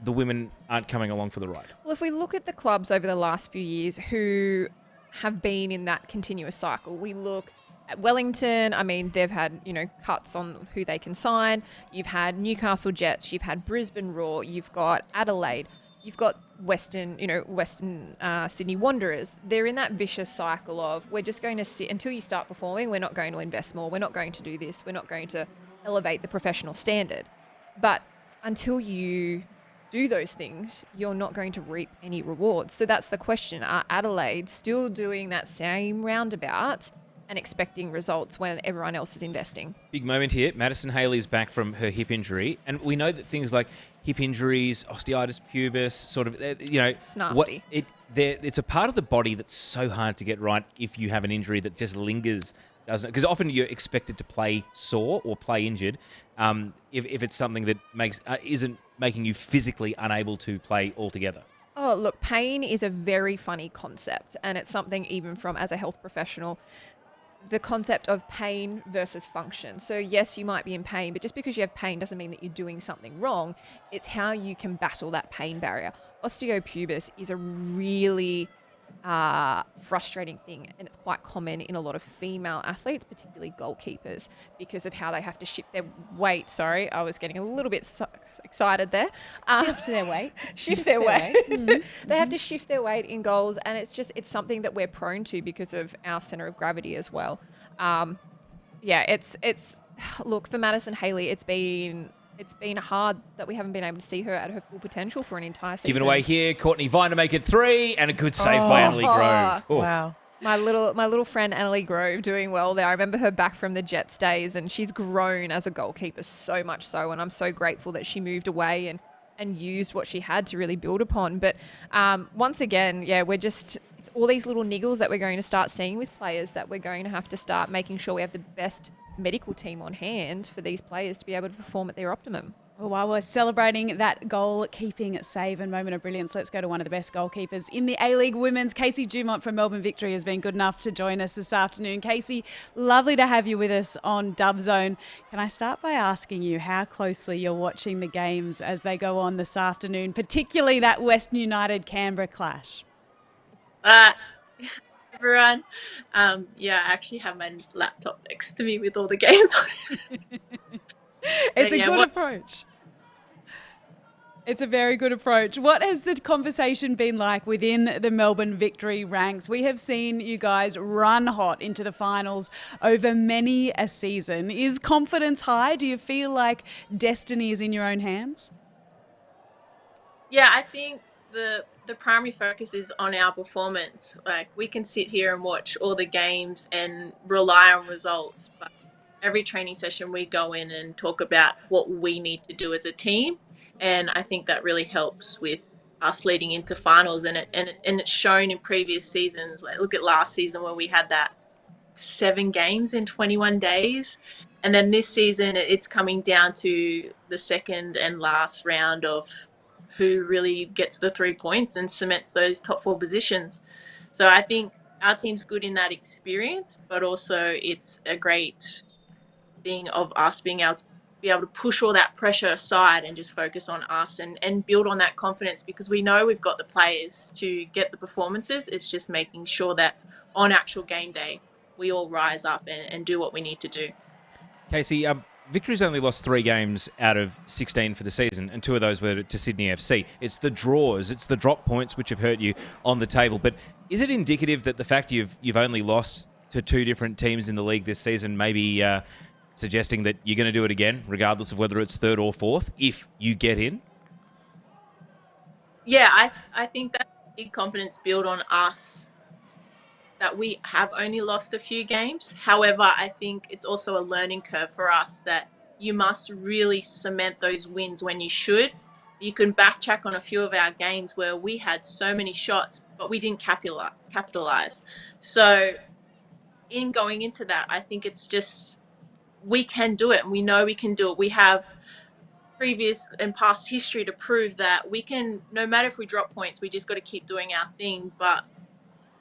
the women aren't coming along for the ride. Well, if we look at the clubs over the last few years who have been in that continuous cycle, we look at Wellington. I mean, they've had, cuts on who they can sign. You've had Newcastle Jets. You've had Brisbane Roar. You've got Adelaide. You've got Western Sydney Wanderers. They're in that vicious cycle of, we're just going to sit until you start performing. We're not going to invest more. We're not going to do this. We're not going to elevate the professional standard. But until you do those things, you're not going to reap any rewards. So that's the question. Are Adelaide still doing that same roundabout and expecting results when everyone else is investing? Big moment here. Madison Haley's back from her hip injury. And we know that things like hip injuries, osteitis pubis, sort of, It's nasty. It's a part of the body that's so hard to get right if you have an injury that just lingers, doesn't it? Because often you're expected to play sore or play injured if it's something that isn't making you physically unable to play altogether. Oh, look, pain is a very funny concept, and it's something even from as a health professional, the concept of pain versus function. So yes, you might be in pain, but just because you have pain doesn't mean that you're doing something wrong. It's how you can battle that pain barrier. Osteopubis is a really frustrating thing, and it's quite common in a lot of female athletes, particularly goalkeepers, because of how they have to shift their weight. Sorry, I was getting a little bit excited there. Shift their weight. Shift their weight. They have to shift their weight in goals, and it's something that we're prone to because of our center of gravity as well. Look, for Madison Haley, it's been hard that we haven't been able to see her at her full potential for an entire season. Given away here, Courtney Vine to make it 3, and a good save by Annalie Grove. Oh. Wow. My little friend Annalie Grove doing well there. I remember her back from the Jets days, and she's grown as a goalkeeper so much so, and I'm so grateful that she moved away and used what she had to really build upon. But once again, it's all these little niggles that we're going to start seeing with players that we're going to have to start making sure we have the best medical team on hand for these players to be able to perform at their optimum. Well, while we're celebrating that goal-keeping save and moment of brilliance, let's go to one of the best goalkeepers in the A-League Women's. Casey Dumont from Melbourne Victory has been good enough to join us this afternoon. Casey, lovely to have you with us on Dub Zone. Can I start by asking you how closely you're watching the games as they go on this afternoon, particularly that Western United-Canberra clash? everyone. Yeah, I actually have my laptop next to me with all the games on it. It's a good approach. It's a very good approach. What has the conversation been like within the Melbourne Victory ranks? We have seen you guys run hot into the finals over many a season. Is confidence high? Do you feel like destiny is in your own hands? Yeah, I think the primary focus is on our performance. Like, we can sit here and watch all the games and rely on results, but every training session we go in and talk about what we need to do as a team. And I think that really helps with us leading into finals, and it's shown in previous seasons. Like, look at last season where we had that 7 games in 21 days. And then this season it's coming down to the second and last round of who really gets the 3 points and cements those top 4 positions. So I think our team's good in that experience, but also it's a great thing of us being able to push all that pressure aside and just focus on us and build on that confidence, because we know we've got the players to get the performances. It's just making sure that on actual game day we all rise up and do what we need to do. Casey, Victory's only lost 3 games out of 16 for the season, and 2 of those were to Sydney FC. It's the draws, it's the drop points which have hurt you on the table. But is it indicative that the fact you've only lost to 2 different teams in the league this season maybe suggesting that you're going to do it again, regardless of whether it's 3rd or 4th, if you get in? Yeah, I think that big confidence built on us, that we have only lost a few games. However, I think it's also a learning curve for us that you must really cement those wins when you should. You can backtrack on a few of our games where we had so many shots, but we didn't capitalize. So in going into that, I think it's just, we can do it, and we know we can do it. We have previous and past history to prove that we can, no matter if we drop points, we just got to keep doing our thing. But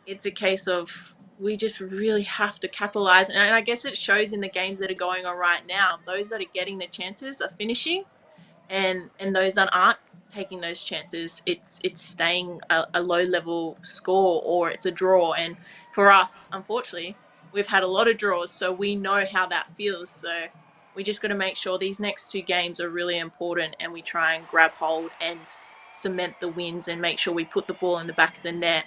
it's a case of we just really have to capitalize. And I guess it shows in the games that are going on right now. Those that are getting the chances are finishing, and those that aren't taking those chances, it's staying a low level score, or it's a draw. And for us, unfortunately, we've had a lot of draws, so we know how that feels. So we just got to make sure these next 2 games are really important, and we try and grab hold and cement the wins and make sure we put the ball in the back of the net.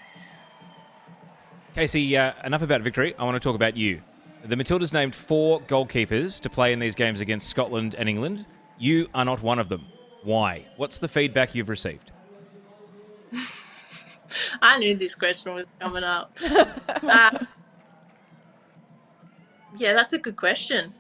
Casey, enough about Victory. I want to talk about you. The Matildas named 4 goalkeepers to play in these games against Scotland and England. You are not one of them. Why? What's the feedback you've received? I knew this question was coming up. Yeah, that's a good question.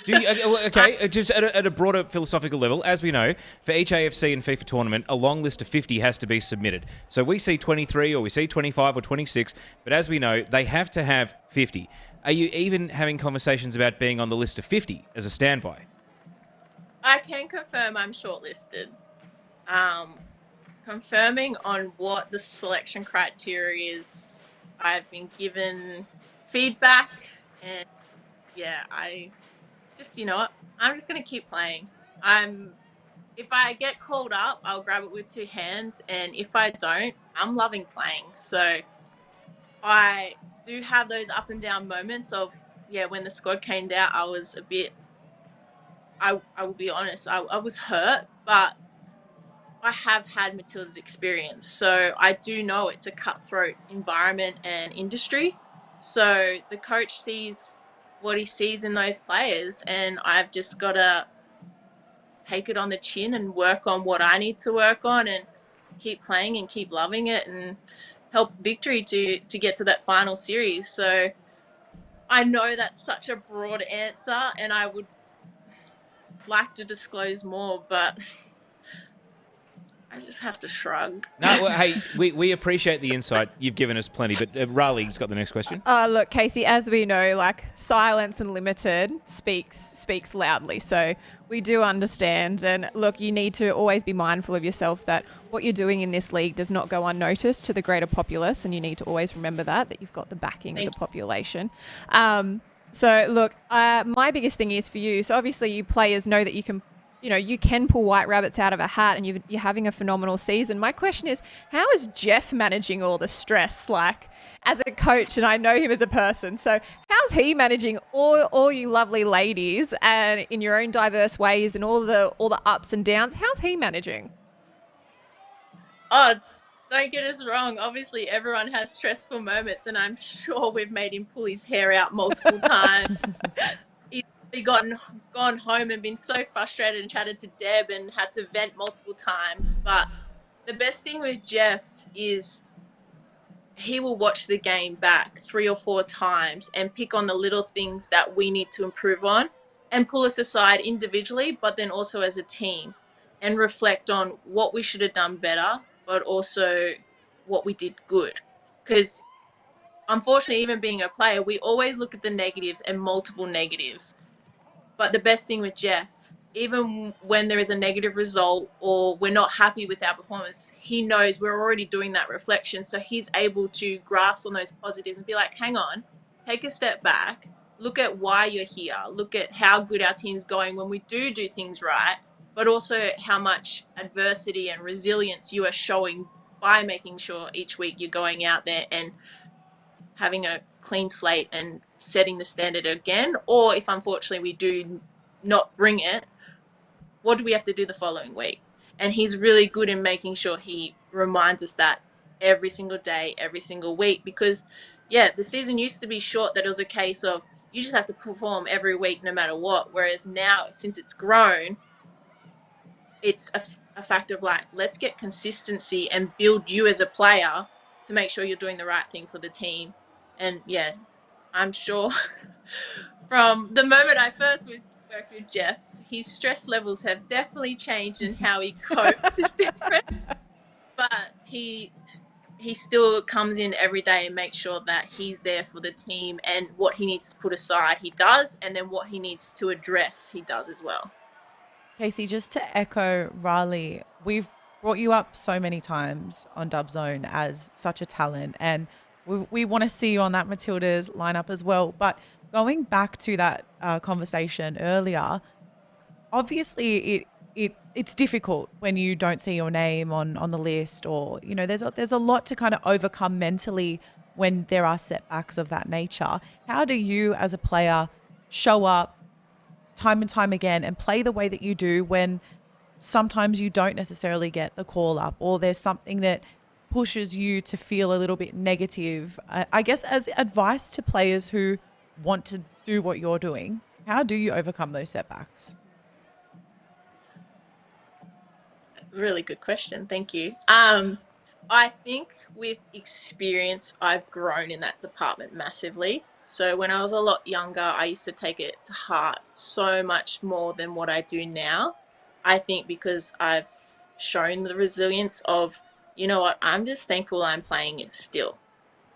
Just at a broader philosophical level, as we know, for each AFC and FIFA tournament, a long list of 50 has to be submitted. So we see 23 or we see 25 or 26, but as we know, they have to have 50. Are you even having conversations about being on the list of 50 as a standby? I can confirm I'm shortlisted. Confirming on what the selection criteria is, I've been given feedback, and yeah, I just, you know what, I'm just going to keep playing. If I get called up, I'll grab it with 2 hands, and if I don't, I'm loving playing. So I do have those up and down moments of, yeah, when the squad came down, I was a bit, I will be honest, I was hurt, but I have had Matilda's experience. So I do know it's a cutthroat environment and industry. So the coach sees what he sees in those players, and I've just got to take it on the chin and work on what I need to work on and keep playing and keep loving it and help Victory to get to that final series. So I know that's such a broad answer, and I would like to disclose more, but I just have to shrug. No, well, hey, we appreciate the insight. You've given us plenty, but Riley's got the next question. Look, Casey, as we know, like, silence and limited speaks loudly. So we do understand. And look, you need to always be mindful of yourself that what you're doing in this league does not go unnoticed to the greater populace. And you need to always remember that you've got the backing of the population. So look, my biggest thing is for you. So obviously you players know that you can you know, you can pull white rabbits out of a hat and you're having a phenomenal season. My question is, how is Jeff managing all the stress, like as a coach? And I know him as a person. So how's he managing all you lovely ladies and in your own diverse ways and all the ups and downs? How's he managing? Oh, don't get us wrong. Obviously, everyone has stressful moments, and I'm sure we've made him pull his hair out multiple times. He's gone home and been so frustrated and chatted to Deb and had to vent multiple times. But the best thing with Jeff is he will watch the game back 3 or 4 times and pick on the little things that we need to improve on and pull us aside individually, but then also as a team, and reflect on what we should have done better, but also what we did good. Because unfortunately, even being a player, we always look at the negatives and multiple negatives. But the best thing with Jeff, even when there is a negative result or we're not happy with our performance, he knows we're already doing that reflection. So he's able to grasp on those positives and be like, hang on, take a step back, look at why you're here, look at how good our team's going when we do things right, but also how much adversity and resilience you are showing by making sure each week you're going out there and having a clean slate and setting the standard again. Or if unfortunately we do not bring it, what do we have to do the following week? And he's really good in making sure he reminds us that every single day, every single week, because yeah, the season used to be short, that it was a case of you just have to perform every week no matter what. Whereas now, since it's grown, it's a fact of like, let's get consistency and build you as a player to make sure you're doing the right thing for the team. And yeah, I'm sure from the moment I first worked with Jeff, his stress levels have definitely changed and how he copes is different. But he still comes in every day and makes sure that he's there for the team, and what he needs to put aside, he does, and then what he needs to address, he does as well. Casey, just to echo Riley, we've brought you up so many times on Dub Zone as such a talent, and we want to see you on that Matildas lineup as well. But going back to that conversation earlier, obviously it's difficult when you don't see your name on the list, or you know there's a lot to kind of overcome mentally when there are setbacks of that nature. How do you as a player show up time and time again and play the way that you do when sometimes you don't necessarily get the call up, or there's something that pushes you to feel a little bit negative? I guess as advice to players who want to do what you're doing, how do you overcome those setbacks? Really good question. Thank you. I think with experience, I've grown in that department massively. So when I was a lot younger, I used to take it to heart so much more than what I do now. I think because I've shown the resilience of, you know what, I'm just thankful I'm playing it still.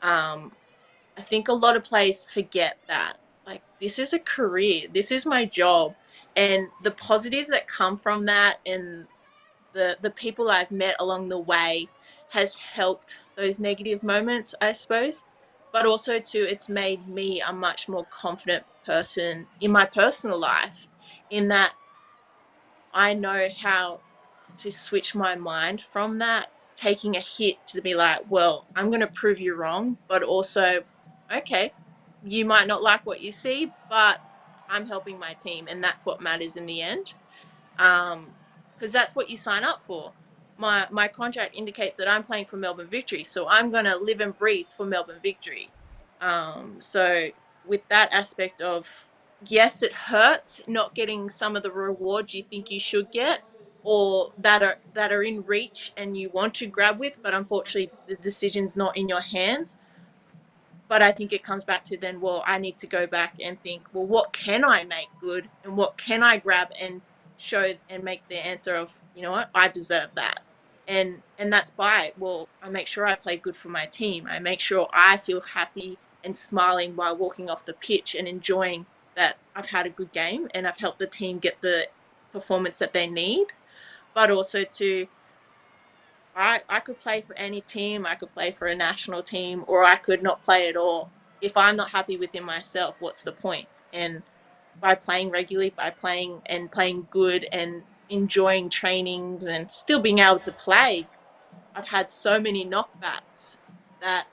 I think a lot of players forget that, like, this is a career, this is my job, and the positives that come from that and the people I've met along the way has helped those negative moments, I suppose. But also too, it's made me a much more confident person in my personal life, in that I know how to switch my mind from that, taking a hit, to be like, well, I'm going to prove you wrong, but also, okay, you might not like what you see, but I'm helping my team, and that's what matters in the end. Because that's what you sign up for. My contract indicates that I'm playing for Melbourne Victory, so I'm going to live and breathe for Melbourne Victory. So with that aspect of, yes, it hurts not getting some of the rewards you think you should get, or that are in reach and you want to grab with, but unfortunately the decision's not in your hands. But I think it comes back to then, well, I need to go back and think, well, what can I make good, and what can I grab and show and make the answer of, you know what, I deserve that. And that's by, well, I make sure I play good for my team. I make sure I feel happy and smiling while walking off the pitch and enjoying that I've had a good game and I've helped the team get the performance that they need. But also to, I could play for any team, I could play for a national team, or I could not play at all. If I'm not happy within myself, what's the point? And by playing regularly, by playing good and enjoying trainings and still being able to play. I've had so many knockbacks that,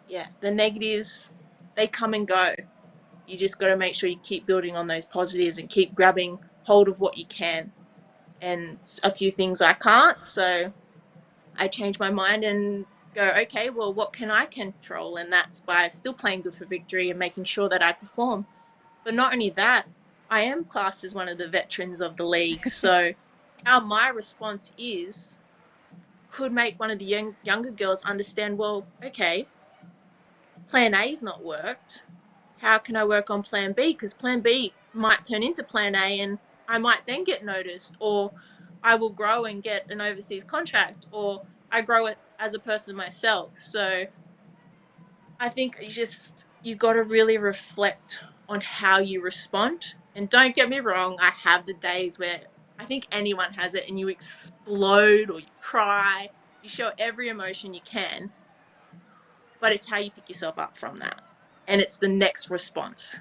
yeah, the negatives, they come and go. You just got to make sure you keep building on those positives and keep grabbing hold of what you can. And a few things I can't, so I change my mind and go, okay, well, what can I control? And that's by still playing good for victory and making sure that I perform. But not only that, I am classed as one of the veterans of the league. So how my response is could make one of the younger girls understand, well, okay, plan A's not worked. How can I work on plan B? Because plan B might turn into plan A and I might then get noticed, or I will grow and get an overseas contract, or I grow it as a person myself. So I think you got to really reflect on how you respond. And don't get me wrong, I have the days where I think anyone has it and you explode or you cry, you show every emotion you can, but it's how you pick yourself up from that. And it's the next response.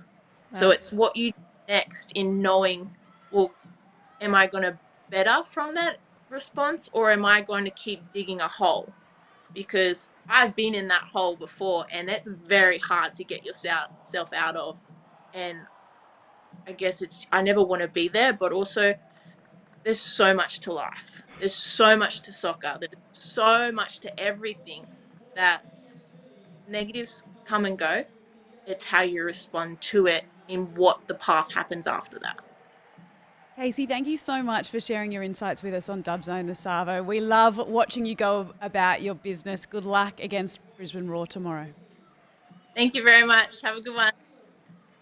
Wow. So it's what you do next in knowing, well, am I going to better from that response, or am I going to keep digging a hole? Because I've been in that hole before and it's very hard to get yourself out of. And I guess I never want to be there, but also there's so much to life. There's so much to soccer. There's so much to everything that negatives come and go. It's how you respond to it in what the path happens after that. Casey, thank you so much for sharing your insights with us on Dubzone the Savo. We love watching you go about your business. Good luck against Brisbane Roar tomorrow. Thank you very much. Have a good one.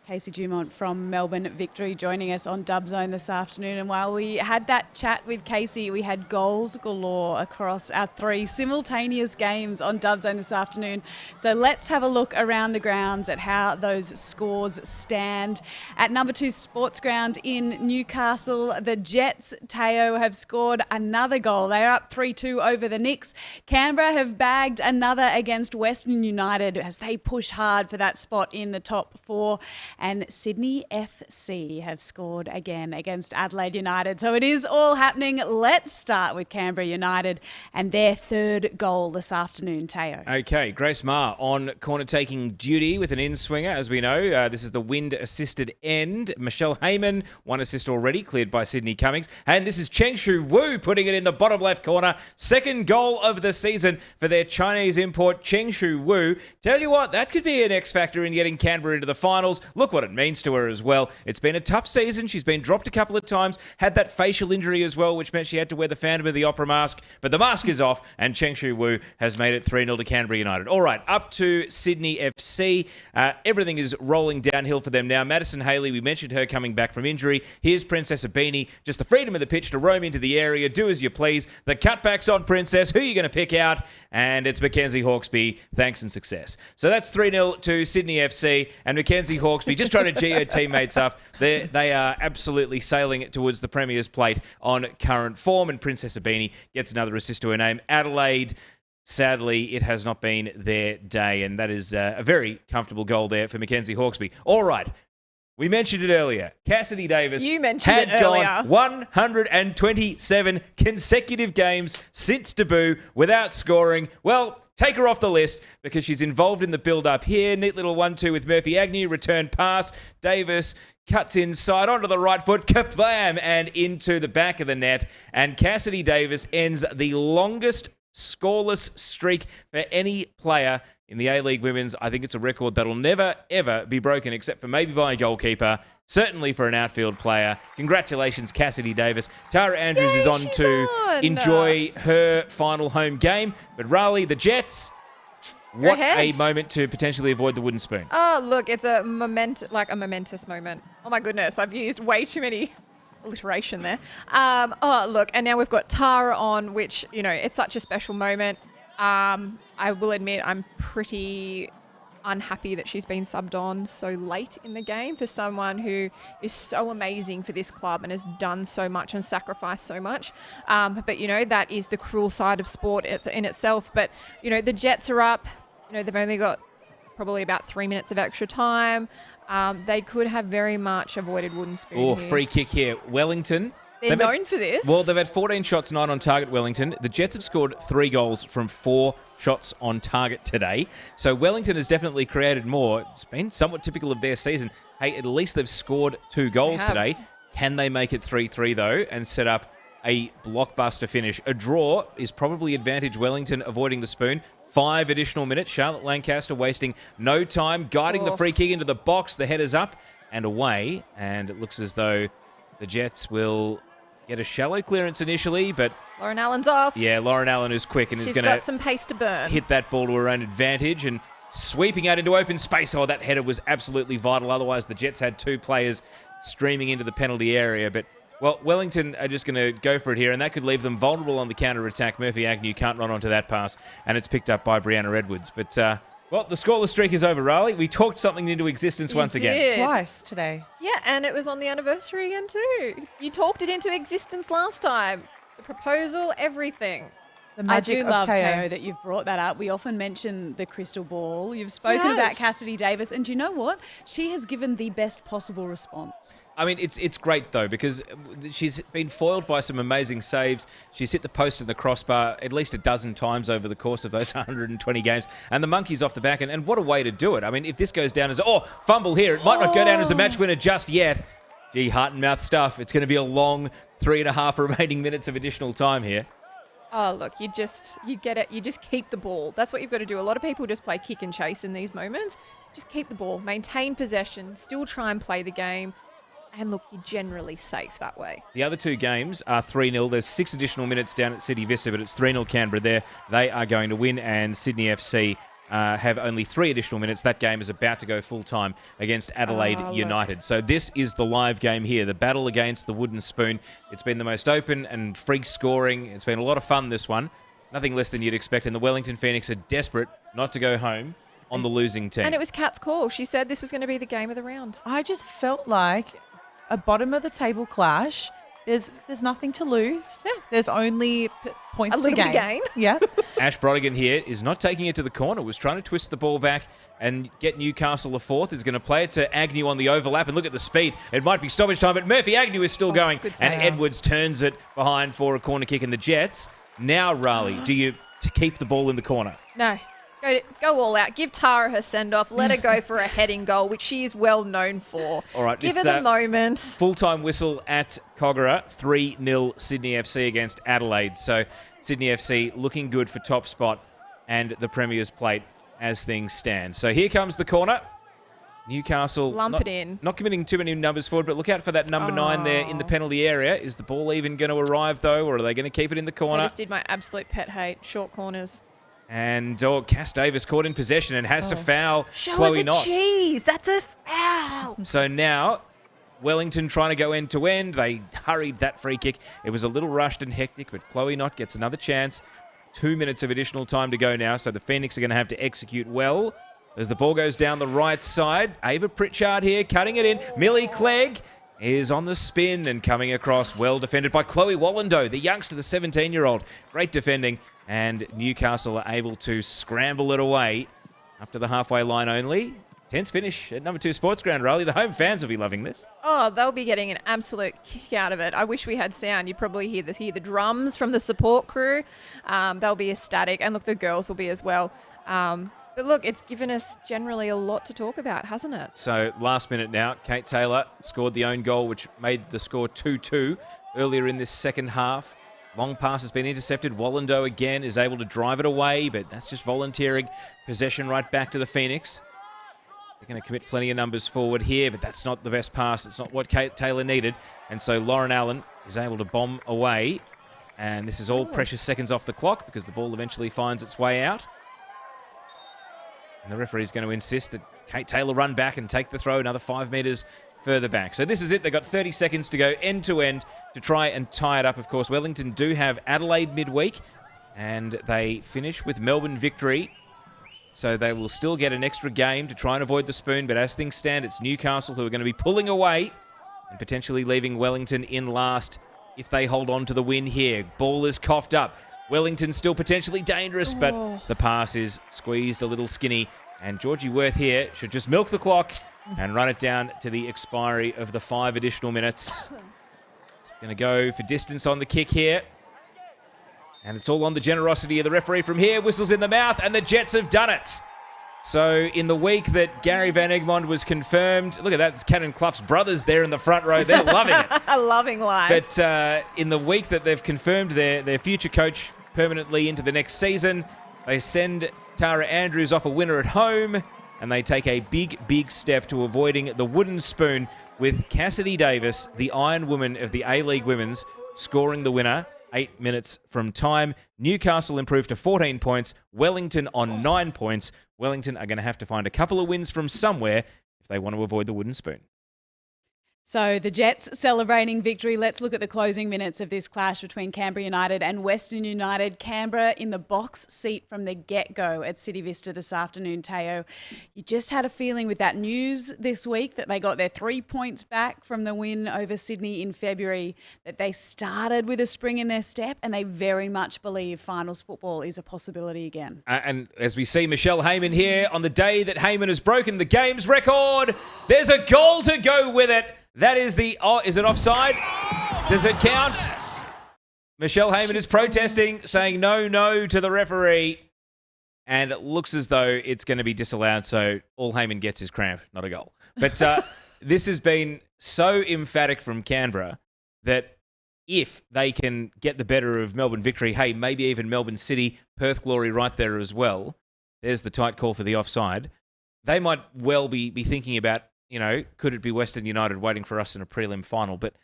Casey Dumont from Melbourne Victory joining us on Dubzone this afternoon. And while we had that chat with Casey, we had goals galore across our 3 simultaneous games on Dubzone this afternoon. So let's have a look around the grounds at how those scores stand. At number 2 Sports Ground in Newcastle, the Jets, Teo, have scored another goal. They are up 3-2 over the Knicks. Canberra have bagged another against Western United as they push hard for that spot in the top 4. And Sydney FC have scored again against Adelaide United. So it is all happening. Let's start with Canberra United and their 3rd goal this afternoon, Teo. Okay, Grace Maher on corner-taking duty with an in-swinger, as we know. This is the wind-assisted end. Michelle Heyman, 1 assist already, cleared by Sydney Cummings. And this is Cheng Shu Wu putting it in the bottom left corner. 2nd goal of the season for their Chinese import, Cheng Shu Wu. Tell you what, that could be an X-factor in getting Canberra into the finals. Look what it means to her as well. It's been a tough season. She's been dropped a couple of times, had that facial injury as well, which meant she had to wear the Phantom of the Opera mask. But the mask is off, and Cheng Shu Wu has made it 3-0 to Canberra United. All right, up to Sydney FC. Everything is rolling downhill for them now. Madison Haley, we mentioned her coming back from injury. Here's Princess Abini. Just the freedom of the pitch to roam into the area. Do as you please. The cutback's on Princess. Who are you going to pick out? And it's Mackenzie Hawkesby. Thanks and success. So that's 3-0 to Sydney FC. And Mackenzie Hawkesby just trying to G her teammates up. They are absolutely sailing towards the Premier's plate on current form. And Princess Abini gets another assist to her name. Adelaide, sadly, it has not been their day. And that is a very comfortable goal there for Mackenzie Hawkesby. All right. We mentioned it earlier. Cassidy Davis had gone 127 consecutive games since debut without scoring. Well, take her off the list because she's involved in the build-up here. Neat little 1-2 with Murphy Agnew. Return pass. Davis cuts inside onto the right foot. Kablam! And into the back of the net. And Cassidy Davis ends the longest scoreless streak for any player in the A-League Women's. I think it's a record that'll never, ever be broken, except for maybe by a goalkeeper, certainly for an outfield player. Congratulations, Cassidy Davis. Tara Andrews is on to enjoy her final home game. But Raleigh, the Jets, what a moment to potentially avoid the wooden spoon. Oh, look, it's a momentous moment. Oh, my goodness, I've used way too many alliteration there. Oh, look, and now we've got Tara on, which, you know, it's such a special moment. I will admit I'm pretty unhappy that she's been subbed on so late in the game for someone who is so amazing for this club and has done so much and sacrificed so much. But, you know, that is the cruel side of sport in itself. But, you know, the Jets are up. You know, they've only got probably about 3 minutes of extra time. They could have very much avoided wooden spoon. Oh, free kick here. Wellington They're known for this. Well, they've had 14 shots, 9 on target, Wellington. The Jets have scored 3 goals from 4 shots on target today. So Wellington has definitely created more. It's been somewhat typical of their season. Hey, at least they've scored 2 goals today. Can they make it 3-3, though, and set up a blockbuster finish? A draw is probably advantage Wellington avoiding the spoon. 5 additional minutes. Charlotte Lancaster wasting no time, guiding the free kick into the box. The header's up and away. And it looks as though the Jets will get a shallow clearance initially, but Lauren Allen's off. Yeah, Lauren Allen is quick and is going to got some pace to burn. Hit that ball to her own advantage and sweeping out into open space. Oh, that header was absolutely vital. Otherwise, the Jets had 2 players streaming into the penalty area. But, well, Wellington are just going to go for it here, and that could leave them vulnerable on the counter-attack. Murphy Agnew can't run onto that pass, and it's picked up by Brianna Edwards. But, well, the scoreless streak is over, Riley. We talked something into existence once again. Twice today. Yeah, and it was on the anniversary again too. You talked it into existence last time. The proposal, everything. The magic I do of love, Teo. Teo, that you've brought that up. We often mention the crystal ball. You've spoken about Cassidy Davis, and do you know what? She has given the best possible response. I mean, it's great, though, because she's been foiled by some amazing saves. She's hit the post and the crossbar at least a dozen times over the course of those 120 games. And the monkey's off the back. And what a way to do it. I mean, if this goes down as, fumble here. It might not go down as a match winner just yet. Gee, heart and mouth stuff. It's going to be a long 3.5 remaining minutes of additional time here. Oh, look, you get it. You just keep the ball. That's what you've got to do. A lot of people just play kick and chase in these moments. Just keep the ball, maintain possession, still try and play the game. And look, you're generally safe that way. The other 2 games are 3-0. There's 6 additional minutes down at City Vista, but it's 3-0 Canberra there. They are going to win, and Sydney FC have only 3 additional minutes. That game is about to go full-time against Adelaide United. So this is the live game here, the battle against the wooden spoon. It's been the most open and freak scoring. It's been a lot of fun, this one. Nothing less than you'd expect, and the Wellington Phoenix are desperate not to go home on the losing team. And it was Kat's call. She said this was going to be the game of the round. I just felt like a bottom-of-the-table clash. There's nothing to lose. Yeah. There's only points to gain. Yeah. Ash Brodigan here is not taking it to the corner, was trying to twist the ball back and get Newcastle a fourth, is going to play it to Agnew on the overlap, and look at the speed. It might be stoppage time, but Murphy Agnew is still going, and Edwards turns it behind for a corner kick, and the Jets. Now, Raleigh, do you keep the ball in the corner? No. Go all out. Give Tara her send-off. Let her go for a heading goal, which she is well known for. All right, Give her the moment. Full-time whistle at Kogarah. 3-0 Sydney FC against Adelaide. So Sydney FC looking good for top spot and the Premier's plate as things stand. So here comes the corner. Newcastle it in. Not committing too many numbers forward, but look out for that number 9 there in the penalty area. Is the ball even going to arrive, though, or are they going to keep it in the corner? I just did my absolute pet hate, short corners. And Cass Davis caught in possession and has to foul Show Chloe her the Knott. cheese. That's a foul. So now Wellington trying to go end to end. They hurried that free kick. It was a little rushed and hectic, but Chloe Knott gets another chance. 2 minutes of additional time to go now, so the Phoenix are going to have to execute well. As the ball goes down the right side, Ava Pritchard here cutting it in. Millie Clegg is on the spin and coming across, well defended by Chloe Wallando, the youngster, the 17-year-old. Great defending, and Newcastle are able to scramble it away up to the halfway line only. Tense finish at number 2 Sports Ground, Riley. The home fans will be loving this. Oh, they'll be getting an absolute kick out of it. I wish we had sound. You'd probably hear the drums from the support crew. They'll be ecstatic, and look, the girls will be as well. But look, it's given us generally a lot to talk about, hasn't it? So last minute now, Kate Taylor scored the own goal, which made the score 2-2 earlier in this second half. Long pass has been intercepted. Wallando again is able to drive it away, but that's just volunteering possession right back to the Phoenix. They're going to commit plenty of numbers forward here, but that's not the best pass. It's not what Kate Taylor needed. And so Lauren Allen is able to bomb away. And this is all precious seconds off the clock because the ball eventually finds its way out. And the referee is going to insist that Kate Taylor run back and take the throw another 5 metres further back. So this is it. They've got 30 seconds to go end to end to try and tie it up. Of course, Wellington do have Adelaide midweek, and they finish with Melbourne victory. So they will still get an extra game to try and avoid the spoon. But as things stand, it's Newcastle who are going to be pulling away and potentially leaving Wellington in last if they hold on to the win here. Ball is coughed up. Wellington still potentially dangerous, but the pass is squeezed a little skinny. And Georgie Worth here should just milk the clock and run it down to the expiry of the 5 additional minutes. It's going to go for distance on the kick here. And it's all on the generosity of the referee from here. Whistles in the mouth, and the Jets have done it. So in the week that Gary Van Egmond was confirmed, look at that, it's Cannon Clough's brothers there in the front row. They're loving it. Loving life. But in the week that they've confirmed their future coach permanently into the next season, they send Tara Andrews off a winner at home, and they take a big, big step to avoiding the wooden spoon with Cassidy Davis, the Iron Woman of the A-League Women's, scoring the winner 8 minutes from time. Newcastle improved to 14 points. Wellington on 9 points. Wellington are going to have to find a couple of wins from somewhere if they want to avoid the wooden spoon. So the Jets celebrating victory. Let's look at the closing minutes of this clash between Canberra United and Western United. Canberra in the box seat from the get-go at City Vista this afternoon, Teo. You just had a feeling with that news this week that they got their 3 points back from the win over Sydney in February, that they started with a spring in their step, and they very much believe finals football is a possibility again. And as we see Michelle Heyman here, on the day that Heyman has broken the game's record, there's a goal to go with it. That is the... Oh, is it offside? Does it count? Michelle Heyman is protesting, saying no to the referee. And it looks as though it's going to be disallowed, so all Heyman gets is cramp, not a goal. But this has been so emphatic from Canberra that if they can get the better of Melbourne Victory, hey, maybe even Melbourne City, Perth Glory right there as well, there's the tight call for the offside. They might well be thinking about, you know, could it be Western United waiting for us in a prelim final? But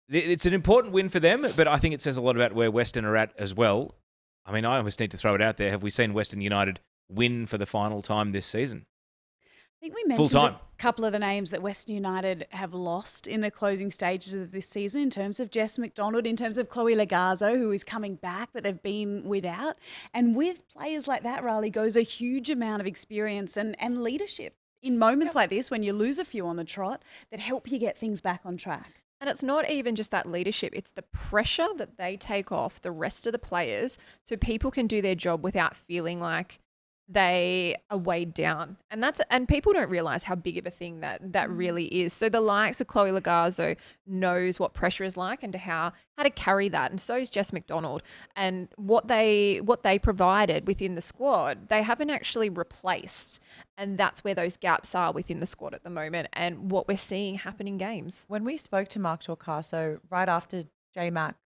it's an important win for them, but I think it says a lot about where Western are at as well. I mean, I almost need to throw it out there. Have we seen Western United win for the final time this season? I think we mentioned a couple of the names that Western United have lost in the closing stages of this season in terms of Jess McDonald, in terms of Chloe Lagazo, who is coming back, but they've been without. And with players like that, Riley, goes a huge amount of experience and leadership in moments like this when you lose a few on the trot that help you get things back on track. And it's not even just that leadership, it's the pressure that they take off the rest of the players so people can do their job without feeling like they are weighed down. And people don't realise how big of a thing that really is. So the likes of Chloe Lagazo knows what pressure is like and how to carry that. And so is Jess McDonald. And what they provided within the squad, they haven't actually replaced. And that's where those gaps are within the squad at the moment and what we're seeing happen in games. When we spoke to Mark Torcaso right after J-Mac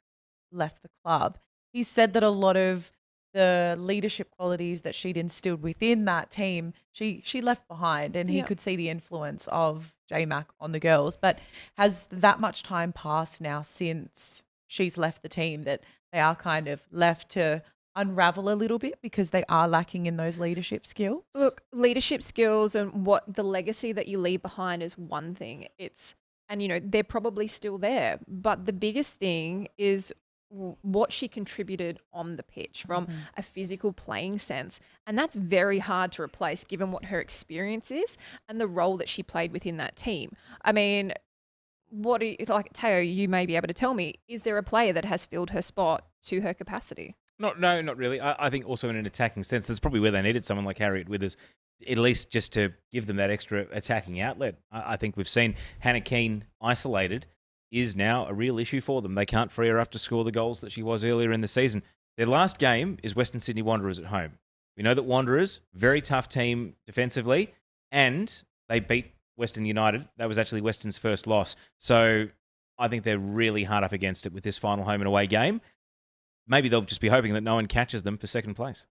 left the club, he said that a lot of the leadership qualities that she'd instilled within that team, she left behind, and he could see the influence of J-Mac on the girls. But has that much time passed now since she's left the team that they are kind of left to unravel a little bit because they are lacking in those leadership skills? Look, leadership skills and what the legacy that you leave behind is one thing. And you know, they're probably still there. But the biggest thing is what she contributed on the pitch from a physical playing sense. And that's very hard to replace given what her experience is and the role that she played within that team. I mean, Teo, you may be able to tell me, is there a player that has filled her spot to her capacity? No, not really. I think also in an attacking sense, that's probably where they needed someone like Harriet Withers, at least just to give them that extra attacking outlet. I think we've seen Hannah Keane isolated is now a real issue for them. They can't free her up to score the goals that she was earlier in the season. Their last game is Western Sydney Wanderers at home. We know that Wanderers, very tough team defensively, and they beat Western United. That was actually Western's first loss. So I think they're really hard up against it with this final home and away game. Maybe they'll just be hoping that no one catches them for second place.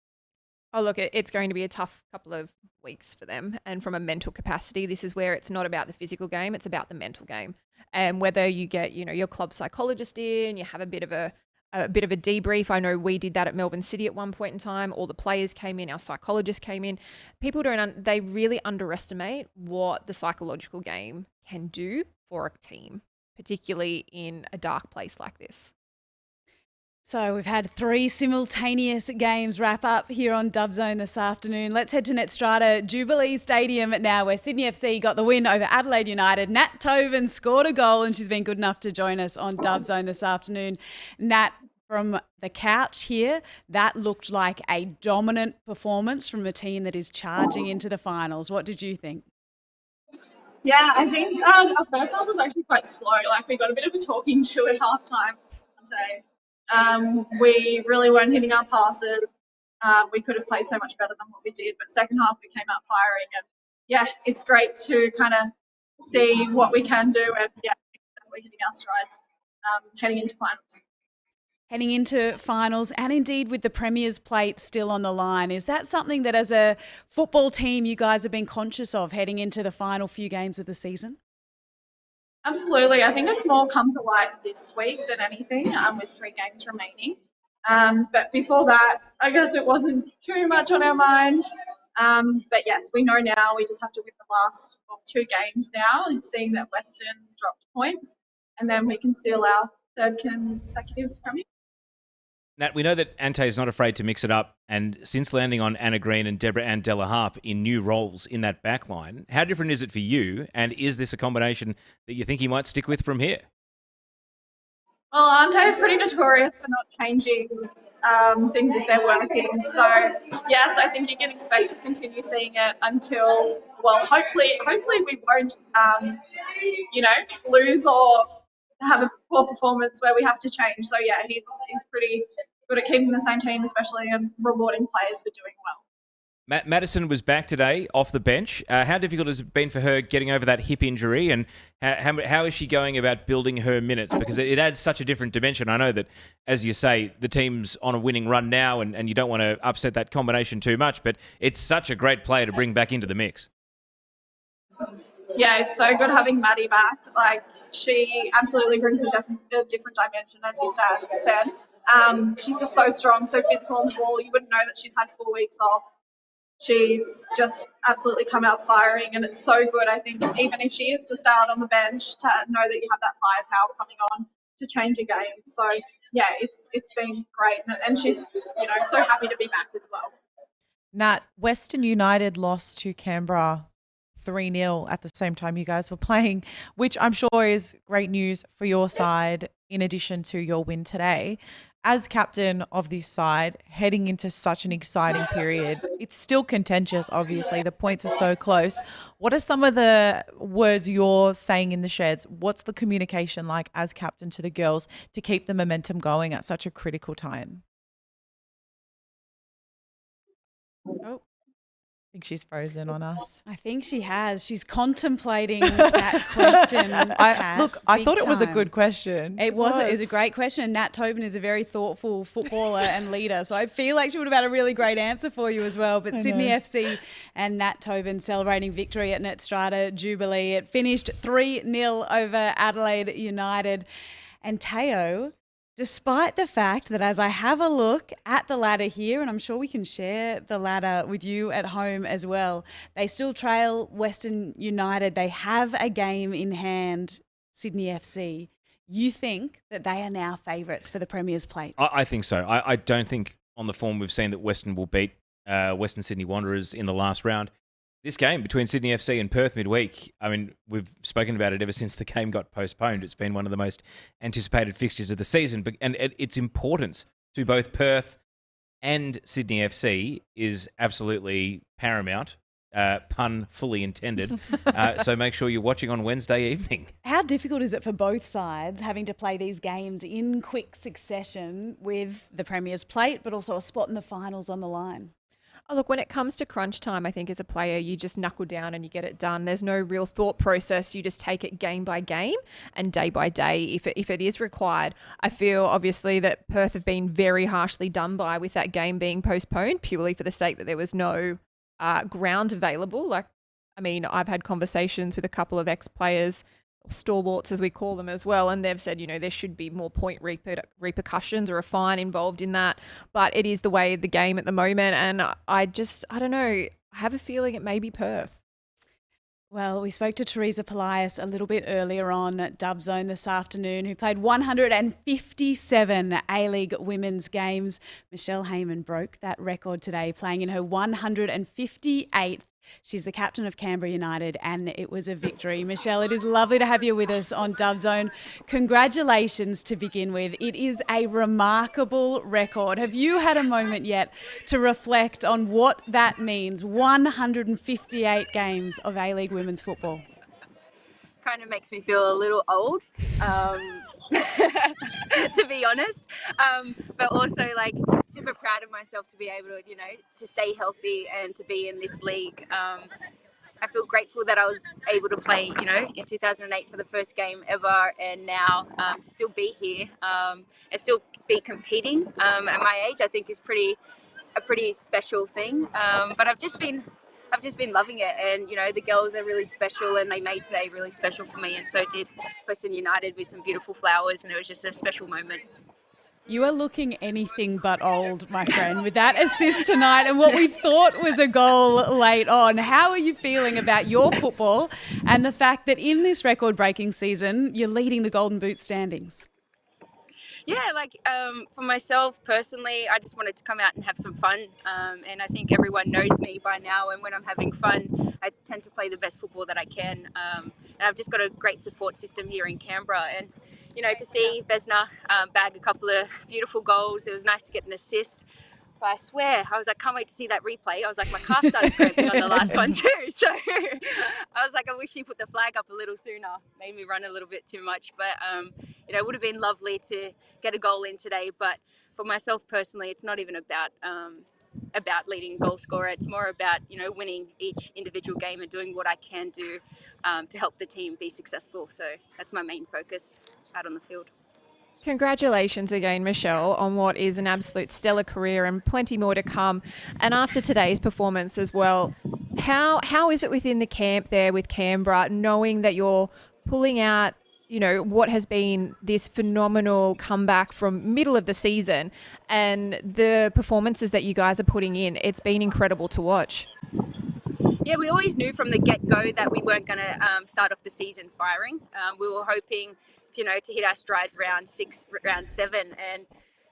Oh, look, it's going to be a tough couple of weeks for them. And from a mental capacity, this is where it's not about the physical game, it's about the mental game. And whether you get, you know, your club psychologist in, you have a bit of a debrief. I know we did that at Melbourne City at one point in time. All the players came in, our psychologist came in. People they really underestimate what the psychological game can do for a team, particularly in a dark place like this. So we've had 3 simultaneous games wrap up here on Dub Zone this afternoon. Let's head to Netstrata Jubilee Stadium now, where Sydney FC got the win over Adelaide United. Nat Tobin scored a goal, and she's been good enough to join us on Dub Zone this afternoon. Nat, from the couch here, that looked like a dominant performance from a team that is charging into the finals. What did you think? Yeah, I think our first half was actually quite slow. Like we got a bit of a talking to at halftime. We really weren't hitting our passes. We could have played so much better than what we did. But second half we came out firing, and yeah, it's great to kind of see what we can do, and yeah, definitely hitting our strides heading into finals. Heading into finals, and indeed with the Premier's plate still on the line. Is that something that as a football team you guys have been conscious of heading into the final few games of the season? Absolutely. I think it's more come to light this week than anything, with 3 games remaining. But before that, I guess it wasn't too much on our mind. But yes, we know now we just have to win the last 2 games now, seeing that Western dropped points, and then we can seal our 3rd consecutive Premier. Nat, we know that Ante is not afraid to mix it up, and since landing on Anna Green and Deborah Ann Della Harp in new roles in that back line, how different is it for you, and is this a combination that you think he might stick with from here? Well, Ante is pretty notorious for not changing things if they're working. So, yes, I think you can expect to continue seeing it until, well, hopefully we won't, lose or have a poor performance where we have to change. So, yeah, he's pretty good at keeping the same team, especially and rewarding players for doing well. Madison was back today off the bench. How difficult has it been for her getting over that hip injury, and how is she going about building her minutes? Because it adds such a different dimension. I know that, as you say, the team's on a winning run now, and you don't want to upset that combination too much, but it's such a great player to bring back into the mix. Yeah, it's so good having Maddie back. Like, she absolutely brings a different dimension, as you said. She's just so strong, so physical on the ball. You wouldn't know that she's had 4 weeks off. She's just absolutely come out firing, and it's so good, I think, even if she is to start on the bench, to know that you have that firepower coming on to change a game. So, yeah, it's been great, and she's, so happy to be back as well. Nat, Western United lost to Canberra 3-0 at the same time you guys were playing, which I'm sure is great news for your side in addition to your win today. As captain of this side, heading into such an exciting period, it's still contentious, obviously. The points are so close. What are some of the words you're saying in the sheds? What's the communication like as captain to the girls to keep the momentum going at such a critical time? Oh, I think she's frozen on us. I think she has. She's contemplating that question. I thought it was a good question. It was. It is a great question. Nat Tobin is a very thoughtful footballer and leader. So I feel like she would have had a really great answer for you as well. But Sydney FC and Nat Tobin celebrating victory at Netstrata Jubilee. It finished 3-0 over Adelaide United. And Teo, despite the fact that as I have a look at the ladder here, and I'm sure we can share the ladder with you at home as well, they still trail Western United. They have a game in hand, Sydney FC. You think that they are now favourites for the Premier's plate? I think so. I don't think on the form we've seen that Western will beat Western Sydney Wanderers in the last round. This game between Sydney FC and Perth midweek, I mean, we've spoken about it ever since the game got postponed. It's been one of the most anticipated fixtures of the season. And its importance to both Perth and Sydney FC is absolutely paramount, pun fully intended. So make sure you're watching on Wednesday evening. How difficult is it for both sides having to play these games in quick succession with the Premier's plate, but also a spot in the finals on the line? Oh, look, when it comes to crunch time, I think as a player, you just knuckle down and you get it done. There's no real thought process. You just take it game by game and day by day if it is required. I feel obviously that Perth have been very harshly done by with that game being postponed purely for the sake that there was no ground available. I've had conversations with a couple of ex-players, stalwarts as we call them as well, and they've said, there should be more point repercussions or a fine involved in that, but it is the way of the game at the moment, and I don't know, I have a feeling it may be Perth. Well, we spoke to Teresa Polias a little bit earlier on at Dub Zone this afternoon, who played 157 A-League women's games. Michelle Heyman broke that record today, playing in her 158th. She's the captain of Canberra United, and it was a victory. Michelle, it is lovely to have you with us on Dub Zone. Congratulations to begin with. It is a remarkable record. Have you had a moment yet to reflect on what that means? 158 games of A-League women's football. kind of makes me feel a little old, to be honest. But also like super proud of myself to be able to, to stay healthy and to be in this league. I feel grateful that I was able to play, in 2008 for the first game ever, and now to still be here and still be competing at my age, I think is a pretty special thing. But I've just been loving it, and the girls are really special, and they made today really special for me, and so did Western United with some beautiful flowers, and it was just a special moment. You are looking anything but old, my friend, with that assist tonight and what we thought was a goal late on. How are you feeling about your football and the fact that in this record-breaking season, you're leading the Golden Boot standings? Yeah, for myself personally, I just wanted to come out and have some fun. And I think everyone knows me by now. And when I'm having fun, I tend to play the best football that I can. And I've just got a great support system here in Canberra. And, to see Vesna bag a couple of beautiful goals, it was nice to get an assist. But I swear, I can't wait to see that replay. I was like, my calf started cramping on the last one too. So I was like, I wish he put the flag up a little sooner. Made me run a little bit too much. But, it would have been lovely to get a goal in today. But for myself personally, it's not even about leading goal scorer. It's more about, winning each individual game and doing what I can do to help the team be successful. So that's my main focus out on the field. Congratulations again, Michelle, on what is an absolute stellar career and plenty more to come. And after today's performance as well, how is it within the camp there with Canberra, knowing that you're pulling out, what has been this phenomenal comeback from middle of the season, and the performances that you guys are putting in? It's been incredible to watch. Yeah, we always knew from the get-go that we weren't going to start off the season firing. We were hoping to hit our strides round 6, round 7. And,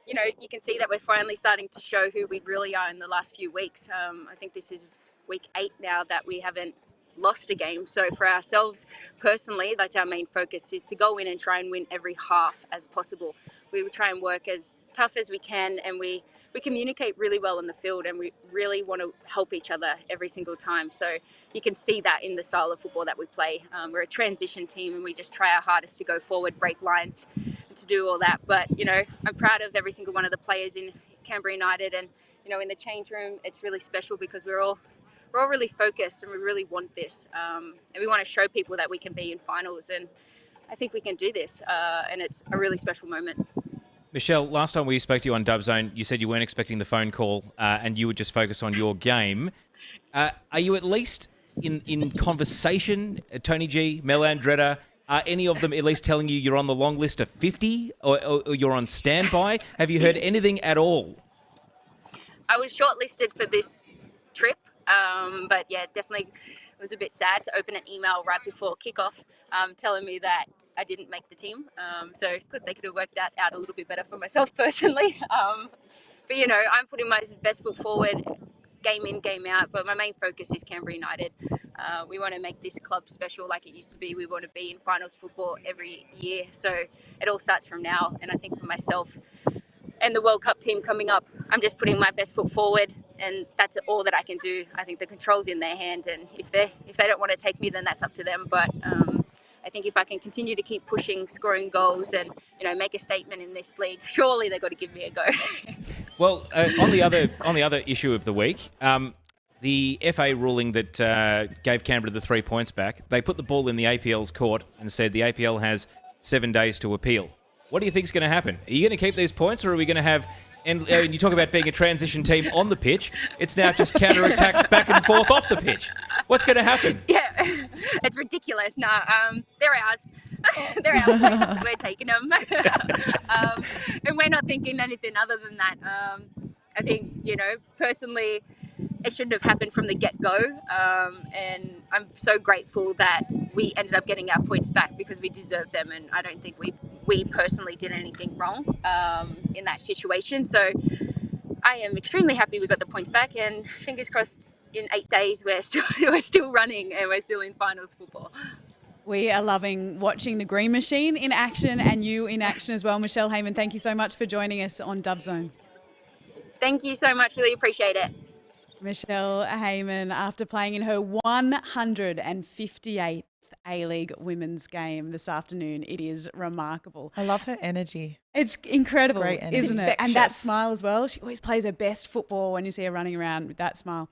you can see that we're finally starting to show who we really are in the last few weeks. I think this is week 8 now that we haven't lost a game. So for ourselves personally, that's our main focus, is to go in and try and win every half as possible. We will try and work as tough as we can, and we communicate really well in the field, and we really want to help each other every single time. So you can see that in the style of football that we play. We're a transition team, and we just try our hardest to go forward, break lines, and to do all that. But, I'm proud of every single one of the players in Canberra United, and, in the change room, it's really special because we're all really focused, and we really want this. And we want to show people that we can be in finals, and I think we can do this. And it's a really special moment. Michelle, last time we spoke to you on Dub Zone, you said you weren't expecting the phone call and you would just focus on your game. Are you at least in conversation, Tony G, Mel Andretta, are any of them at least telling you you're on the long list of 50 or you're on standby? Have you heard anything at all? I was shortlisted for this trip, but yeah, definitely it was a bit sad to open an email right before kickoff telling me that I didn't make the team. So they could have worked that out a little bit better for myself personally. But I'm putting my best foot forward, game in, game out. But my main focus is Canberra United. We want to make this club special like it used to be. We want to be in finals football every year. So it all starts from now. And I think for myself and the World Cup team coming up, I'm just putting my best foot forward, and that's all that I can do. I think the control's in their hand, and if they don't want to take me, then that's up to them. But I think if I can continue to keep pushing, scoring goals, and make a statement in this league, surely they've got to give me a go. Well, on the other issue of the week, the FA ruling that gave Canberra the 3 points back, they put the ball in the APL's court and said the APL has 7 days to appeal. What do you think is going to happen? Are you going to keep these points, or are we going to have... And you talk about being a transition team on the pitch. It's now just counter-attacks back and forth off the pitch. What's going to happen? Yeah, it's ridiculous. No, they're ours. They're our points. We're taking them. And we're not thinking anything other than that. I think, personally, it shouldn't have happened from the get-go. And I'm so grateful that we ended up getting our points back because we deserved them. And I don't think we personally did anything wrong in that situation. So I am extremely happy we got the points back, and fingers crossed in 8 days we're still running and we're still in finals football. We are loving watching the Green Machine in action and you in action as well. Michelle Heyman, thank you so much for joining us on Dub Zone. Thank you so much. Really appreciate it. Michelle Heyman, after playing in her 158th A-League women's game this afternoon. It is remarkable. I love her energy. It's incredible, Great energy. isn't it? And that Infectious. smile as well. She always plays her best football when you see her running around with that smile.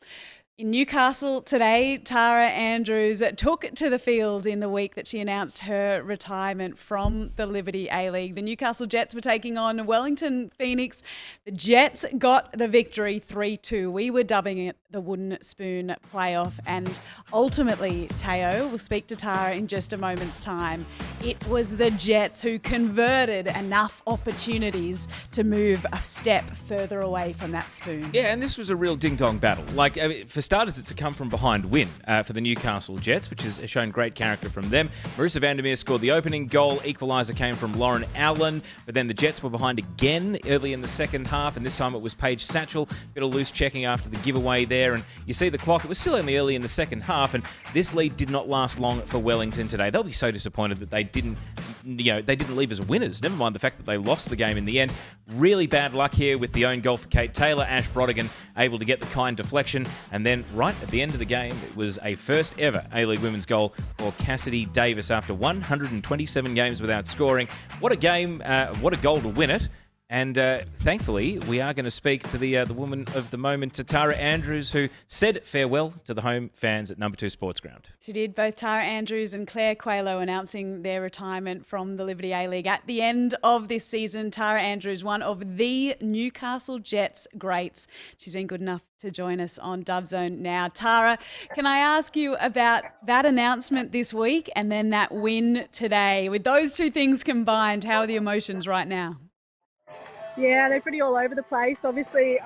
In Newcastle today, Tara Andrews took to the field in the week that she announced her retirement from the Liberty A-League. The Newcastle Jets were taking on Wellington Phoenix. The Jets got the victory 3-2. We were dubbing it the Wooden Spoon playoff. And ultimately, Teo, we'll speak to Tara in just a moment's time, it was the Jets who converted enough opportunities to move a step further away from that spoon. Yeah, and this was a real ding-dong battle. Like, I mean, for starters, it's a come-from-behind win for the Newcastle Jets, which has shown great character from them. Marissa Vandermeer scored the opening goal. Equaliser came from Lauren Allen, but then the Jets were behind again early in the second half, and this time it was Paige Satchel. Bit of loose checking after the giveaway there, and you see the clock. It was still only early in the second half, and this lead did not last long for Wellington today. They'll be so disappointed that they didn't leave as winners. Never mind the fact that they lost the game in the end. Really bad luck here with the own goal for Kate Taylor. Ash Brodigan able to get the kind deflection, and then right at the end of the game, it was a first ever A-League women's goal for Cassidy Davis after 127 games without scoring. What a game, what a goal to win it. And thankfully, we are going to speak to the woman of the moment, to Tara Andrews, who said farewell to the home fans at Number 2 Sports Ground. She did. Both Tara Andrews and Claire Coelho announcing their retirement from the Liberty A-League at the end of this season. Tara Andrews, one of the Newcastle Jets greats. She's been good enough to join us on Dub Zone now. Tara, can I ask you about that announcement this week and then that win today? With those two things combined, how are the emotions right now? Yeah, they're pretty all over the place. Obviously,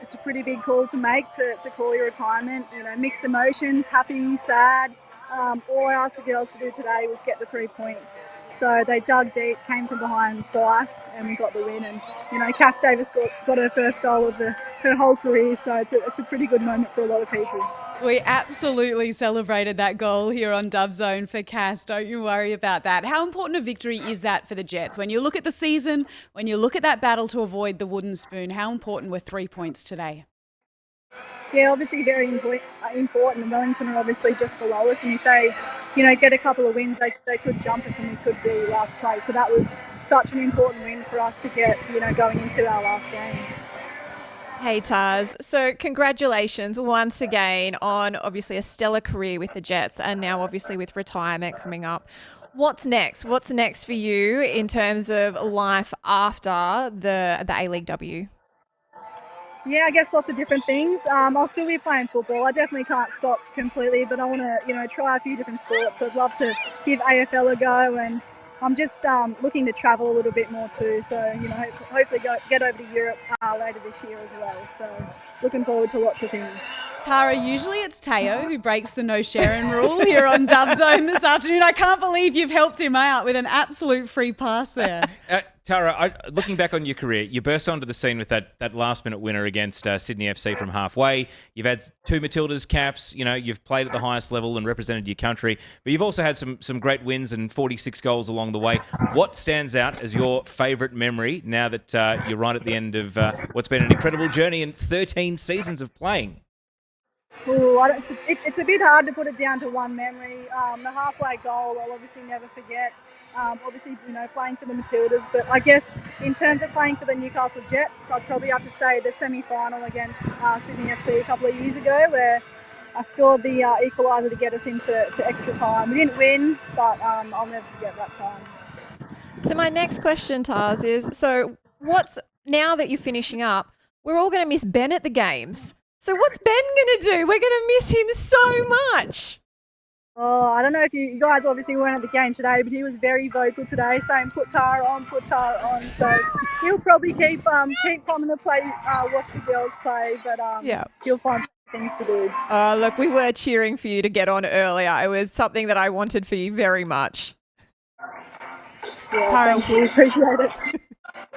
it's a pretty big call to make to call your retirement. You know, mixed emotions, happy, sad. All I asked the girls to do today was get the 3 points. So they dug deep, came from behind twice, and we got the win. And you know, Cass Davis got her first goal of her whole career. So it's a pretty good moment for a lot of people. We absolutely celebrated that goal here on Dub Zone for Cass. Don't you worry about that. How important a victory is that for the Jets? When you look at the season, when you look at that battle to avoid the wooden spoon, how important were 3 points today? Yeah, obviously very important. And Wellington are obviously just below us. And if they, get a couple of wins, they could jump us and we could be last place. So that was such an important win for us to get, going into our last game. Hey Taz, so congratulations once again on obviously a stellar career with the Jets and now obviously with retirement coming up. What's next? What's next for you in terms of life after the A-League W? Yeah, I guess lots of different things. I'll still be playing football. I definitely can't stop completely, but I want to, try a few different sports. I'd love to give AFL a go, and I'm just looking to travel a little bit more too. So, hopefully get over to Europe later this year as well. So looking forward to lots of things. Tara, usually it's Teo who breaks the no sharing rule here on Dub Zone this afternoon. I can't believe you've helped him out with an absolute free pass there. Tara, looking back on your career, you burst onto the scene with that last-minute winner against Sydney FC from halfway. You've had 2 Matildas caps. You've played at the highest level and represented your country. But you've also had some great wins and 46 goals along the way. What stands out as your favourite memory now that you're right at the end of what's been an incredible journey in 13 seasons of playing? Ooh, it's a bit hard to put it down to one memory. The halfway goal, I'll obviously never forget. Obviously, playing for the Matildas, but I guess in terms of playing for the Newcastle Jets, I'd probably have to say the semi-final against Sydney FC a couple of years ago, where I scored the equaliser to get us into extra time. We didn't win, but I'll never forget that time. So my next question, Taz, is now that you're finishing up, we're all going to miss Ben at the games. So what's Ben going to do? We're going to miss him so much. Oh, I don't know if you guys obviously weren't at the game today, but he was very vocal today, saying put Tara on. So he'll probably keep coming to play, watch the girls play, but he'll find things to do. Look, we were cheering for you to get on earlier. It was something that I wanted for you very much. Yeah, Tara, thank you. Appreciate it.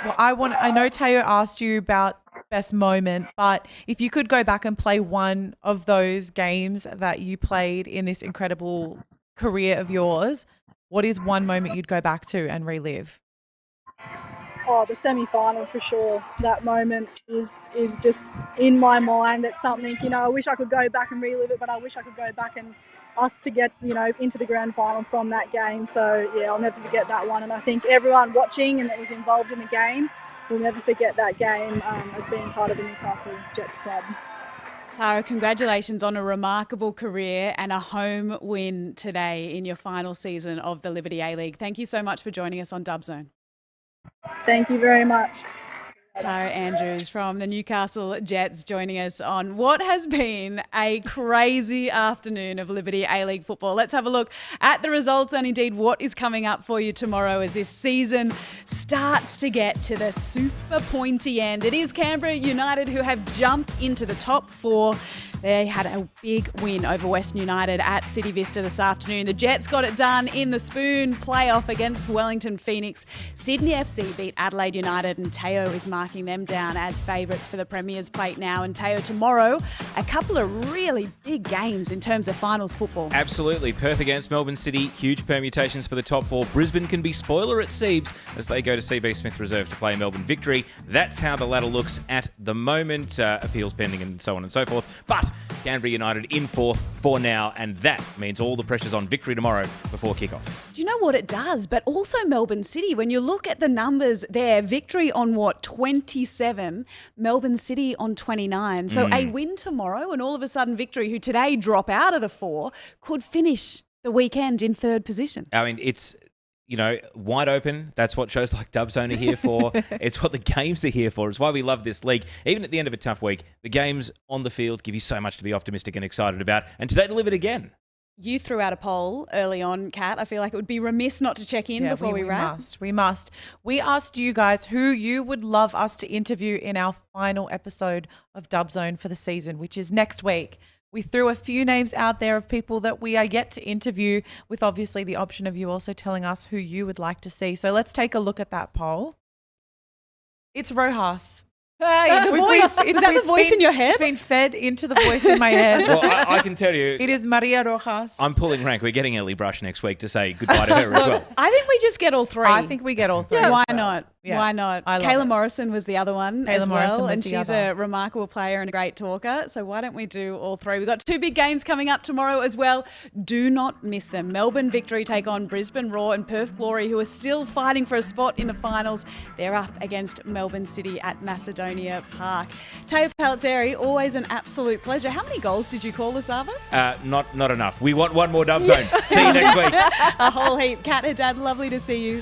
Well, I know Teo asked you about best moment, but if you could go back and play one of those games that you played in this incredible career of yours, what is one moment you'd go back to and relive? the semi-final for sure. That moment is just in my mind. It's something, I wish I could go back and relive it, but I wish I could go back and us to get, into the grand final from that game. So, yeah, I'll never forget that one. And I think everyone watching and that was involved in the game will never forget that game as being part of the Newcastle Jets club. Tara, congratulations on a remarkable career and a home win today in your final season of the Liberty A-League. Thank you so much for joining us on Dub Zone. Thank you very much. Tara Andrews from the Newcastle Jets joining us on what has been a crazy afternoon of Liberty A-League football. Let's have a look at the results and indeed what is coming up for you tomorrow as this season starts to get to the super pointy end. It is Canberra United who have jumped into the top 4. They had a big win over Western United at City Vista this afternoon. The Jets got it done in the Spoon playoff against Wellington Phoenix. Sydney FC beat Adelaide United and Teo is marking them down as favourites for the Premier's Plate now. And Teo, tomorrow, a couple of really big games in terms of finals football. Absolutely. Perth against Melbourne City, huge permutations for the top 4. Brisbane can be spoiler at Seabs as they go to CB Smith Reserve to play Melbourne Victory. That's how the ladder looks at the moment. Appeals pending and so on and so forth. But Canberra United in 4th for now, and that means all the pressure's on Victory tomorrow before kickoff. Do you know what it does? But also Melbourne City, when you look at the numbers there, Victory on 27, Melbourne City on 29. So a win tomorrow and all of a sudden Victory, who today drop out of the 4, could finish the weekend in 3rd position. I mean, it's wide open. That's what shows like Dub Zone are here for. It's what the games are here for. It's why we love this league. Even at the end of a tough week, the games on the field give you so much to be optimistic and excited about. And today delivered again. You threw out a poll early on, Kat. I feel like it would be remiss not to check in before we wrap. We must. We asked you guys who you would love us to interview in our final episode of Dub Zone for the season, which is next week. We threw a few names out there of people that we are yet to interview, with obviously the option of you also telling us who you would like to see. So let's take a look at that poll. It's Rojas. Hey, the voice. Is that the voice in your head? It's been fed into the voice in my head. Well, I can tell you. It is Maria Rojas. I'm pulling rank. We're getting Ellie Brush next week to say goodbye to her as well. I think we just get all 3. I think we get all 3. Yeah, why not? Yeah. Why not? Kayla Morrison was the other one Kayla as well, Morrison and she's a remarkable player and a great talker. So why don't we do all 3? We've got 2 big games coming up tomorrow as well. Do not miss them. Melbourne Victory take on Brisbane Roar, and Perth Glory, who are still fighting for a spot in the finals. They're up against Melbourne City at Macedonia Park. Teo Palazzeri, always an absolute pleasure. How many goals did you call this, Arvo? Not enough. We want one more Dub Zone. See you next week. A whole heap. Kat, her dad, lovely to see you.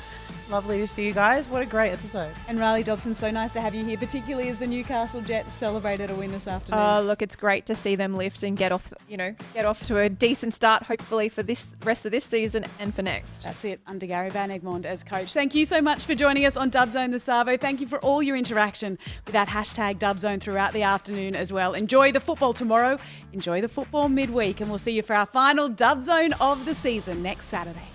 Lovely to see you guys. What a great episode. And Riley Dobson, so nice to have you here, particularly as the Newcastle Jets celebrated a win this afternoon. Look, it's great to see them lift and get off to a decent start, hopefully for this rest of this season and for next. That's it, under Gary Van Egmond as coach. Thank you so much for joining us on Dub Zone the Savo. Thank you for all your interaction with that hashtag Dub Zone throughout the afternoon as well. Enjoy the football tomorrow. Enjoy the football midweek, and we'll see you for our final Dub Zone of the season next Saturday.